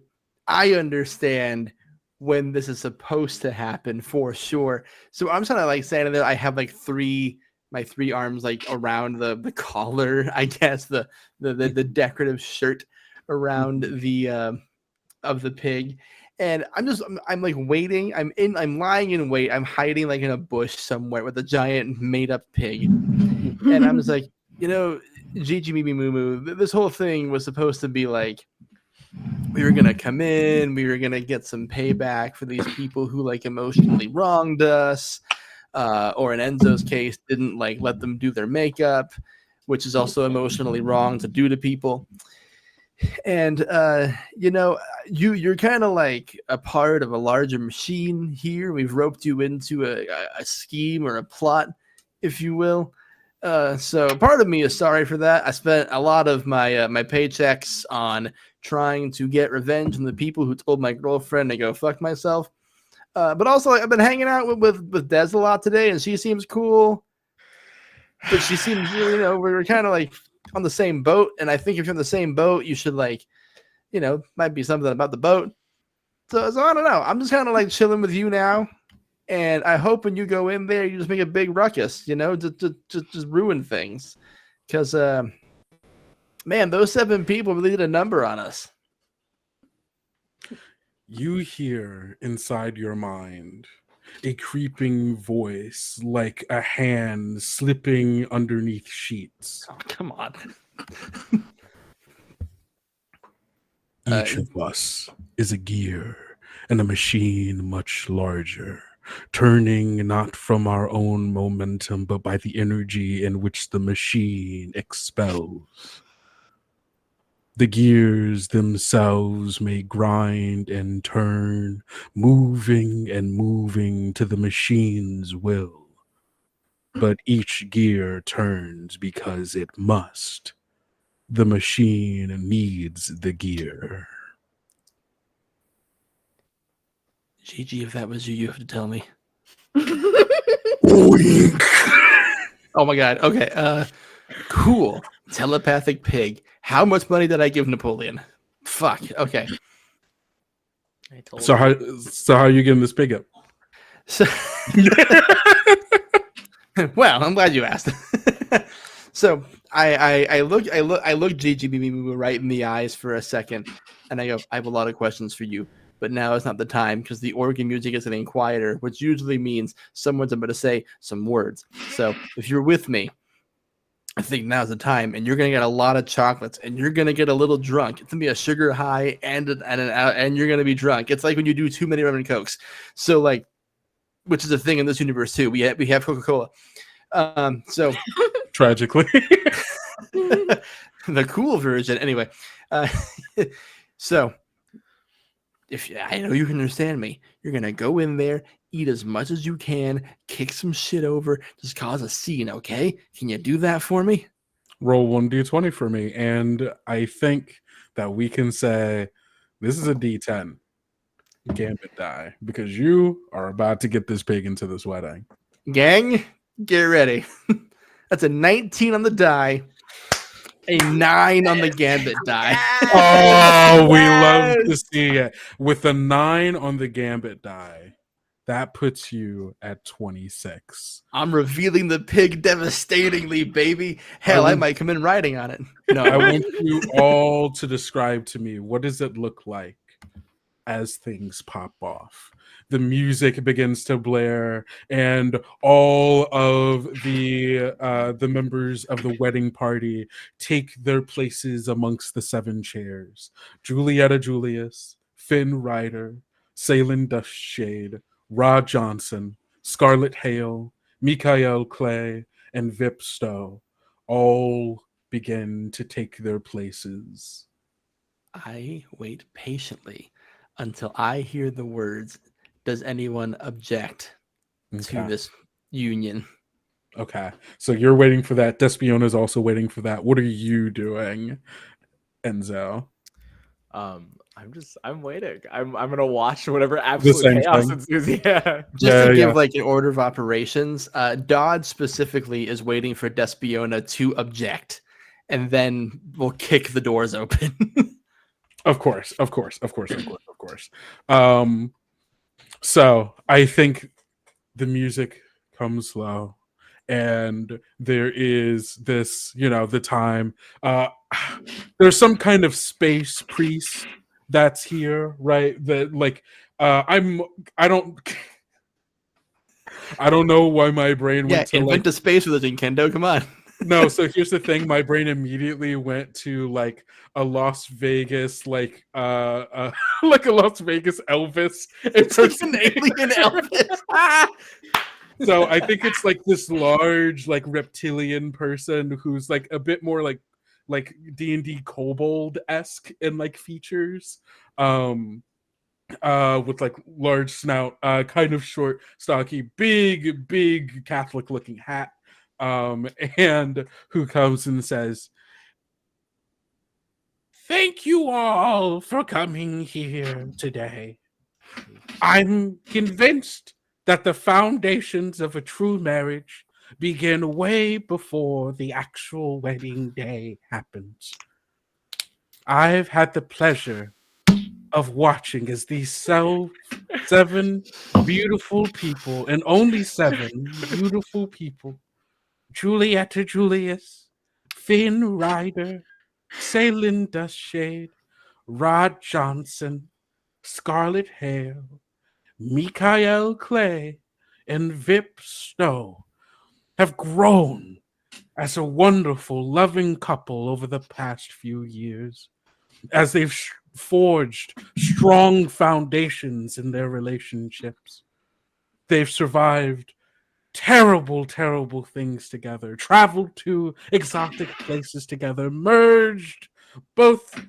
I understand when this is supposed to happen for sure. So I'm kind of like standing there. I have like my three arms like around the collar, I guess the decorative shirt around the of the pig, and I'm like waiting. I'm lying in wait. I'm hiding like in a bush somewhere with a giant made up pig, and I'm just like, Gigi Mimi Moo Moo, this whole thing was supposed to be like, we were gonna come in, we were gonna get some payback for these people who like emotionally wronged us, or in Enzo's case, didn't like let them do their makeup, which is also emotionally wrong to do to people. And you're kind of like a part of a larger machine here. We've roped you into a scheme or a plot, if you will. So part of me is sorry for that. I spent a lot of my my paychecks on trying to get revenge on the people who told my girlfriend to go fuck myself. But also, I've been hanging out with Des a lot today, and she seems cool. But she seems, we're kind of like on the same boat. And I think if you're on the same boat, you should like, might be something about the boat. So I don't know. I'm just kind of like chilling with you now. And I hope when you go in there, you just make a big ruckus, just ruin things. Because, man, those 7 people really did a number on us. You hear inside your mind a creeping voice like a hand slipping underneath sheets. Oh, come on. Each of us is a gear and a machine much larger, turning not from our own momentum, but by the energy in which the machine expels. The gears themselves may grind and turn, moving and moving to the machine's will. But each gear turns because it must. The machine needs the gear. Gigi, if that was you, you have to tell me. Oink. Oh my god. Okay. Cool. Telepathic pig. How much money did I give Napoleon? Fuck. Okay. So how are you getting this pig up? So, well, I'm glad you asked. So I look Gigi right in the eyes for a second, and I go, I have a lot of questions for you, but now is not the time because the organ music is getting quieter, which usually means someone's about to say some words. So if you're with me, I think now's the time, and you're gonna get a lot of chocolates, and you're gonna get a little drunk. It's gonna be a sugar high, and you're gonna be drunk. It's like when you do too many rum and cokes. So like, which is a thing in this universe too. We have Coca-Cola. So tragically, the cool version. Anyway, so if I know you can understand me, you're gonna go in there, eat as much as you can, kick some shit over, just cause a scene, okay? Can you do that for me? Roll 1d20 for me, and I think that we can say this is a d10 gambit die because you are about to get this pig into this wedding. Gang, get ready. That's a 19 on the die, a 9 on the gambit die. Oh, we love to see it. With a 9 on the gambit die, that puts you at 26. I'm revealing the pig devastatingly, baby. Hell, I might come in riding on it. No, I want you all to describe to me, what does it look like as things pop off? The music begins to blare, and all of the members of the wedding party take their places amongst the 7 chairs. Julietta Julius, Finn Ryder, Salen Dustshade, Rod Johnson, Scarlett Hale, Mikael Clay, and Vip Stowe all begin to take their places. I wait patiently until I hear the words, does anyone object to this union? Okay, so you're waiting for that. Despiona's also waiting for that. What are you doing, Enzo? I'm waiting. I'm gonna watch whatever The absolute same chaos thing. ensues. Yeah. Just to give like an order of operations, Dodd specifically is waiting for Despiona to object, and then we'll kick the doors open. Of course. So I think the music comes low, and there is this, the time. There's some kind of space priest that's here, right? That like, I don't know why my brain went to invent a space religion, Kendo. Come on. No, so here's the thing. My brain immediately went to like a Las Vegas, like a Las Vegas Elvis. It's like an alien Elvis. So I think it's like this large, like reptilian person who's like a bit more like D&D kobold-esque in like features. With like large snout, kind of short, stocky, big Catholic looking hat. And who comes and says, "Thank you all for coming here today. I'm convinced that the foundations of a true marriage begin way before the actual wedding day happens. I've had the pleasure of watching as these 7 beautiful people, and only 7 beautiful people, Julietta Julius, Finn Ryder, Salen Dustshade, Rod Johnson, Scarlet Hale, Mikael Clay, and Vip Snow, have grown as a wonderful, loving couple over the past few years, as they've forged strong foundations in their relationships. They've survived terrible things together, traveled to exotic places together, merged both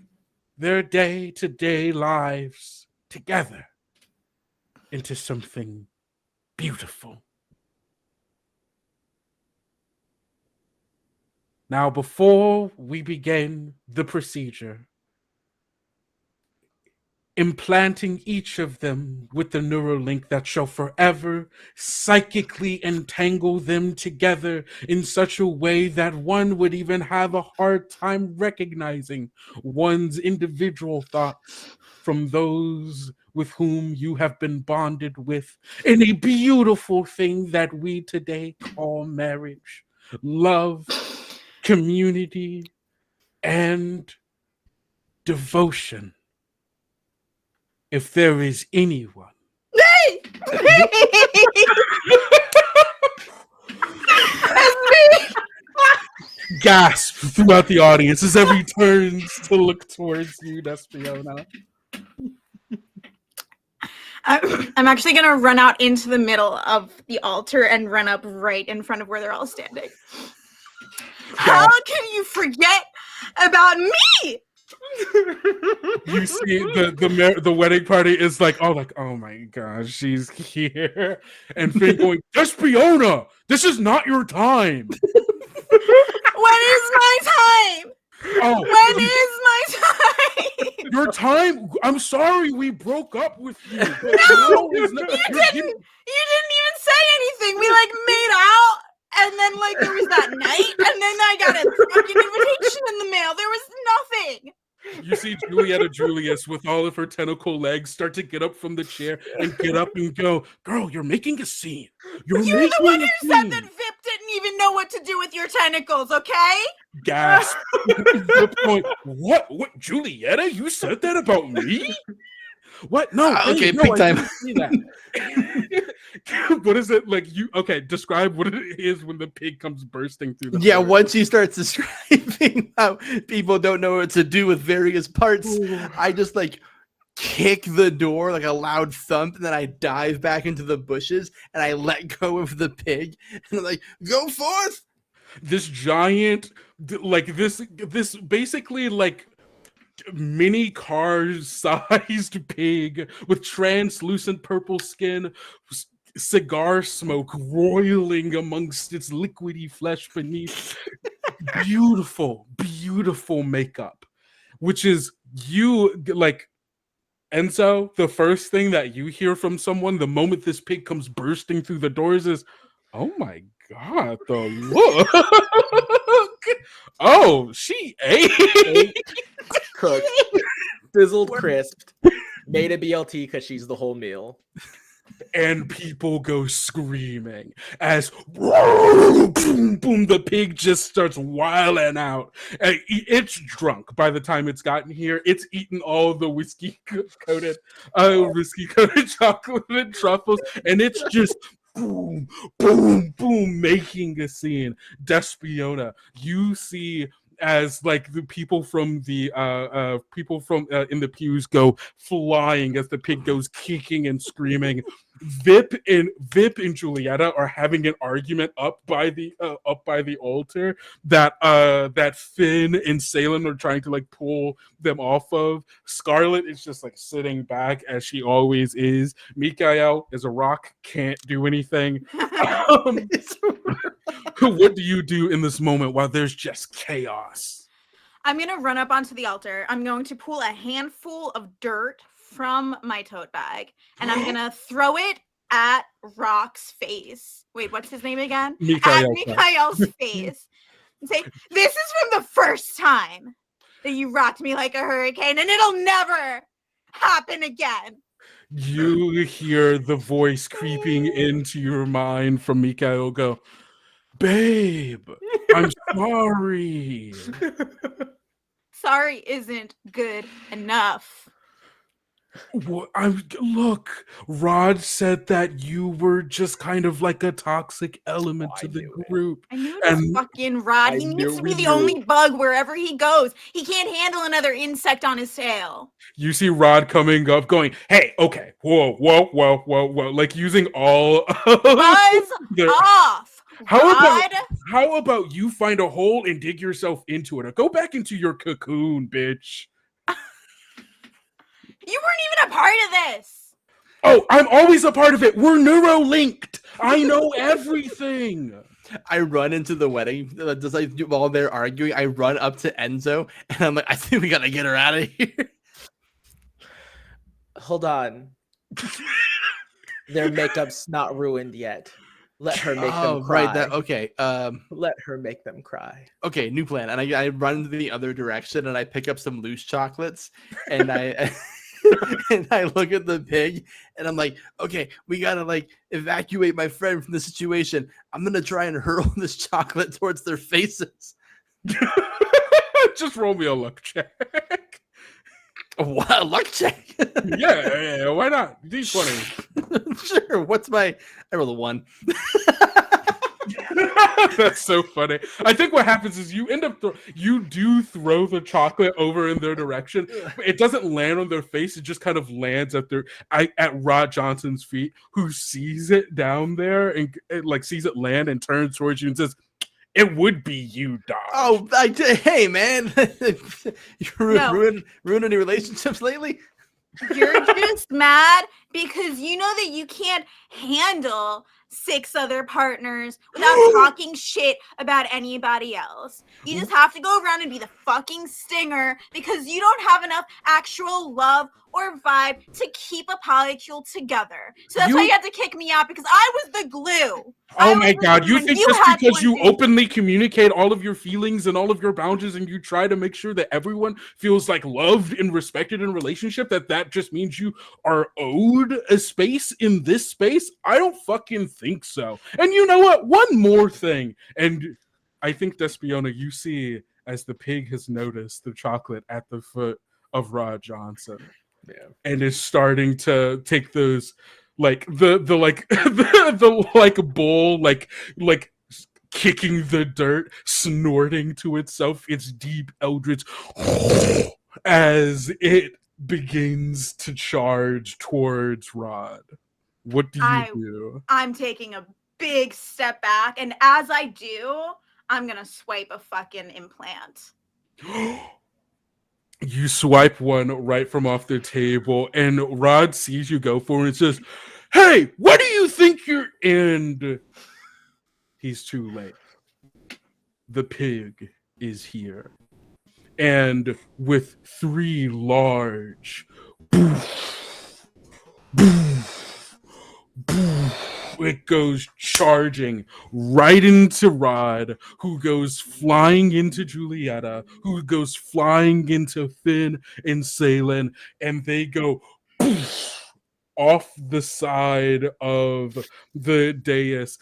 their day-to-day lives together into something beautiful. Now, before we begin the procedure, implanting each of them with the neuralink that shall forever psychically entangle them together in such a way that one would even have a hard time recognizing one's individual thoughts from those with whom you have been bonded with in a beautiful thing that we today call marriage, love, community, and devotion. If there is anyone gasp throughout the audience as every turns to look towards you, Despiona. I'm actually going to run out into the middle of the altar and run up right in front of where they're all standing. How can you forget about me? You see the wedding party is like, oh my gosh, she's here. And Finn going, Despiona, this is not your time. When is my time? Oh, when is my time? Your time? I'm sorry we broke up with you. No, you didn't even say anything. We like made out, and then like there was that night, and then I got a fucking invitation in the mail. There was nothing. You see Julietta Julius with all of her tentacle legs start to get up from the chair and get up and go, girl, you're making a scene. You're the one who said that Vip didn't even know what to do with your tentacles, okay? Gasp. What? Julietta? You said that about me? What? No. Okay, no, big time. What is it like? Describe what it is when the pig comes bursting through the door. Door. Once he starts describing how people don't know what to do with various parts, I just like kick the door like a loud thump, and then I dive back into the bushes and I let go of the pig and I'm like, go forth. This giant, like this basically like mini car-sized pig with translucent purple skin, cigar smoke roiling amongst its liquidy flesh beneath. Beautiful makeup. which is you like. Enzo, the first thing that you hear from someone the moment this pig comes bursting through the doors is, "Oh my god, the look! Oh, she ate, cooked, sizzled, crisped, made a BLT because she's the whole meal." And people go screaming as boom, boom, the pig just starts wilding out. And it's drunk by the time it's gotten here. It's eaten all the whiskey coated chocolate and truffles, and it's just boom, boom, boom, making a scene. Despiona, you see as like the people from the in the pews go flying as the pig goes kicking and screaming. Vip and Julieta are having an argument up by the altar that Finn and Salem are trying to like pull them off of. Scarlet is just like sitting back as she always is. Mikael is a rock, can't do anything. What do you do in this moment while there's just chaos? I'm going to run up onto the altar. I'm going to pull a handful of dirt from my tote bag, and I'm going to throw it at Rock's face. Wait, what's his name again? At Mikael's face. And say, "This is from the first time that you rocked me like a hurricane, and it'll never happen again." You hear the voice creeping into your mind from Mikael go, "Babe, I'm sorry." Sorry isn't good enough. Look, Rod said that you were just kind of like a toxic element to the group. I knew it was fucking Rod. He needs to be the only bug wherever he goes. He can't handle another insect on his tail. You see Rod coming up going, "Hey, okay, whoa, like using all Buzz off. How about you find a hole and dig yourself into it, or go back into your cocoon, bitch." You weren't even a part of this. Oh, I'm always a part of it. We're neuro-linked. I know everything. I run into the wedding. While they're arguing, I run up to Enzo, and I'm like, "I think we gotta get her out of here." Hold on. Their makeup's not ruined yet. Let her make them cry. Right, okay. Let her make them cry. Okay, new plan. And I run to the other direction, and I pick up some loose chocolates, and I and I look at the pig, and I'm like, "Okay, we gotta like evacuate my friend from the situation. I'm gonna try and hurl this chocolate towards their faces." Just roll me a luck check. What, a luck check? Yeah, why not? D20. Sure. What's my? I rolled a 1. That's so funny. I think what happens is you end up you do throw the chocolate over in their direction. It doesn't land on their face. It just kind of lands at Rod Johnson's feet, who sees it down there and like sees it land and turns towards you and says, "It would be you, dog." Oh, hey, man. You ruined any relationships lately? You're just mad because you know that you can't handle 6 other partners without talking shit about anybody else. You just have to go around and be the fucking stinger because you don't have enough actual love or vibe to keep a polycule together. So that's why you had to kick me out, because I was the glue. Oh my god, you think just because you openly communicate all of your feelings and all of your boundaries and you try to make sure that everyone feels like loved and respected in a relationship, that just means you are owed a space in this space? I don't fucking think so. And you know what? One more thing. And I think, Despiona, you see as the pig has noticed the chocolate at the foot of Rod Johnson. Yeah. And is starting to take those like the bull like kicking the dirt, snorting to itself its deep eldritch as it begins to charge towards Rod. What do you do? I'm taking a big step back, and as I do, I'm gonna swipe a fucking implant. You swipe one right from off the table, and Rod sees you go for it and says, "Hey, what do you think you're in?" He's too late. The pig is here. and with 3 large it goes charging right into Rod, who goes flying into Julieta, who goes flying into Finn and Salen, and they go off the side of the dais,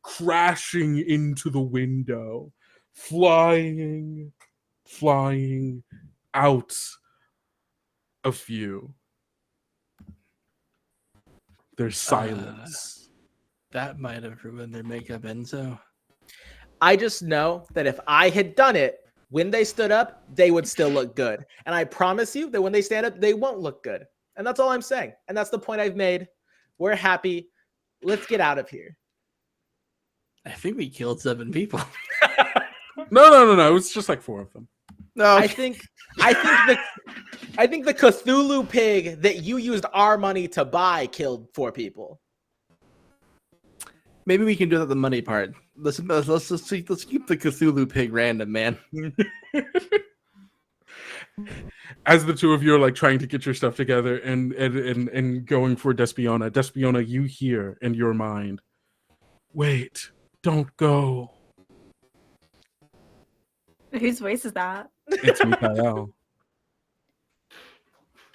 crashing into the window, flying out a few. There's silence. That might have ruined their makeup, Enzo. I just know that if I had done it when they stood up, they would still look good. And I promise you that when they stand up, they won't look good. And that's all I'm saying. And that's the point I've made. We're happy. Let's get out of here. I think we killed 7 people. No. It was just like 4 of them. No, I think the Cthulhu pig that you used our money to buy killed 4 people. maybe we can do that the money part. Let's keep the Cthulhu pig random, man. As the 2 of you are like trying to get your stuff together and going for Despiona, you hear in your mind, wait, don't go. Whose voice is that? It's Mikael.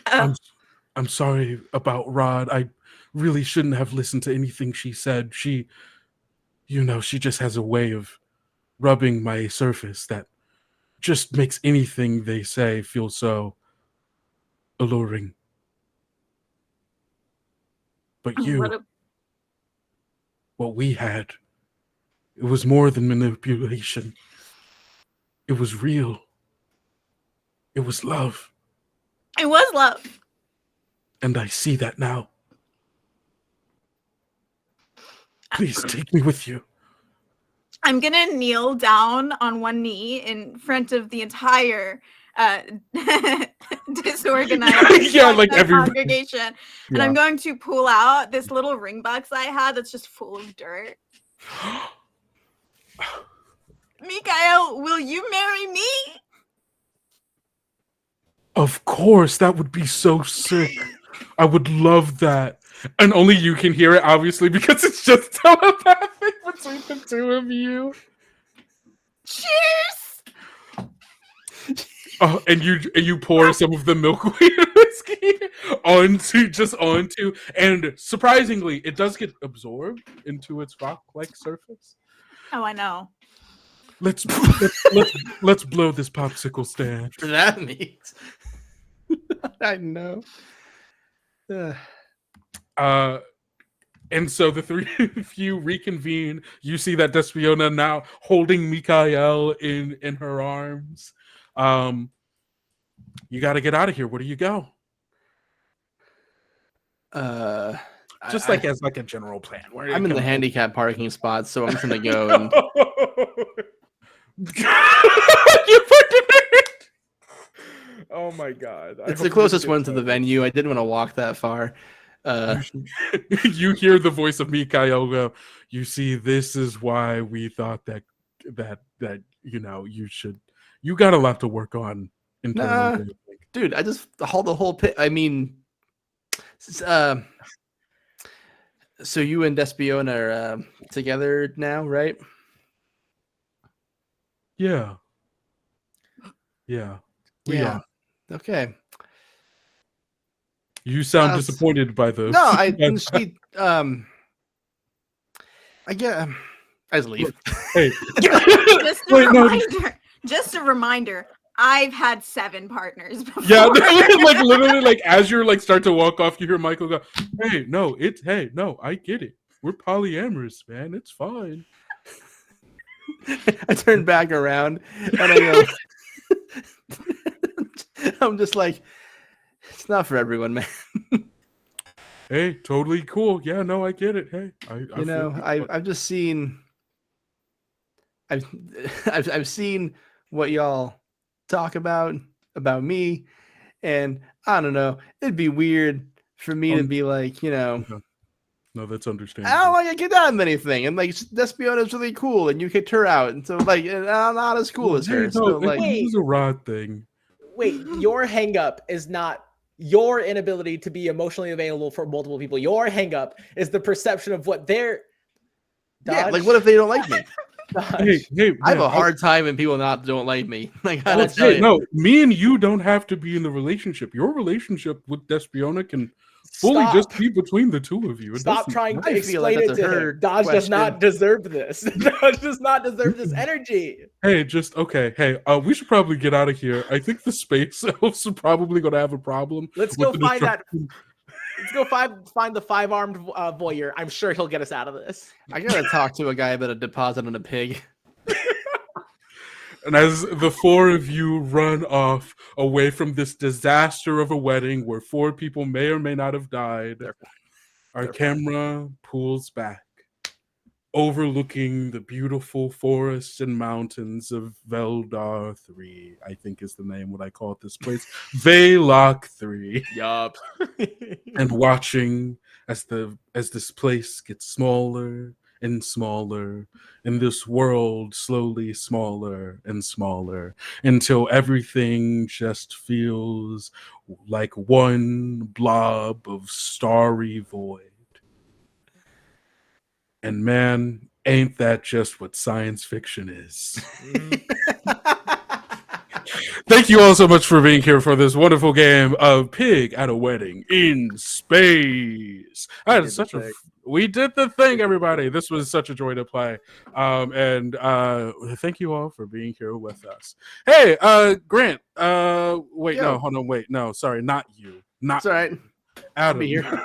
I'm sorry about Rod. I really shouldn't have listened to anything she said. She just has a way of rubbing my surface that just makes anything they say feel so alluring. But what we had, it was more than manipulation. It was real. It was love. It was love. And I see that now. Please take me with you. I'm gonna kneel down on one knee in front of the entire disorganized congregation, and I'm going to pull out this little ring box I had that's just full of dirt. Mikael, will you marry me? Of course, that would be so sick. I would love that. And only you can hear it, obviously, because it's just telepathic between the 2 of you. Cheers! Oh, and you pour some of the milkweed whiskey onto, and surprisingly, it does get absorbed into its rock-like surface. Oh, I know. Let's blow this popsicle stand. That means I know. And so the 3 of you reconvene. You see that Despiona now holding Mikael in her arms. You got to get out of here. Where do you go? Just as a general plan. Where I'm in the handicap parking spot, so I'm just gonna go and. Oh my god! It's the closest one to the venue. I didn't want to walk that far. You hear the voice of Mikael go, you see, this is why we thought that you got a lot to work on internally. Dude, I just hauled the whole pit. I mean, so you and Despiona are together now, right? Yeah. We are. Okay. You sound disappointed by the. No, I just leave. Hey. Just a reminder. I've had 7 partners before. Yeah, literally, as you're start to walk off, you hear Michael go, hey, no, I get it. We're polyamorous, man. It's fine. I turn back around and I go, I'm just like, it's not for everyone, man. Hey, totally cool. Yeah, no, I get it. Hey, I've just seen, I've seen what y'all talk about me, and I don't know. It'd be weird for me to be like, No, that's I understandable. don't like to get out of anything, and like Despiona's really cool, and you kicked her out, and so like I'm not as cool as her. No, So like, it was a Rod thing. Wait, your hang up is not your inability to be emotionally available for multiple people. Your hang up is the perception of what they're yeah, like what if they don't like me? Hey, I have man, a hard time when people don't like me. Like, I Well, gotta tell you. no, me and you don't have to be in the relationship. Your relationship with Despiona can fully just be between the two of you. Stop trying to I feel like explain it that's a to her him. Dodge does question. not deserve this. Dodge does not deserve this energy. Hey, just okay. Hey, we should probably get out of here. I think the space elves are probably going to have a problem. Let's with go the find that. destruction. Let's go find the 5-armed voyeur. I'm sure he'll get us out of this. I gotta talk to a guy about a deposit on a pig. And as the four of you run off away from this disaster of a wedding where 4 people may or may not have died, our camera pulls back, overlooking the beautiful forests and mountains of Veldar 3, I think is the name what I call this place. Veloc 3. Yup. And watching as this place gets smaller and smaller, and this world slowly smaller and smaller, until everything just feels like one blob of starry void. And man, ain't that just what science fiction is? Thank you all so much for being here for this wonderful game of Pig at a Wedding in Space. We did the thing, everybody. This was such a joy to play. And thank you all for being here with us. Hey, Grant. Wait, Yo. no, hold on. Wait, no, sorry, not you. Not That's all right. Adam. Be here.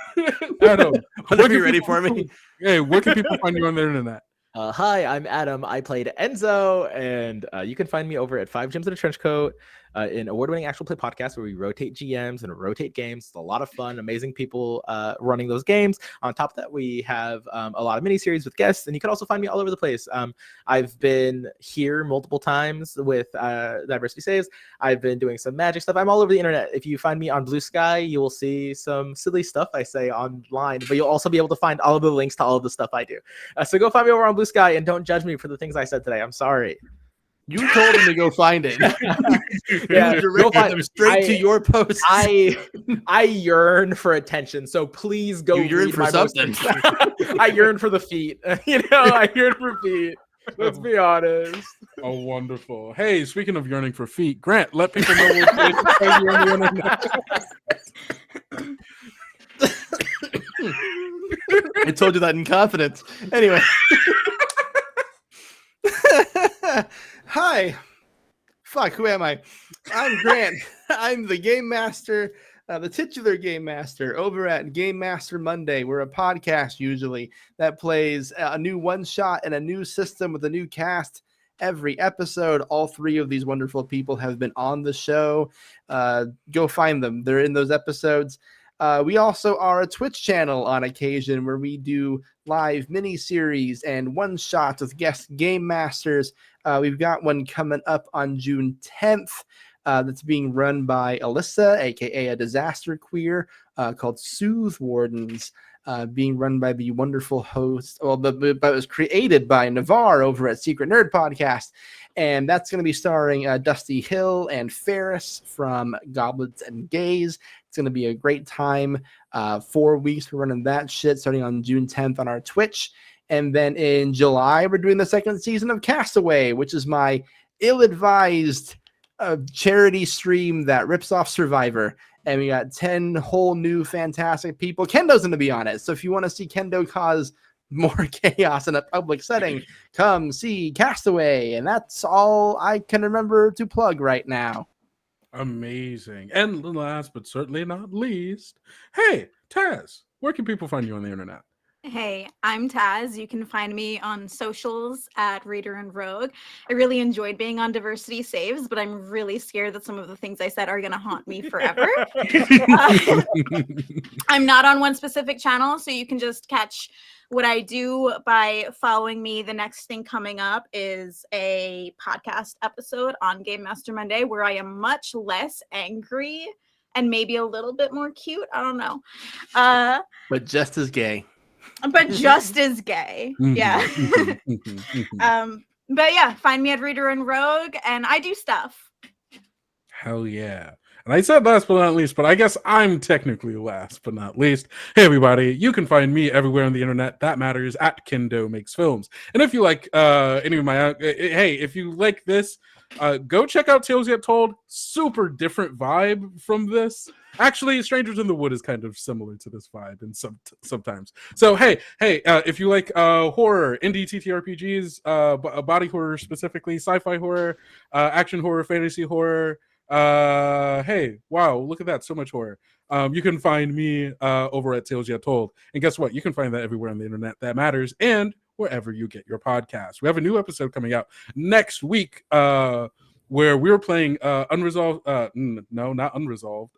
Adam. Whenever you're ready for me. Hey, where can people find you on the internet? Hi, I'm Adam. I played Enzo, and you can find me over at 5 Gems in a Trench Coat, an award-winning actual play podcast where we rotate GMs and rotate games. It's a lot of fun, amazing people running those games. On top of that, we have a lot of miniseries with guests, and you can also find me all over the place. I've been here multiple times with Diversity Saves. I've been doing some magic stuff. I'm all over the internet. If you find me on Blue Sky, you will see some silly stuff I say online, but you'll also be able to find all of the links to all of the stuff I do. So go find me over on Blue Sky, and don't judge me for the things I said today. I'm sorry. You told him to go find it. Yeah, you directed them straight to your post. I yearn for attention, so please go. You yearn for something. I yearn for the feet. I yearn for feet. Let's be honest. Oh, wonderful. Hey, speaking of yearning for feet, Grant, let people know where they can find you on the internet. I told you that in confidence. Anyway. Hi. Fuck, who am I? I'm Grant. I'm the game master, the titular game master over at Game Master Monday. We're a podcast usually that plays a new one-shot and a new system with a new cast every episode. All 3 of these wonderful people have been on the show. Go find them. They're in those episodes. We also are a Twitch channel on occasion where we do live mini-series and one-shots with guest game masters. We've got one coming up on June 10th that's being run by Alyssa, a.k.a. a disaster queer, called Soothe Wardens, being run by the wonderful host. Well, but it was created by Navarre over at Secret Nerd Podcast. And that's going to be starring Dusty Hill and Ferris from Goblins and Gays. It's going to be a great time. 4 weeks we're running that shit starting on June 10th on our Twitch. And then in July, we're doing the 2nd season of Castaway, which is my ill-advised charity stream that rips off Survivor. And we got 10 whole new fantastic people. Kendo's going to be on it. So if you want to see Kendo cause more chaos in a public setting, come see Castaway. And that's all I can remember to plug right now. Amazing. And last but certainly not least, hey, Taz, where can people find you on the internet? Hey, I'm Taz. You can find me on socials at Raider and Rogue. I really enjoyed being on Diversity Saves, but I'm really scared that some of the things I said are going to haunt me forever. I'm not on one specific channel, so you can just catch what I do by following me. The next thing coming up is a podcast episode on Game Master Monday where I am much less angry and maybe a little bit more cute. I don't know. But just as gay. but just as gay. Yeah. But yeah, find me at Reader and Rogue, and I do stuff. Hell yeah. And I said last but not least, but I guess I'm technically last but not least. Hey, everybody, you can find me everywhere on the internet that matters at Kendo Makes Films. And if you like any of my, hey, if you like this, go check out Tales Yet Told. Super different vibe from this. Actually, Strangers in the Wood is kind of similar to this vibe in sometimes. So hey, if you like horror, indie TTRPGs, body horror specifically, sci-fi horror, action horror, fantasy horror, hey, wow, look at that, so much horror. You can find me over at Tales Yet Told. And guess what? You can find that everywhere on the internet that matters and wherever you get your podcast. We have a new episode coming out next week where we're playing Unresolved. No, not Unresolved.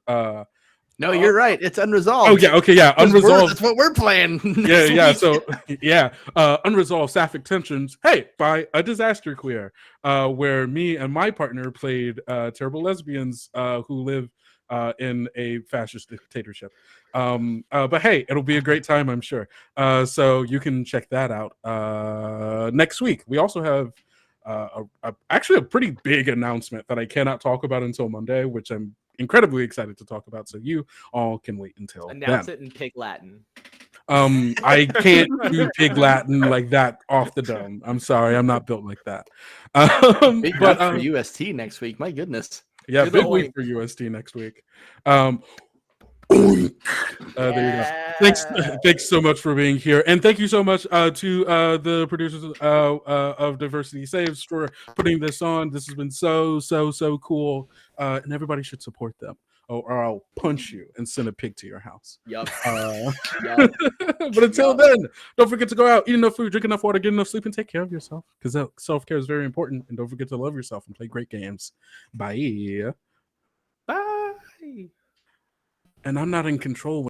No, you're right. It's Unresolved. Oh, yeah. Okay. Yeah. Unresolved. That's what we're playing. Yeah. So, yeah. Unresolved Sapphic Tensions. Hey, by a Disaster Queer, where me and my partner played terrible lesbians who live in a fascist dictatorship. But hey, it'll be a great time, I'm sure. So you can check that out next week. We also have actually a pretty big announcement that I cannot talk about until Monday, which I'm incredibly excited to talk about. So you all can wait until announce it in Pig Latin. I can't do Pig Latin like that off the dome. I'm sorry, I'm not built like that. Big week for UST next week. My goodness. Yeah, big week for UST next week. There you go. Thanks so much for being here, and thank you so much to the producers of Diversity Saves for putting this on. This has been so cool, and everybody should support them, or I'll punch you and send a pig to your house. Yup. But until then, don't forget to go out, eat enough food, drink enough water, get enough sleep, and take care of yourself, because self-care is very important. And don't forget to love yourself and play great games. Bye. Bye. And I'm not in control.